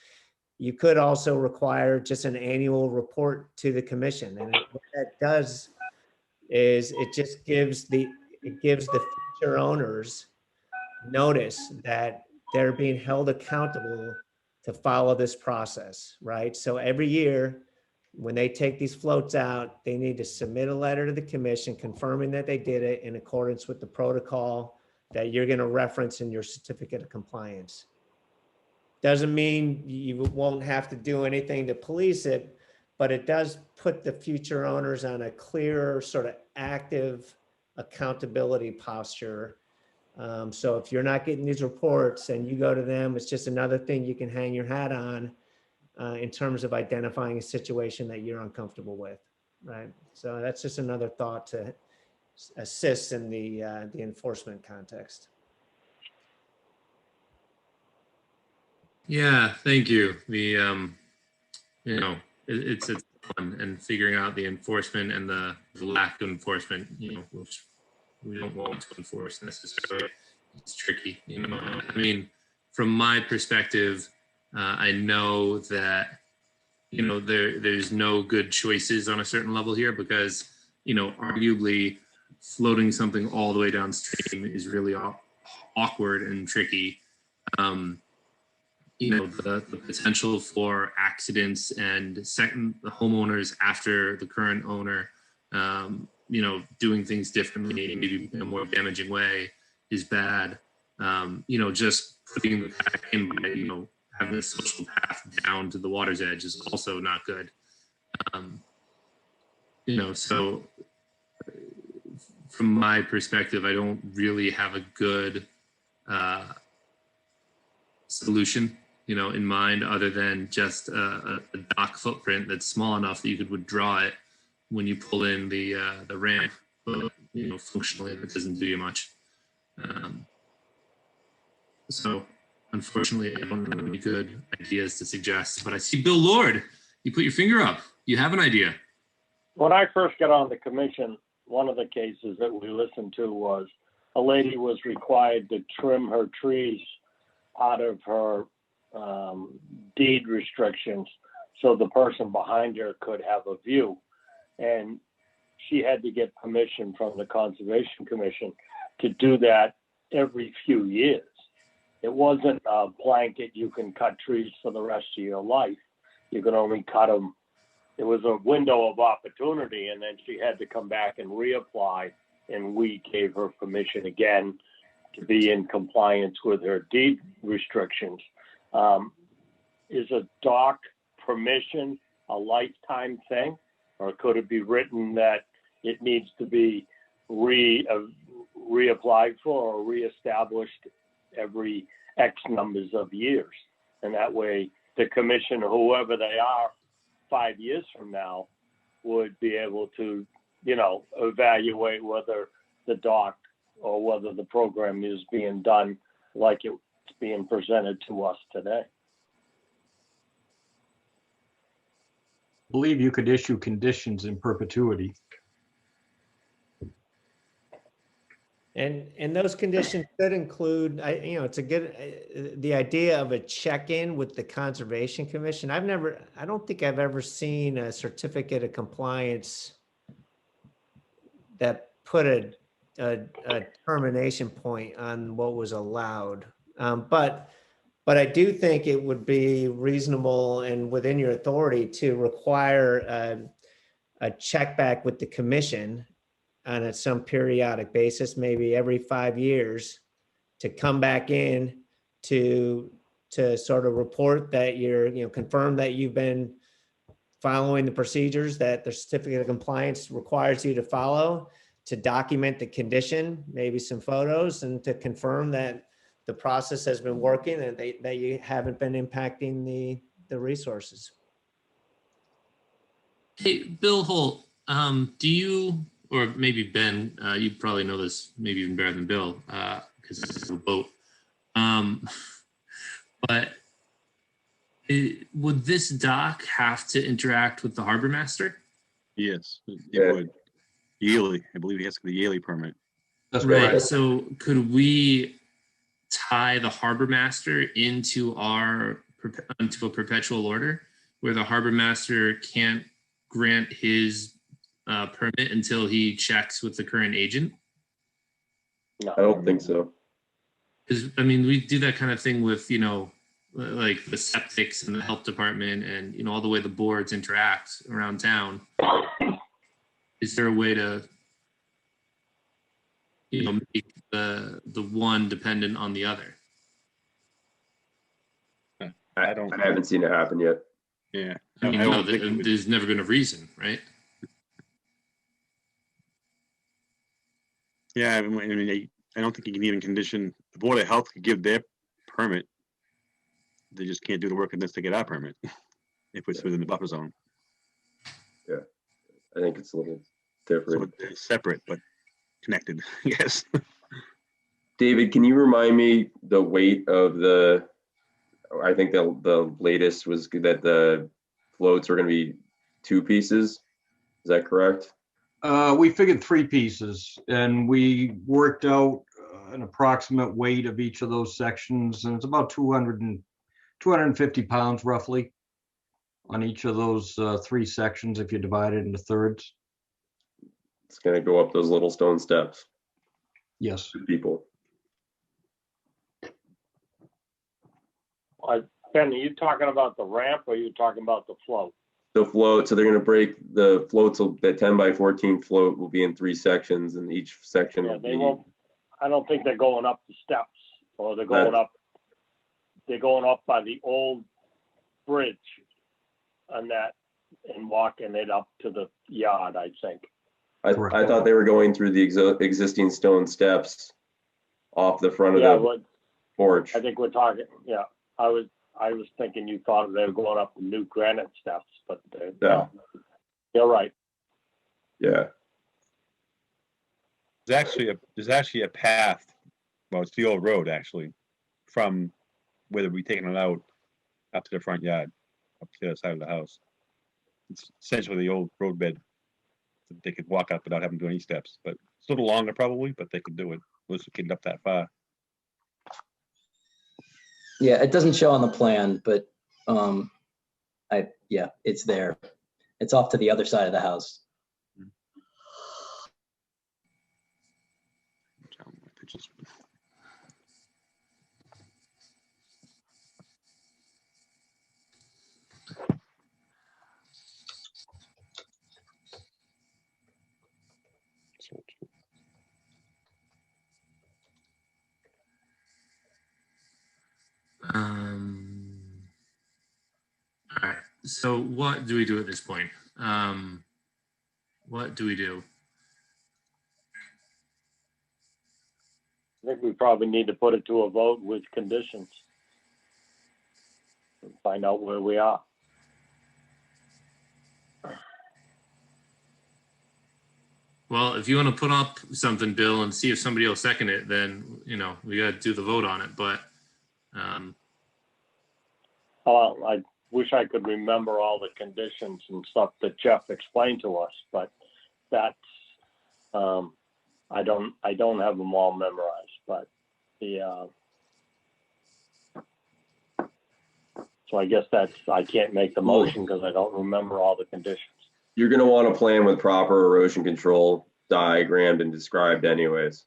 You could also require just an annual report to the commission. And what that does is it just gives the future owners notice that they're being held accountable to follow this process, right? So every year, when they take these floats out, they need to submit a letter to the commission confirming that they did it in accordance with the protocol that you're going to reference in your certificate of compliance. Doesn't mean you won't have to do anything to police it, but it does put the future owners on a clear, sort of active accountability posture. So if you're not getting these reports and you go to them, it's just another thing you can hang your hat on in terms of identifying a situation that you're uncomfortable with, right? So that's just another thought to assist in the enforcement context. Yeah, thank you. It's fun, and figuring out the enforcement and the lack of enforcement, which we don't want to enforce necessarily. It's tricky, I mean, from my perspective, I know that, there's no good choices on a certain level here because, arguably floating something all the way downstream is really awkward and tricky. The potential for accidents and the homeowners after the current owner, doing things differently, maybe in a more damaging way is bad. Just putting the back in by, having a social path down to the water's edge is also not good. So from my perspective, I don't really have a good solution, in mind, other than just a dock footprint that's small enough that you could withdraw it when you pull in the ramp, but functionally that doesn't do you much. So unfortunately, I don't have any good ideas to suggest, but I see Bill Lord. You put your finger up. You have an idea. When I first got on the commission, one of the cases that we listened to was a lady was required to trim her trees out of her deed restrictions so the person behind her could have a view. And she had to get permission from the Conservation Commission to do that every few years. It wasn't a blanket, you can cut trees for the rest of your life. You can only cut them. It was a window of opportunity, and then she had to come back and reapply, and we gave her permission again to be in compliance with her deed restrictions. Is a dock permission a lifetime thing, or could it be written that it needs to be reapplied for or reestablished every X numbers of years? And that way the commission, whoever they are 5 years from now, would be able to, evaluate whether the dock or whether the program is being done like it's being presented to us today. I believe you could issue conditions in perpetuity. And those conditions could include, it's a good, the idea of a check-in with the Conservation Commission. I don't think I've ever seen a certificate of compliance that put a termination point on what was allowed. But I do think it would be reasonable and within your authority to require a check back with the commission on some periodic basis, maybe every 5 years, to come back in to sort of report that you're, confirm that you've been following the procedures that the certificate of compliance requires you to follow, to document the condition, maybe some photos, and to confirm that the process has been working and that you haven't been impacting the resources. Hey, Bill Holt, do you, or maybe Ben, you probably know this maybe even better than Bill, because this is a boat. But would this dock have to interact with the harbor master? Yes, it would. Yearly, I believe he has to get a yearly permit. That's right. So could we tie the harbor master into a perpetual order where the harbor master can't grant his permit until he checks with the current agent? No. I don't think so. Because we do that kind of thing with like the septics and the health department and all the way the boards interact around town. Is there a way to make the one dependent on the other? I haven't seen it happen yet. Yeah. There's never been a reason, right? Yeah, I don't think you can even condition, the Board of Health could give their permit. They just can't do the work unless they get our permit, if it's within the buffer zone. Yeah, I think it's a little different. So it's separate, but connected, yes. David, can you remind me the weight of I think the latest was that the floats are going to be 2 pieces. Is that correct? We figured 3 pieces, and we worked out an approximate weight of each of those sections, and it's about 250 pounds roughly on each of those 3 sections if you divide it into thirds. It's going to go up those little stone steps. Yes. 2 people. Ben, are you talking about the ramp or are you talking about the float? The float, so they're going to break the floats. The 10 by 14 float will be in 3 sections, and each section will be. I don't think they're going up the steps, or they're going up. They're going up by the old bridge, and walking it up to the yard. I think. I thought they were going through the existing stone steps off the front of the porch. I think we're talking. Yeah, I was thinking you thought they were going up the new granite steps, but no. You're right. Yeah. There's actually a path. Well, it's the old road actually, from where they'll be taking it out up to the front yard, up to the other side of the house. It's essentially the old roadbed. They could walk up without having to do any steps, but it's a little longer probably, but they could do it. Once they get up that far. Yeah, it doesn't show on the plan, but yeah, it's there. It's off to the other side of the house. All right. So what do we do at this point? What do we do? I think we probably need to put it to a vote with conditions. And find out where we are. Well, if you want to put up something, Bill, and see if somebody will second it, then, you know, we got to do the vote on it. But I wish I could remember all the conditions and stuff that Jeff explained to us, but that's, I don't have them all memorized, but so I guess I can't make the motion because I don't remember all the conditions. You're going to want a plan with proper erosion control diagrammed and described anyways.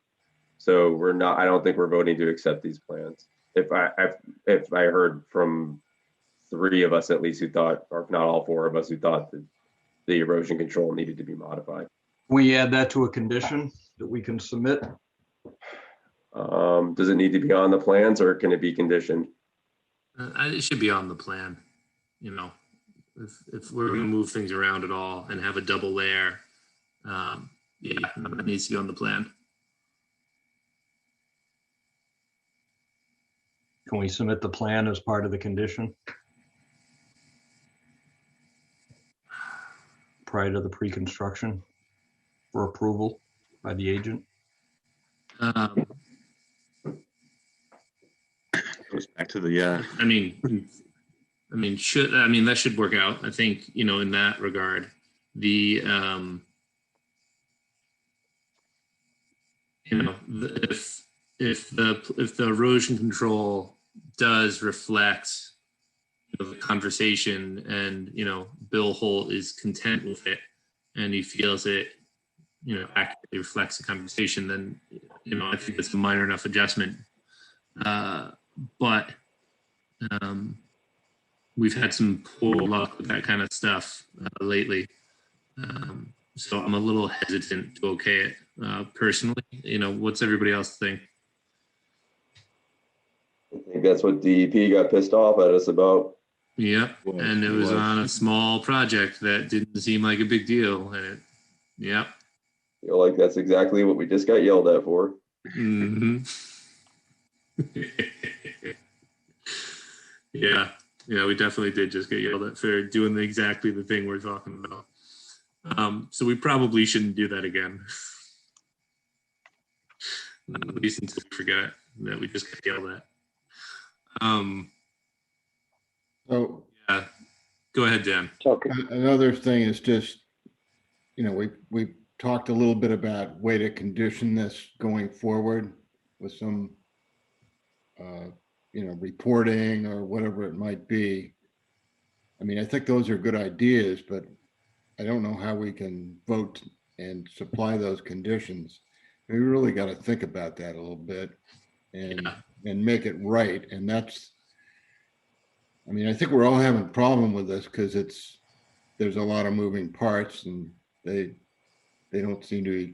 So I don't think we're voting to accept these plans. If I heard from 3 of us at least who thought, or if not all 4 of us who thought that the erosion control needed to be modified. We add that to a condition that we can submit. Does it need to be on the plans or can it be conditioned? It should be on the plan, you know. If we're going to move things around at all and have a double layer, yeah, it needs to be on the plan. Can we submit the plan as part of the condition? Prior to the pre-construction for approval by the agent? Goes back to the, I mean, that should work out. I think, you know, in that regard, the, you know, if the erosion control does reflect, you know, the conversation and, you know, Bill Holt is content with it and he feels it, you know, accurately reflects the conversation, then, you know, I think it's a minor enough adjustment. But we've had some poor luck with that kind of stuff lately. So I'm a little hesitant to okay it personally. You know, what's everybody else think? I think that's what DEP got pissed off at us about. Yep, and it was on a small project that didn't seem like a big deal. And yep. I feel like that's exactly what we just got yelled at for. Mm-hmm. Yeah, we definitely did just get yelled at for doing exactly the thing we're talking about. So we probably shouldn't do that again. At least until we forget that we just got yelled at. So yeah, go ahead, Dan. Another thing is just, you know, we talked a little bit about way to condition this going forward with some, you know, reporting or whatever it might be. I mean, I think those are good ideas, but I don't know how we can vote and supply those conditions. We really got to think about that a little bit and make it right. And that's, I mean, I think we're all having a problem with this because there's a lot of moving parts and they don't seem to be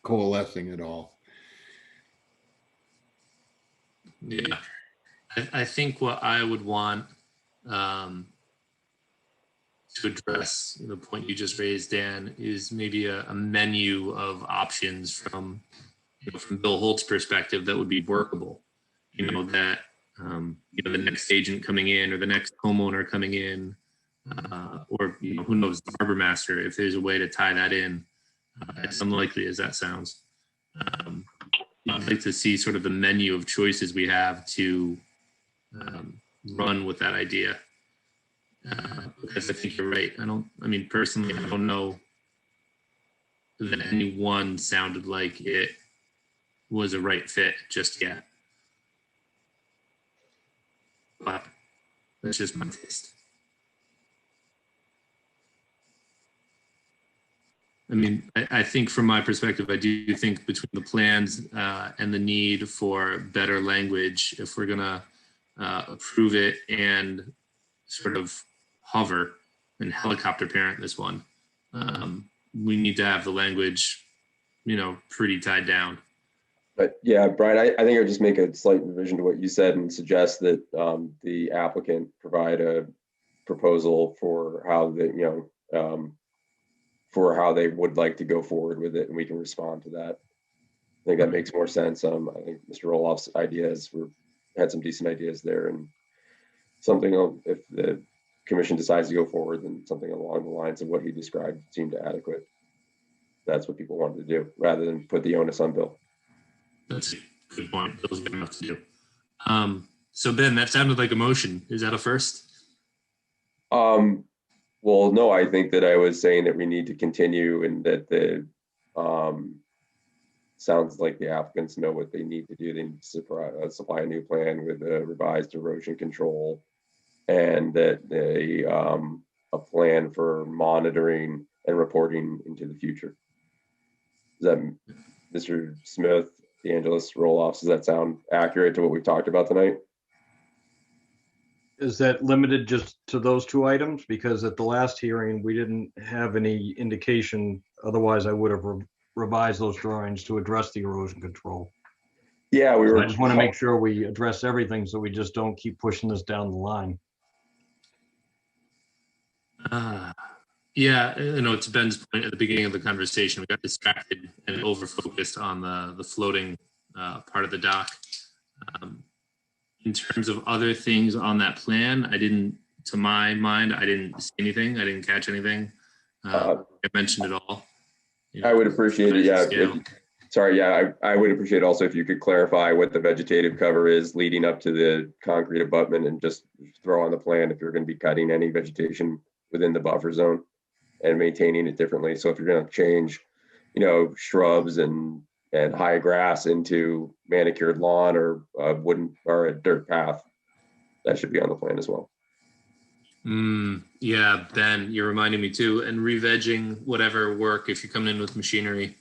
coalescing at all. Yeah, I think what I would want to address the point you just raised, Dan, is maybe a menu of options from Bill Holt's perspective that would be workable. You know, that you know, the next agent coming in or the next homeowner coming in, or, you know, who knows, the harbor master, if there's a way to tie that in, as unlikely as that sounds. I'd like to see sort of the menu of choices we have to run with that idea. Because I think you're right. I mean, personally, I don't know that any one sounded like it was a right fit just yet. But that's just my taste. I mean, I think from my perspective, I do think between the plans and the need for better language, if we're gonna approve it and sort of hover and helicopter parent this one, we need to have the language, pretty tied down. But yeah, Brian, I think I would just make a slight revision to what you said and suggest that the applicant provide a proposal for how they, for how they would like to go forward with it, and we can respond to that. I think that makes more sense. I think Mr. Roloff's ideas had some decent ideas there, and something, if the commission decides to go forward, then something along the lines of what he described seemed adequate. That's what people wanted to do, rather than put the onus on Bill. That's a good point. Bill's good enough to do. So Ben, that sounded like a motion. Is that a first? Well, no, I think that I was saying that we need to continue, and that the sounds like the applicants know what they need to do. They need to supply a new plan with a revised erosion control, and that a plan for monitoring and reporting into the future. Does that, Mr. Smith, DeAngelis, Roloff, does that sound accurate to what we've talked about tonight? Is that limited just to those two items? Because at the last hearing, we didn't have any indication. Otherwise, I would have revised those drawings to address the erosion control. Yeah, I just want to make sure we address everything so we just don't keep pushing this down the line. Yeah, to Ben's point at the beginning of the conversation, we got distracted and over-focused on the floating part of the dock. In terms of other things on that plan, to my mind, I didn't see anything. I didn't catch anything. I mentioned it all. I would appreciate it. Yeah. I would appreciate also if you could clarify what the vegetative cover is leading up to the concrete abutment, and just throw on the plan if you're going to be cutting any vegetation within the buffer zone and maintaining it differently. So if you're going to change, shrubs and high grass into manicured lawn or a wooden or a dirt path, that should be on the plan as well. Yeah, Ben, you're reminding me too. And re-vegging whatever work, if you're coming in with machinery,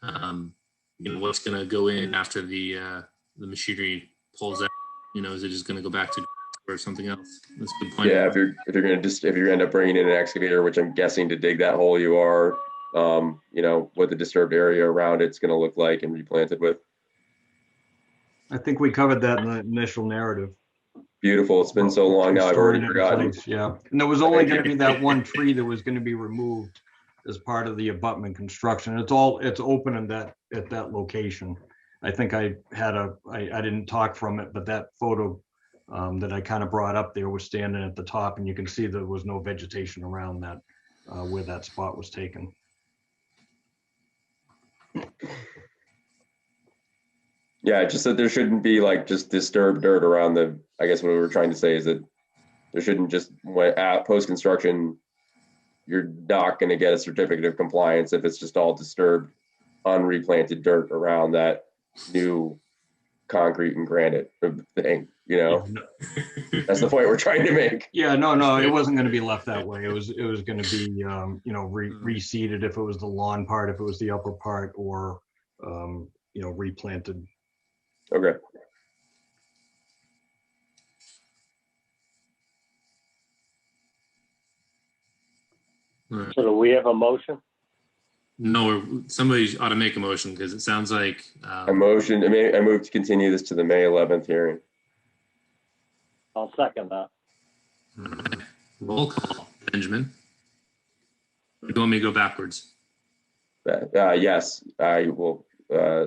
what's going to go in after the machinery pulls out? Is it just going to go back to or something else? That's a good point. Yeah, if you're going to end up bringing in an excavator, which I'm guessing to dig that hole you are, what the disturbed area around it's going to look like and replanted with. I think we covered that in the initial narrative. Beautiful. It's been so long now, I've already forgotten. Yeah, and there was only going to be that one tree that was going to be removed as part of the abutment construction. It's open at that location. I think I didn't talk from it, but that photo that I kind of brought up there was standing at the top, and you can see there was no vegetation around that where that spot was taken. Yeah, just that there shouldn't be like just disturbed dirt around I guess what we were trying to say is that there shouldn't just, at post-construction, you're not going to get a certificate of compliance if it's just all disturbed, unreplanted dirt around that new concrete and granite thing, That's the point we're trying to make. Yeah, no, it wasn't going to be left that way. It was going to be, reseeded if it was the lawn part, if it was the upper part, or, replanted. Okay. So do we have a motion? No, somebody ought to make a motion, because it sounds like I move to continue this to the May 11th hearing. I'll second that. Roll call, Benjamin. Or do you want me to go backwards? Yes, I will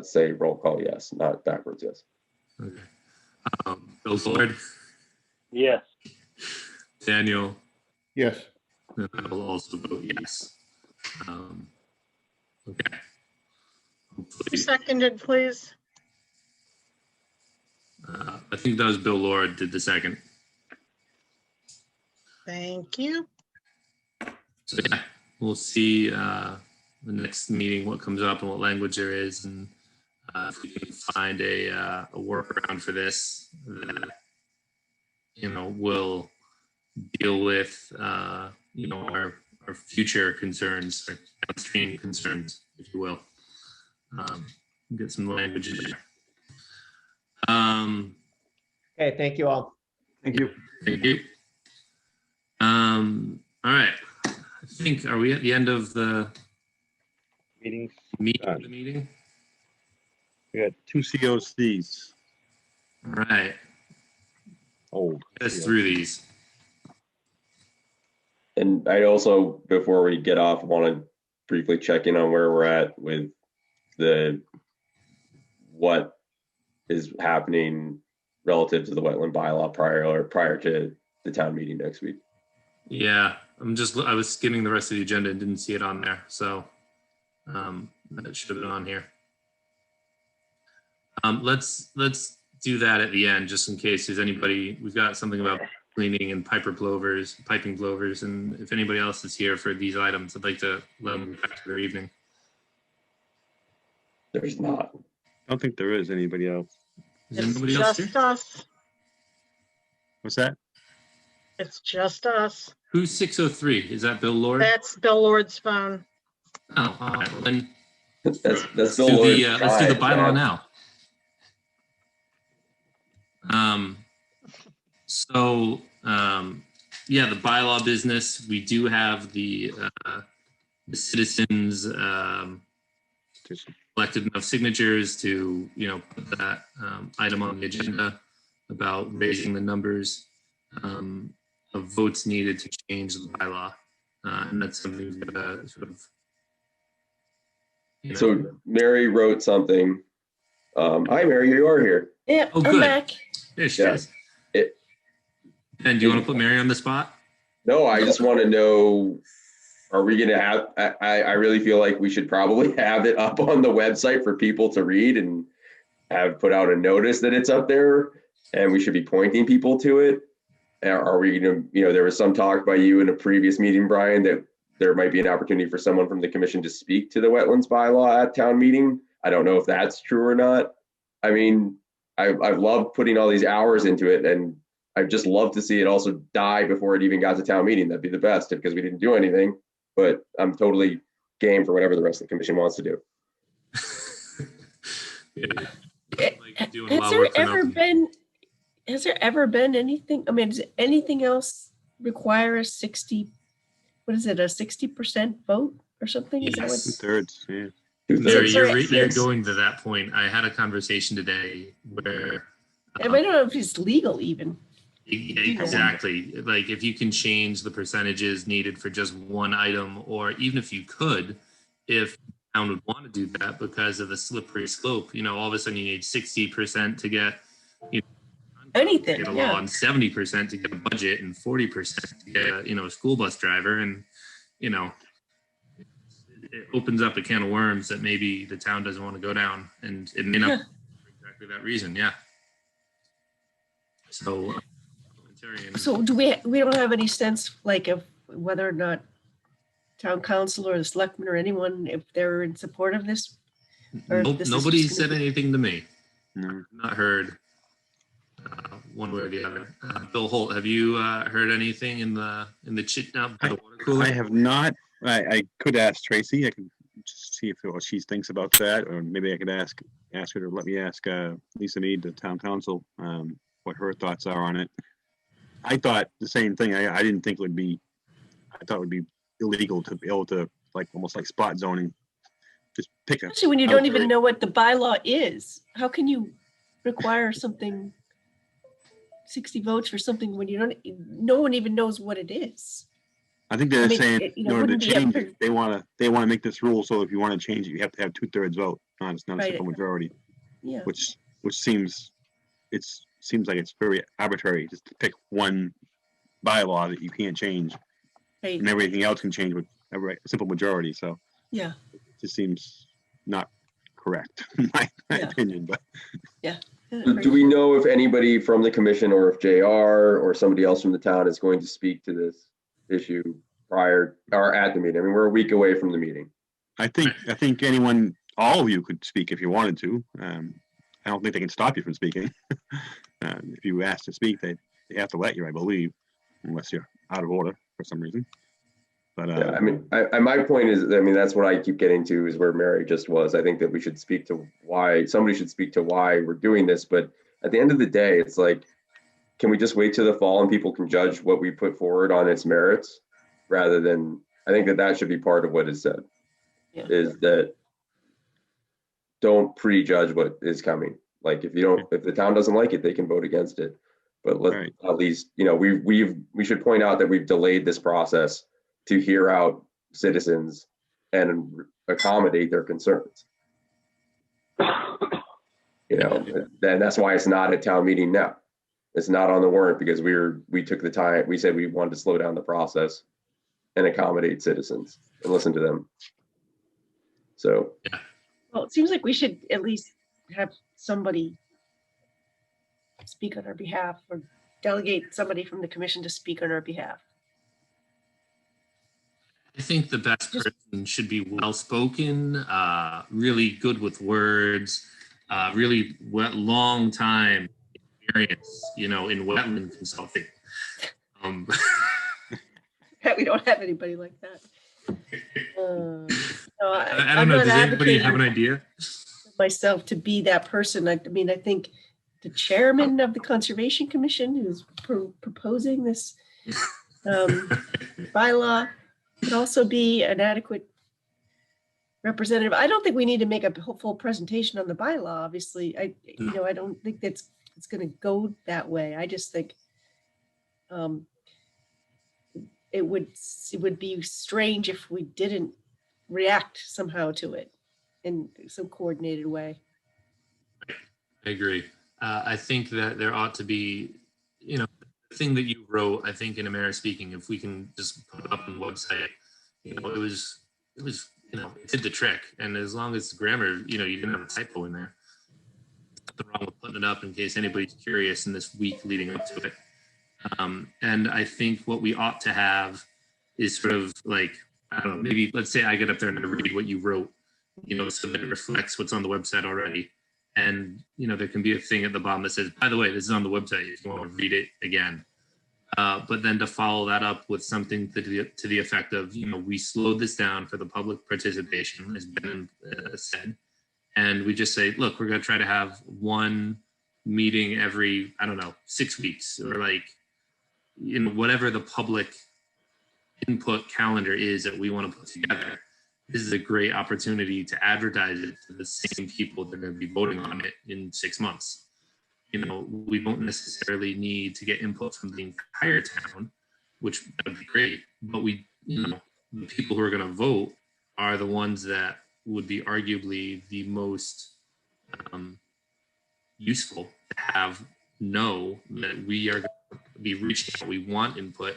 say roll call, yes, not backwards, yes. Okay. Bill Ford? Yes. Daniel? Yes. And I will also vote yes. Okay. Who seconded, please? I think that was Bill Lord did the second. Thank you. So yeah, we'll see the next meeting what comes up and what language there is, and if we can find a workaround for this that will deal with our future concerns, our downstream concerns, if you will. Get some language in there. Okay, thank you all. Thank you. Thank you. All right. I think, are we at the end of the Meeting. the meeting? We got 2 COCs. All right. Old. Get us through these. And I also, before we get off, want to briefly check in on where we're at with what is happening relative to the wetland bylaw prior to the town meeting next week. Yeah, I was skimming the rest of the agenda and didn't see it on there. So that should have been on here. Let's do that at the end, just in case there's anybody. We've got something about cleaning and piping plovers, and if anybody else is here for these items, I'd like to let them get back to their evening. There's not. I don't think there is anybody else. Is there anybody else here? Just us. What's that? It's just us. Who's 603? Is that Bill Lord? That's Bill Lord's phone. Oh, all right. Well, then that's let's Bill do Lord's let's do the drive, bylaw man. now. So yeah, the bylaw business. We do have the citizens collected enough signatures to put that item on the agenda about raising the numbers of votes needed to change the bylaw, and that's something we've got to sort of. So Mary wrote something. Hi, Mary, you are here. Yeah, Oh, I'm good. back. There she is. And do you want to put Mary on the spot? No, I just want to know, are we going to have, I really feel like we should probably have it up on the website for people to read and have put out a notice that it's up there, and we should be pointing people to it. Are we going to, there was some talk by you in a previous meeting, Brian, that there might be an opportunity for someone from the commission to speak to the wetlands bylaw at town meeting. I don't know if that's true or not. I mean, I've loved putting all these hours into it, and I'd just love to see it also die before it even got to town meeting. That'd be the best, because we didn't do anything, but I'm totally game for whatever the rest of the commission wants to do. Yeah. Has there ever been anything? I mean, does anything else require a 60? What is it? A 60% vote or something? Is that what? 2/3. Yeah. Mary, you're going to that point. I had a conversation today where I don't know if it's legal even. Exactly. Like if you can change the percentages needed for just one item, or even if you could, if the town would want to do that because of the slippery slope, all of a sudden you need 60% to get anything, to get a law, and 70% to get a budget, and 40% to get a school bus driver, and it opens up a can of worms that maybe the town doesn't want to go down, and it may not be for exactly that reason. Yeah. So do we don't have any sense like of whether or not town council or the selectmen or anyone, if they're in support of this? Nobody said anything to me. No. Not heard one way or the other. Bill Holt, have you heard anything in the chit by the water cooler? I have not. I could ask Tracy. I could just see what she thinks about that, or maybe I could ask her to let me ask Lisa Mead, the town council, what her thoughts are on it. I thought the same thing. I didn't think it would be. I thought it would be illegal to be able to almost like spot zoning. Just pick a. Especially when you don't even know what the bylaw is. How can you require something 60 votes for something when no one even knows what it is? I think they're saying in order to change it, they want to make this rule so if you want to change it, you have to have 2/3 vote. Not a simple majority. Yeah. Which seems like it's very arbitrary just to pick one bylaw that you can't change, and everything else can change with a simple majority. So yeah, it just seems not correct in my opinion. But yeah, Do we know if anybody from the commission or if JR or somebody else from the town is going to speak to this issue prior or at the meeting? I mean, we're a week away from the meeting. I think anyone, all of you could speak if you wanted to. I don't think they can stop you from speaking. If you ask to speak, they have to let you, I believe, unless you're out of order for some reason. But yeah, I mean, my point is, I mean, that's what I keep getting to is where Mary just was. I think that we should speak to why, somebody should speak to why we're doing this. But at the end of the day, it's like, can we just wait till the fall and people can judge what we put forward on its merits rather than, I think that that should be part of what is said, is that don't prejudge what is coming. Like if the town doesn't like it, they can vote against it. But let's at least, you know, we should point out that we've delayed this process to hear out citizens and accommodate their concerns. You know, then that's why it's not a town meeting now. It's not on the warrant because we took the time, we said we wanted to slow down the process and accommodate citizens and listen to them. So. Well, it seems like we should at least have somebody speak on our behalf or delegate somebody from the commission to speak on our behalf. I think the best person should be well-spoken, really good with words, really long time experience, you know, in wetland consulting. We don't have anybody like that. No, I don't know. Does anybody have an idea? Myself to be that person. I mean, I think the chairman of the Conservation Commission who's proposing this bylaw could also be an adequate representative. I don't think we need to make a full presentation on the bylaw. Obviously, I don't think it's going to go that way. I just think it would be strange if we didn't react somehow to it in some coordinated way. I agree. I think that there ought to be, you know, the thing that you wrote, I think in a manner of speaking, if we can just put it up on the website, you know, it was, you know, it did the trick. And as long as the grammar, you know, you didn't have a typo in there, nothing wrong with putting it up in case anybody's curious in this week leading up to it. And I think what we ought to have is sort of like, I don't know, maybe let's say I get up there and I read what you wrote, you know, so that it reflects what's on the website already. And, you know, there can be a thing at the bottom that says, by the way, this is on the website if you want to read it again. But then to follow that up with something to the effect of, you know, we slowed this down for the public participation, as Ben said. And we just say, look, we're going to try to have one meeting every, I don't know, 6 weeks or like, you know, whatever the public input calendar is that we want to put together. This is a great opportunity to advertise it to the same people that are going to be voting on it in 6 months. You know, we don't necessarily need to get input from the entire town, which would be great, but we, you know, the people who are going to vote are the ones that would be arguably the most useful to have know that we are going to be reaching out. We want input.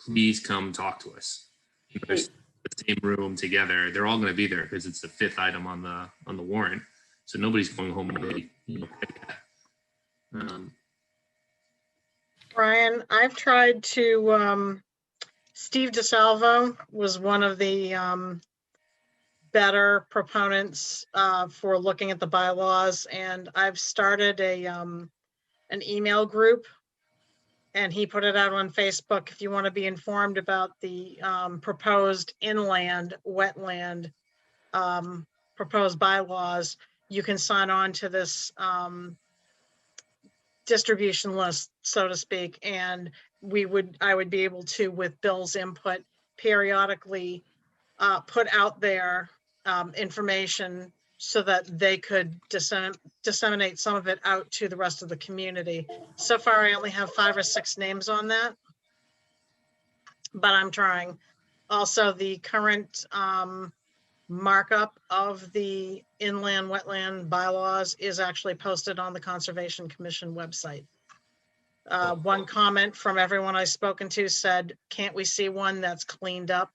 Please come talk to us. You know, there's the same room together. They're all going to be there because it's the 5th item on the warrant. So nobody's going home early. You know, Brian, I've tried to, Steve DeSalvo was one of the better proponents for looking at the bylaws, and I've started an email group, and he put it out on Facebook. If you want to be informed about the proposed inland wetland proposed bylaws, you can sign on to this distribution list, so to speak, and I would be able to, with Bill's input, periodically put out their information so that they could disseminate some of it out to the rest of the community. So far, I only have 5 or 6 names on that, but I'm trying. Also, the current markup of the inland wetland bylaws is actually posted on the Conservation Commission website. One comment from everyone I've spoken to said, can't we see one that's cleaned up?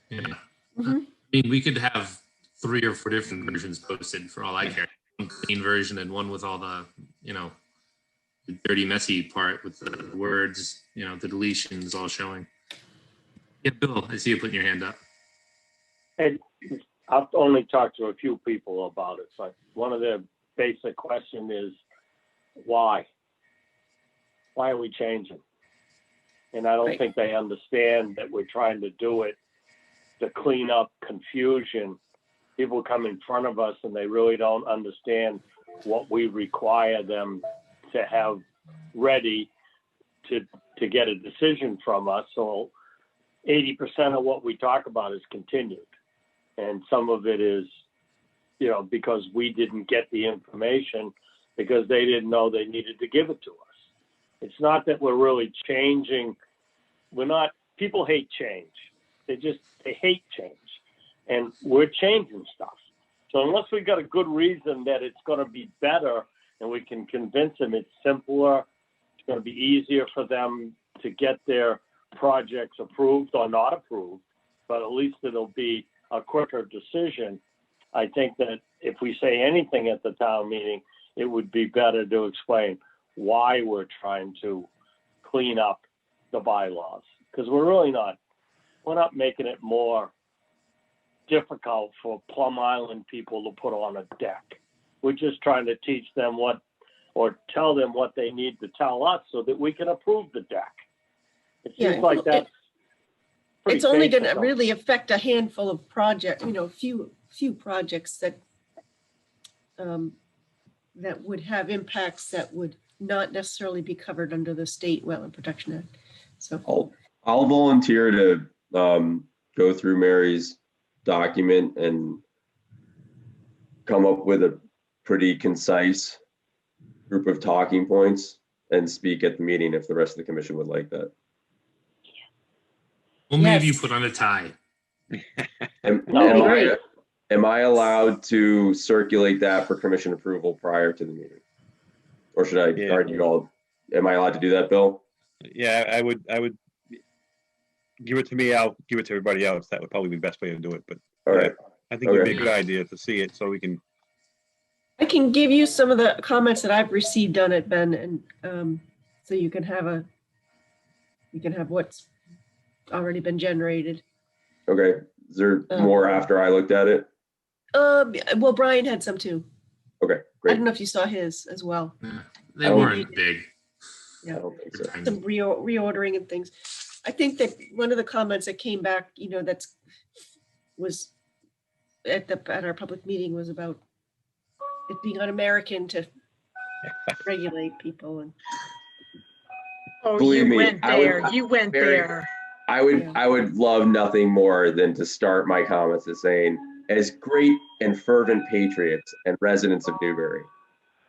Yeah. I mean, we could have 3 or 4 different versions posted for all I care. One clean version and one with all the, the dirty, messy part with the words, the deletions all showing. Yeah, Bill, I see you putting your hand up. And I've only talked to a few people about it, but one of the basic question is why? Why are we changing? And I don't think they understand that we're trying to do it to clean up confusion. People come in front of us and they really don't understand what we require them to have ready to get a decision from us. So 80% of what we talk about is continued. And some of it is, because we didn't get the information because they didn't know they needed to give it to us. It's not that we're really changing. People hate change. They hate change. And we're changing stuff. So unless we've got a good reason that it's going to be better and we can convince them it's simpler, it's going to be easier for them to get their projects approved or not approved, but at least it'll be a quicker decision. I think that if we say anything at the town meeting, it would be better to explain why we're trying to clean up the bylaws, because we're not making it more difficult for Plum Island people to put on a deck. We're just trying to teach them or tell them what they need to tell us so that we can approve the deck. It seems like that's pretty it's only going to basic. really affect a handful of projects, few projects that that would have impacts that would not necessarily be covered under the State Wetland Protection Act. So I'll volunteer to go through Mary's document and come up with a pretty concise group of talking points and speak at the meeting if the rest of the commission would like that. Only if you put on a tie. Am I allowed to circulate that for commission approval prior to the meeting? Or should I already am I allowed to do that, Bill? Yeah, I would give it to me. I'll give it to everybody else. That would probably be the best way to do it. But all right, I think it would be a good idea to see it so we can. I can give you some of the comments that I've received on it, Ben, and so you can have what's already been generated. Okay. Is there more after I looked at it? Well, Brian had some too. Okay, great. I don't know if you saw his as well. They weren't big. Yeah, I don't think so. some reordering and things. I think that one of the comments that came back, was at our public meeting was about it being un-American to regulate people. And Believe me, you went there. I would love nothing more than to start my comments as saying, as great and fervent patriots and residents of Newbury.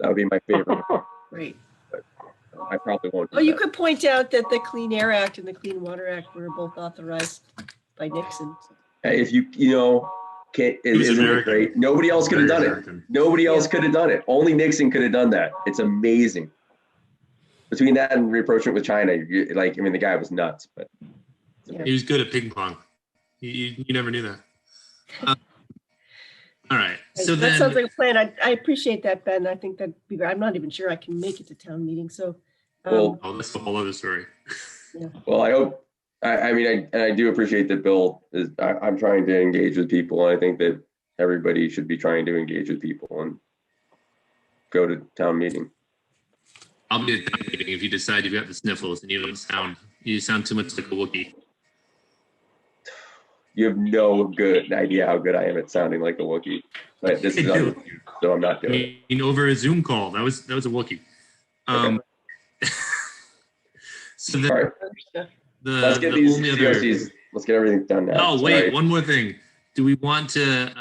That would be my favorite. Right. But I probably won't. Well, you could point out that the Clean Air Act and the Clean Water Act were both authorized by Nixon. If isn't it great? Nobody else could have done it. Nobody else could have done it. Only Nixon could have done that. It's amazing. Between that and rapprochement with China, the guy was nuts, but he was good at ping pong. You never knew that. All right. So that sounds like a plan. I appreciate that, Ben. I think that'd be great. I'm not even sure I can make it to town meeting. So, that's a whole other story. Yeah. Well, I hope. I do appreciate that Bill is. I'm trying to engage with people, and I think that everybody should be trying to engage with people and go to town meeting. I'll be at town meeting if you decide you've got the sniffles and you sound too much like a Wookiee. You have no good idea how good I am at sounding like a Wookiee. But this is so I'm not doing it. Over a Zoom call. That was a Wookiee. Okay. So let's get these COCs. Let's get everything done now. Oh, wait, one more thing. Do we want to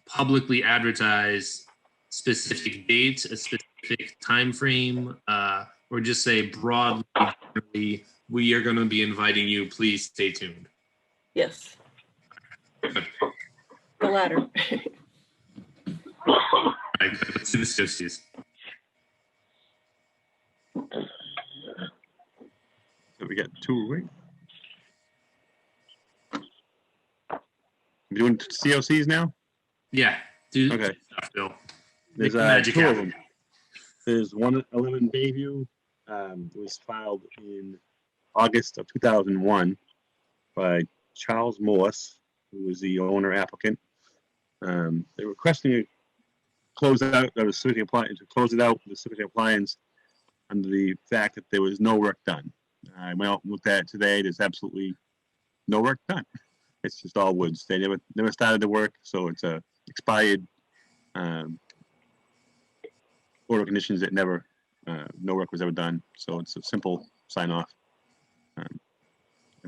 publicly advertise specific dates, a specific time frame, or just say broadly, we are going to be inviting you, please stay tuned? Yes. The latter. All right, let's do the COCs. So we got 2, right? We're doing COCs now? Yeah. Do Okay. stuff, Bill. There's Make the magic two of happen. them. There's 111 Bayview. It was filed in August of 2001 by Charles Morse, who was the owner applicant. They're requesting a close out of the certificate appliance, to close it out with the certificate appliance under the fact that there was no work done. I went out and looked at it today. There's absolutely no work done. It's just all woods. They never started the work, so it's a expired order of conditions that never no work was ever done. So it's a simple sign off. I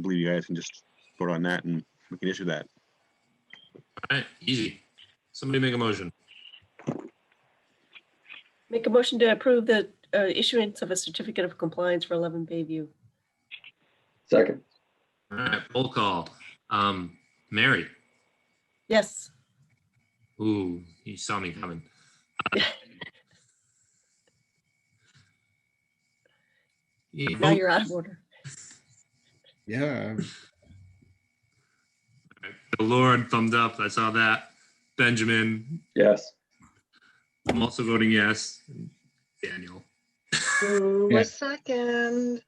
believe you guys can just vote on that and we can issue that. All right, easy. Somebody make a motion. Make a motion to approve the issuance of a certificate of compliance for 11 Bayview. Second. All right, roll call. Mary. Yes. Ooh, you saw me coming. Now you're out of order. Yeah. The Lord thumbed up. I saw that. Benjamin. Yes. I'm also voting yes. Daniel. Who Yeah. was second?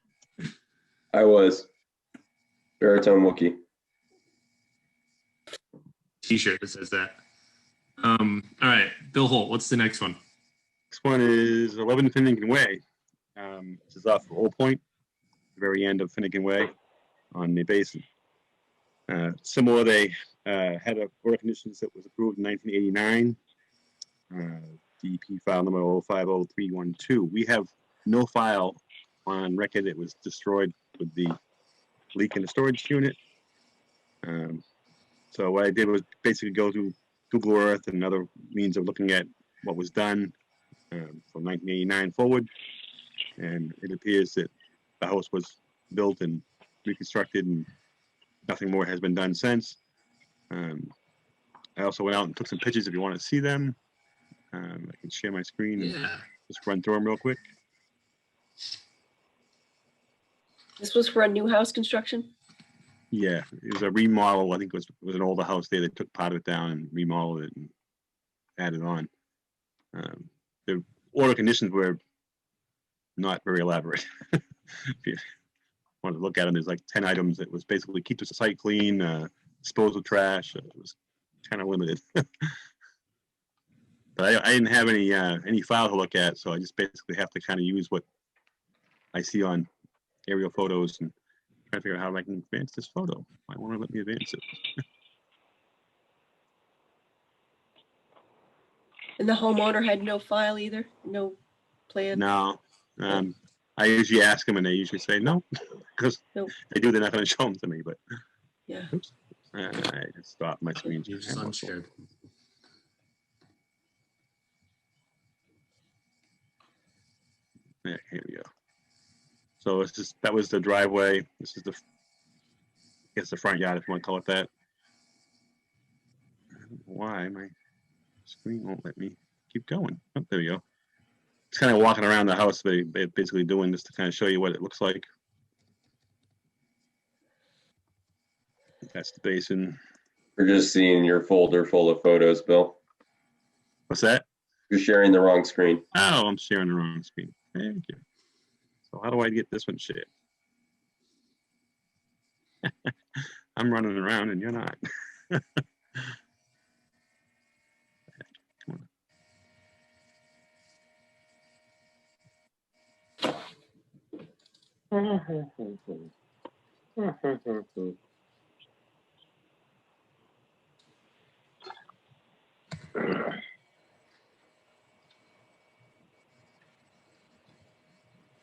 I was. Baritone Wookie. T-shirt that says that. All right, Bill Holt, what's the next one? Next one is 11 Finnegan Way. This is off of Old Point, the very end of Finnegan Way on the basin. Similar, they had a order of conditions that was approved in 1989. DEP file number 050312. We have no file on record that was destroyed with the leak in the storage unit. So what I did was basically go to Google Earth and other means of looking at what was done from 1989 forward. And it appears that the house was built and reconstructed and nothing more has been done since. I also went out and took some pictures if you want to see them. I can share my screen and just run through them real quick. This was for a new house construction? Yeah, it was a remodel. I think it was an older house there. They took part of it down and remodeled it and added on. The order conditions were not very elaborate. If you want to look at them, there's like 10 items. It was basically keep the site clean, dispose of trash. It was kind of limited. But I didn't have any file to look at, so I just basically have to kind of use what I see on aerial photos and try to figure out how I can advance this photo. Why won't it let me advance it? And the homeowner had no file either? No plan? No. I usually ask them and they usually say no, because they do, they're not going to show them to me, but yeah. Oops. I just stopped my screen. Your son shared. Yeah, here we go. So it's just, that was the driveway. This is the, I guess the front yard, if you want to call it that. I don't know why my screen won't let me keep going. Oh, there we go. It's kind of walking around the house. They're basically doing this to kind of show you what it looks like. That's the basin. We're just seeing your folder full of photos, Bill. What's that? You're sharing the wrong screen. Oh, I'm sharing the wrong screen. Thank you. So how do I get this one shared? I'm running around and you're not.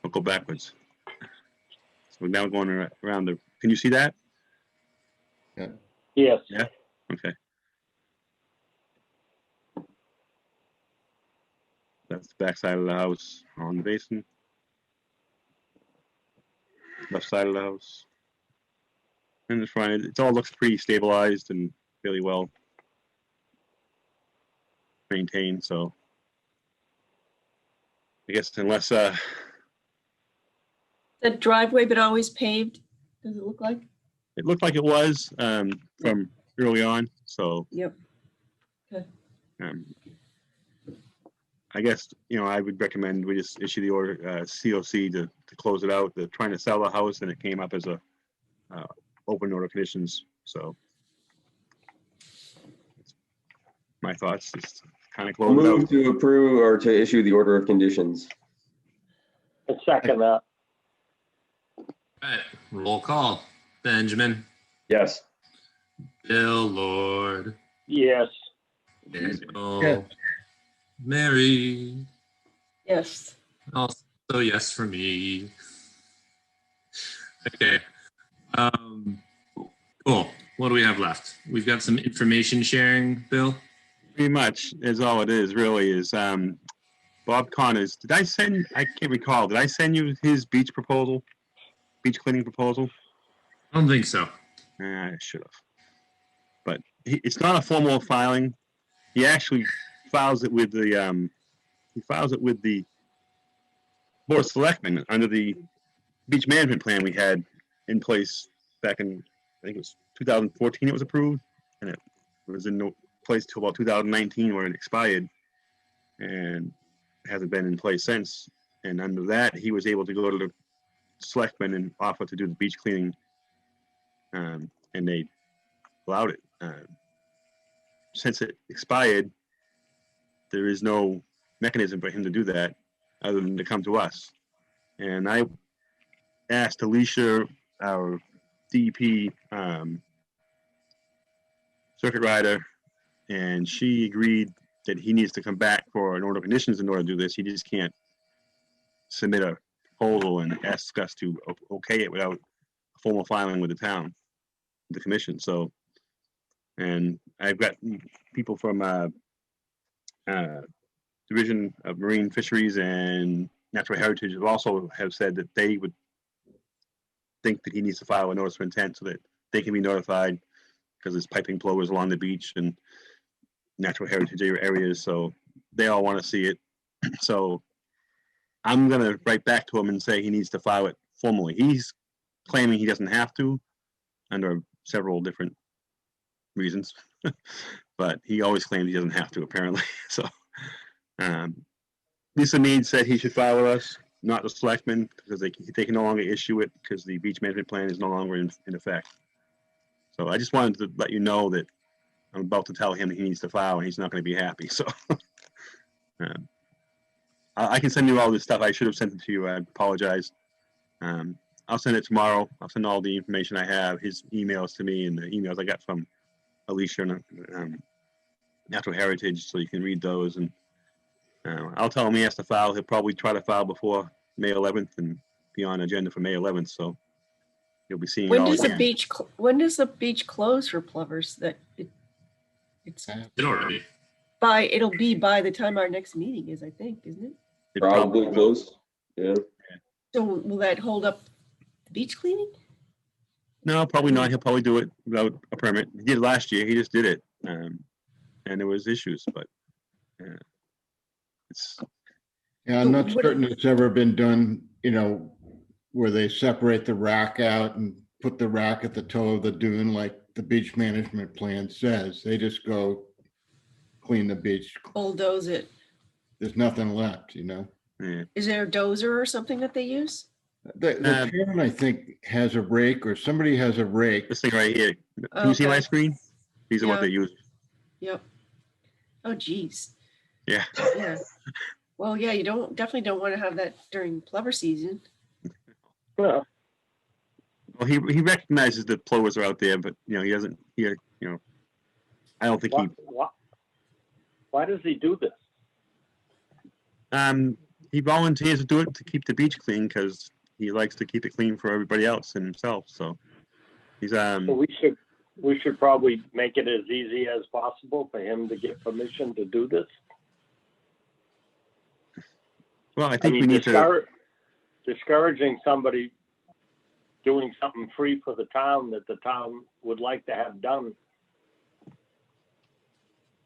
I'll go backwards. So we're now going around the, can you see that? Yeah. Yes. Yeah? Okay. That's the back side of the house on the basin. Left side of the house. And the front, it all looks pretty stabilized and fairly well maintained, so I guess unless That driveway but always paved, does it look like? it looked like it was from early on, so. Yep. Okay. I guess, I would recommend we just issue the order, COC to close it out. They're trying to sell the house and it came up as a open order conditions, so. My thoughts, just kind of close it Move out. to approve or to issue the order of conditions. A second that. All right, roll call. Benjamin, Yes. Bill, Lord, Yes. Daniel, Yes. Mary, Yes. also yes for me. Okay. Cool. What do we have left? We've got some information sharing, Bill. Pretty much is all it is, really, is Bob Connors. I can't recall, did I send you his beach cleaning proposal? I don't think so. I should have. But it's not a formal filing. He actually files it with the Board of Selectmen under the beach management plan we had in place back in, I think it was 2014 it was approved, and it was in place till about 2019 where it expired, and hasn't been in place since. And under that, he was able to go to the selectmen and offer to do the beach cleaning, and they allowed it. Since it expired, there is no mechanism for him to do that other than to come to us. And I asked Alicia, our DEP circuit rider, and she agreed that he needs to come back for an order of conditions in order to do this. He just can't submit a proposal and ask us to okay it without a formal filing with the town, the commission. So, and I've got people from Division of Marine Fisheries and Natural Heritage also have said that they would think that he needs to file a notice of intent so that they can be notified, because there's piping blowers along the beach and natural heritage areas, so they all want to see it. So I'm gonna write back to him and say he needs to file it formally. He's claiming he doesn't have to under several different reasons, but he always claims he doesn't have to, apparently. So Lisa Mead said he should file with us, not the selectmen, because they can no longer issue it because the beach management plan is no longer in effect. So I just wanted to let you know that I'm about to tell him he needs to file and he's not going to be happy. So I can send you all this stuff. I should have sent it to you. I apologize. I'll send it tomorrow. I'll send all the information I have, his emails to me and the emails I got from Alicia and Natural Heritage, so you can read those. And I'll tell him he has to file. He'll probably try to file before May 11th and be on agenda for May 11th. So you'll be seeing. When does the beach close for plovers? It's already. It'll be by the time our next meeting is, I think, isn't it? Probably close. Yeah. So will that hold up the beach cleaning? No, probably not. He'll probably do it without a permit. He did last year. He just did it, and there was issues, but it's. Yeah, I'm not certain it's ever been done, where they separate the rack out and put the rack at the toe of the dune like the beach management plan says. They just go clean the beach. Bulldoze it. There's nothing left, Yeah. Is there a dozer or something that they use? The town, I think, has a rake, or somebody has a rake. This thing right here. Can you see my screen? These are what they use. Yep. Oh, geez. Yeah. Yeah. Well, yeah, you definitely don't want to have that during plover season. Well, he recognizes that plovers are out there, but he doesn't. I don't think why does he do this? He volunteers to do it to keep the beach clean because he likes to keep it clean for everybody else and himself. So he's So we should probably make it as easy as possible for him to get permission to do this. Well, I think we need to discouraging somebody doing something free for the town that the town would like to have done.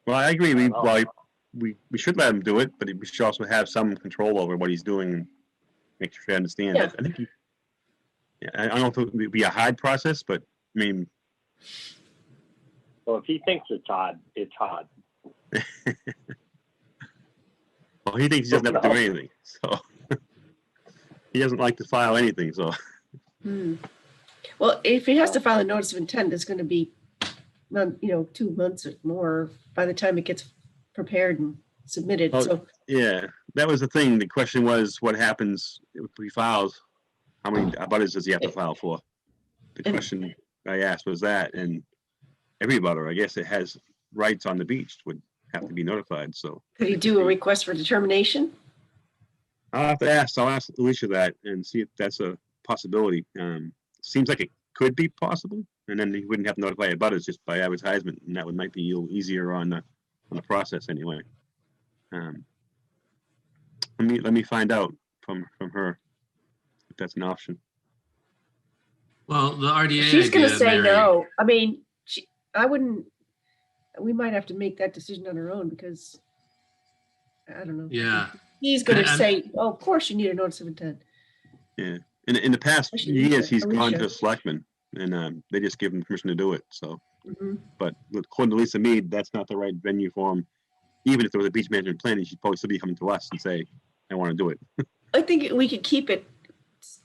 Well, I agree. We should let him do it, but we should also have some control over what he's doing and make sure he understands. Yeah. I think I don't know if it would be a hard process, but I mean, So if he thinks it's odd, it's odd. Well, he thinks he doesn't have to do anything, so he doesn't like to file anything, so. Well, if he has to file a notice of intent, it's going to be, 2 months or more by the time it gets prepared and submitted. Oh, So yeah, that was the thing. The question was, what happens if he files? How many abutters does he have to file for? The question I asked was that, and every abutter, I guess, it has rights on the beach would have to be notified. So could he do a request for determination? I'll have to ask. I'll ask Alicia that and see if that's a possibility. Seems like it could be possible, and then he wouldn't have to notify abutters just by advertisement, and that might be a little easier on the process anyway. Let me find out from her if that's an option. Well, the RDA. She's going to idea, say Mary, no. I mean, I wouldn't. We might have to make that decision on our own because I don't know. Yeah. He's going to say, "Oh, of course, you need a notice of intent." Yeah. In the past years, he's gone to Alicia. selectmen, and they just give him permission to do it. So, Mhm. but according to Lisa Mead, that's not the right venue for him. Even if there was a beach management plan, he should probably still be coming to us and say, "I want to do it." I think we could keep it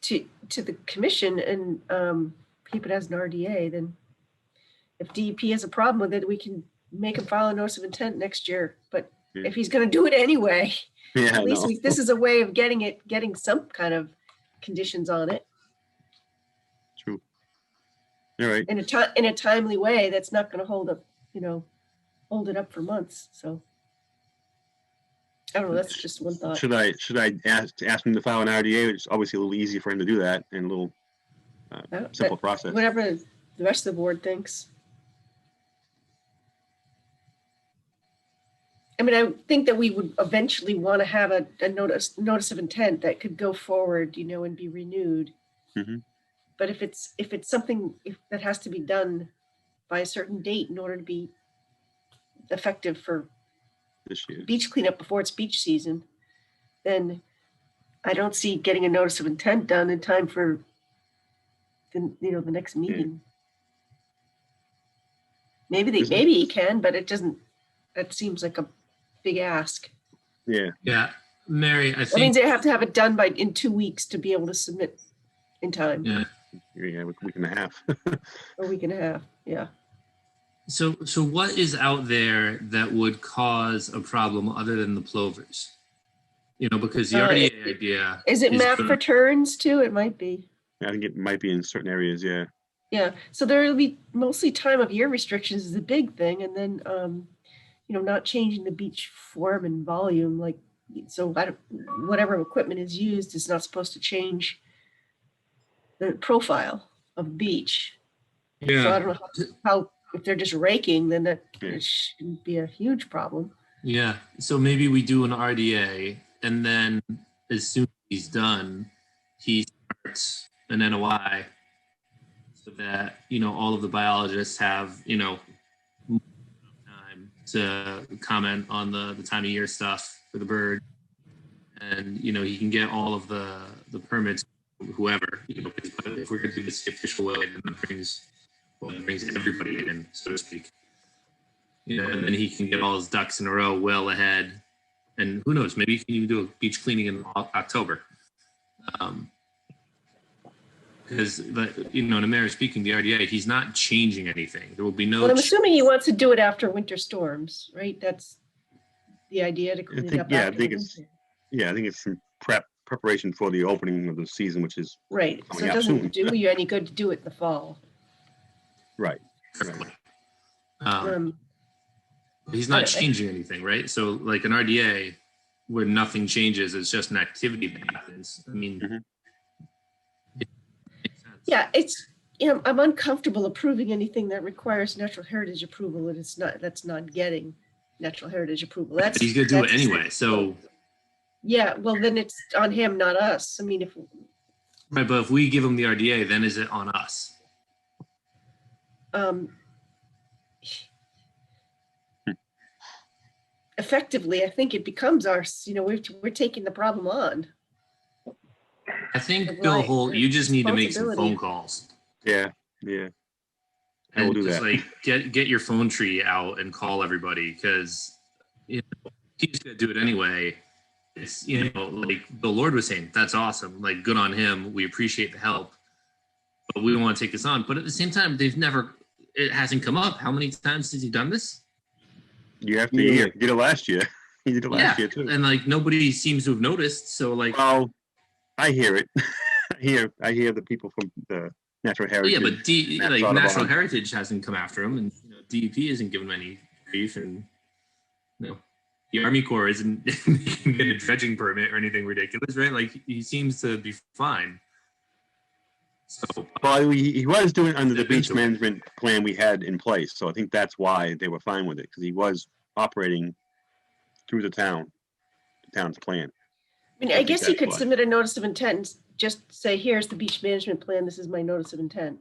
to the commission and keep it as an RDA. Then, if DEP has a problem with it, we can make him file a notice of intent next year. But Yeah. if he's going to do it anyway, Yeah, at least no. this is a way of getting some kind of conditions on it True. All right. in a timely way. That's not going to hold it up for months. So I don't know. That's just one thought. Should I ask him to file an RDA? It's obviously a little easier for him to do that and a little simple process. Whatever the rest of the board thinks. I mean, I think that we would eventually want to have a notice of intent that could go forward, and be renewed. Mm-hmm. But if it's something that has to be done by a certain date in order to be effective for this year beach cleanup before it's beach season, then I don't see getting a notice of intent done in time for the next meeting. Yeah. Maybe he can, but it doesn't. That seems like a big ask. Yeah. Yeah, Mary, I That means think. they have to have it done in 2 weeks to be able to submit in time. Yeah. Yeah, a week and a half. A week and a half. Yeah. So what is out there that would cause a problem other than the plovers? Because the RDA idea. Is it map for turns too? It might be. I think it might be in certain areas. Yeah. Yeah. So there will be mostly time of year restrictions is a big thing, and then not changing the beach form and volume. Whatever equipment is used is not supposed to change the profile of the beach. Yeah. So I don't know how if they're just raking, then that shouldn't be a huge problem. Yeah. So maybe we do an RDA, and then as soon as he's done, he starts an NOI, so that all of the biologists have time to comment on the time of year stuff for the bird, and he can get all of the permits, whoever, if we're going to do this the official way, then it brings everybody in, so to speak. And then he can get all his ducks in a row well ahead, and who knows, maybe he can even do a beach cleaning in October. Because in Mary speaking, the RDA, he's not changing anything. There will be no. Well, I'm assuming he wants to do it after winter storms, right? That's the idea, to clean it up. I think it's some preparation for the opening of the season, which is right. So coming it up doesn't soon. do you any good to do it in the fall. Right. He's not changing anything, right? So like an RDA where nothing changes, it's just an activity that happens. I mean, yeah, it's I'm uncomfortable approving anything that requires natural heritage approval, and that's not getting natural heritage approval. That's he's gonna do it anyway. So yeah, well then it's on him, not us. I mean, right, but if we give him the RDA, then is it on us? Effectively, I think it becomes ours. We're taking the problem on. I think, Bill Holt, you just need to make some phone calls. Yeah. I will And do just that. like get your phone tree out and call everybody, because he's gonna do it anyway. It's, like the Lord was saying, that's awesome. Like, good on him. We appreciate the help, but we don't want to take this on. But at the same time, it hasn't come up. How many times has he done this? You have to. You did it last year. You did it last year too. And like nobody seems to have noticed. So like, well, I hear it. I hear the people from the Natural Heritage. yeah, but Mass Natural Audubon. Heritage hasn't come after him, and DEP isn't giving him any grief, and the Army Corps isn't making a dredging permit or anything ridiculous, right? Like, he seems to be fine. So, well, he was doing under the beach management plan we had in place, so I think that's why they were fine with it, because he was operating through the town's plan. I mean, I guess he could submit a notice of intent and just say, here's the beach management plan, this is my notice of intent,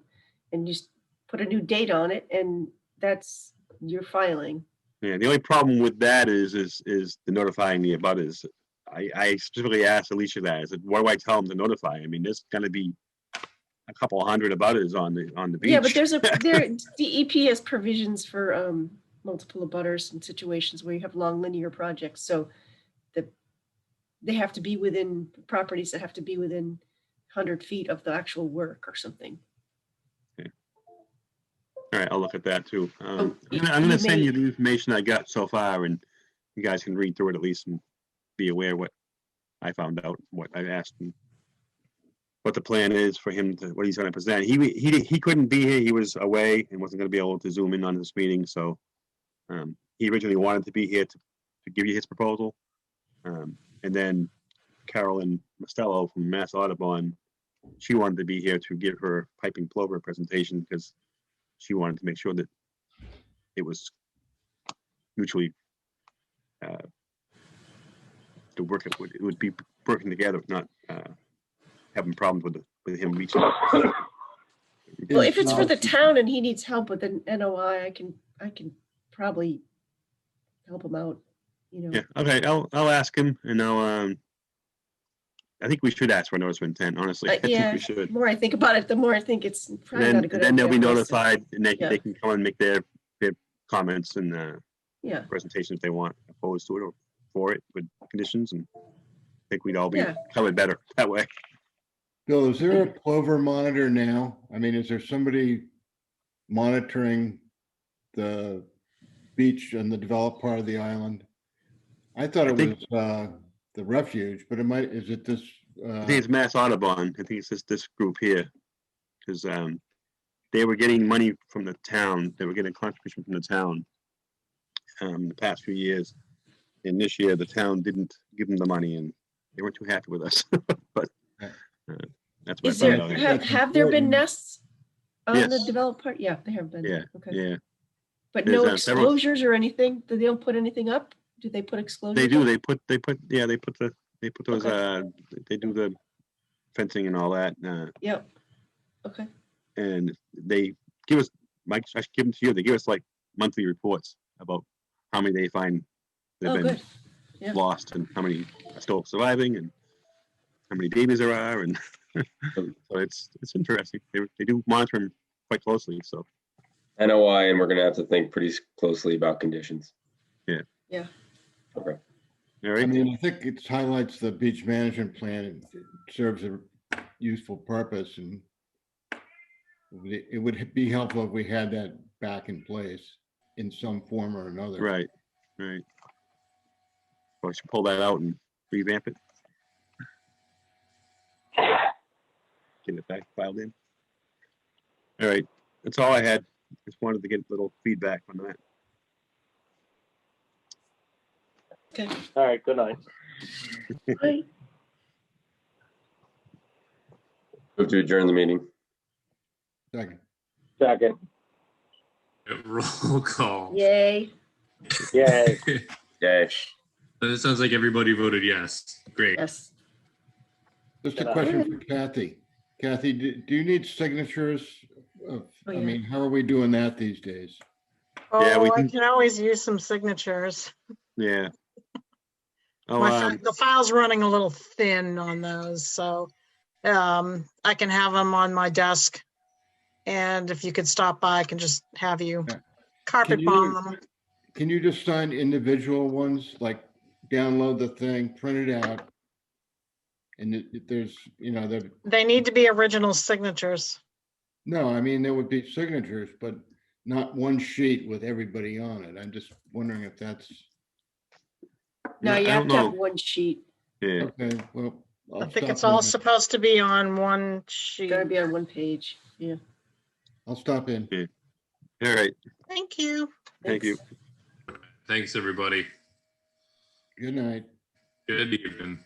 and just put a new date on it, and that's your filing. Yeah, the only problem with that is the notifying the abutters. I specifically asked Alicia that. I said, what do I tell them to notify? I mean, there's going to be a couple hundred abutters on the beach. Yeah, but DEP has provisions for multiple abutters in situations where you have long linear projects. So they have to be within properties that have to be within 100 feet of the actual work or something. Okay. All right, I'll look at that too. I'm going to send you the information I got so far, and you guys can read through it at least and be aware what I found out, what I asked him, what the plan is for him to, what he's going to present. He couldn't be here. He was away and wasn't going to be able to zoom in on this meeting. So he originally wanted to be here to give you his proposal. And then Carolyn Mostello from Mass Audubon, she wanted to be here to give her piping plover presentation because she wanted to make sure that it was mutually to work. It would be working together, not having problems with him reaching. Well, if it's for the town and he needs help with an NOI, I can probably help him out. Yeah. Okay. I'll ask him, and I think we should ask for a notice of intent. Honestly, I think we should. The more I think about it, the more I think it's probably not a good idea. Then they'll be notified, and they can come and make their comments and presentations if they want, opposed to it or for it with conditions. And I think we'd all be covered better that way. Bill, is there a plover monitor now? I mean, is there somebody monitoring the beach and the developed part of the island? I thought it was the refuge, but is it this? I think it's Mass Audubon. I think it's this group here, because they were getting money from the town. They were getting a contribution from the town the past few years, and this year the town didn't give them the money, and they weren't too happy with us. But that's what I found out. Have there been nests on the developed part? Yeah, they have been. Yeah. Okay. Yeah. But no exclosures or anything? They don't put anything up? Do they put exclosures? They do. They put those. They do the fencing and all that. Yep. Okay. And they give us. Mike, I should give them to you. They give us like monthly reports about how many they find that have been lost and how many are still surviving and how many babies there are, and so it's interesting. They do monitor them quite closely. So NOI, and we're going to have to think pretty closely about conditions. Yeah. Yeah. Okay. All right. I mean, I think it highlights the beach management plan. It serves a useful purpose, and it would be helpful if we had that back in place in some form or another. Right. Right. Well, I should pull that out and revamp it. Get it back filed in. All right. That's all I had. Just wanted to get a little feedback on that. Okay. All right, good night. Bye. Move to adjourn the meeting. Second. Roll call. Yay. Yay. Yay. It sounds like everybody voted yes. Great. Yes. Just a question for Kathy. Kathy, do you need signatures? I mean, how are we doing that these days? Oh, Yeah, we I can- can always use some signatures. Yeah. The file's running a little thin on those, so I can have them on my desk And if you could stop by, I can just have you Yeah. carpet Can bomb you- them. Can you just sign individual ones, like download the thing, print it out? And there's, They need to be original signatures. no, I mean, there would be signatures, but not one sheet with everybody on it. I'm just wondering if that's, No, I you have don't to have know. one sheet. Yeah. okay, well. I I'll think it's stop all in. supposed to be on one sheet. Gotta be on one page. Yeah. I'll stop in. All right. Thank you. Thank you. Thanks, everybody. Good night. Good evening.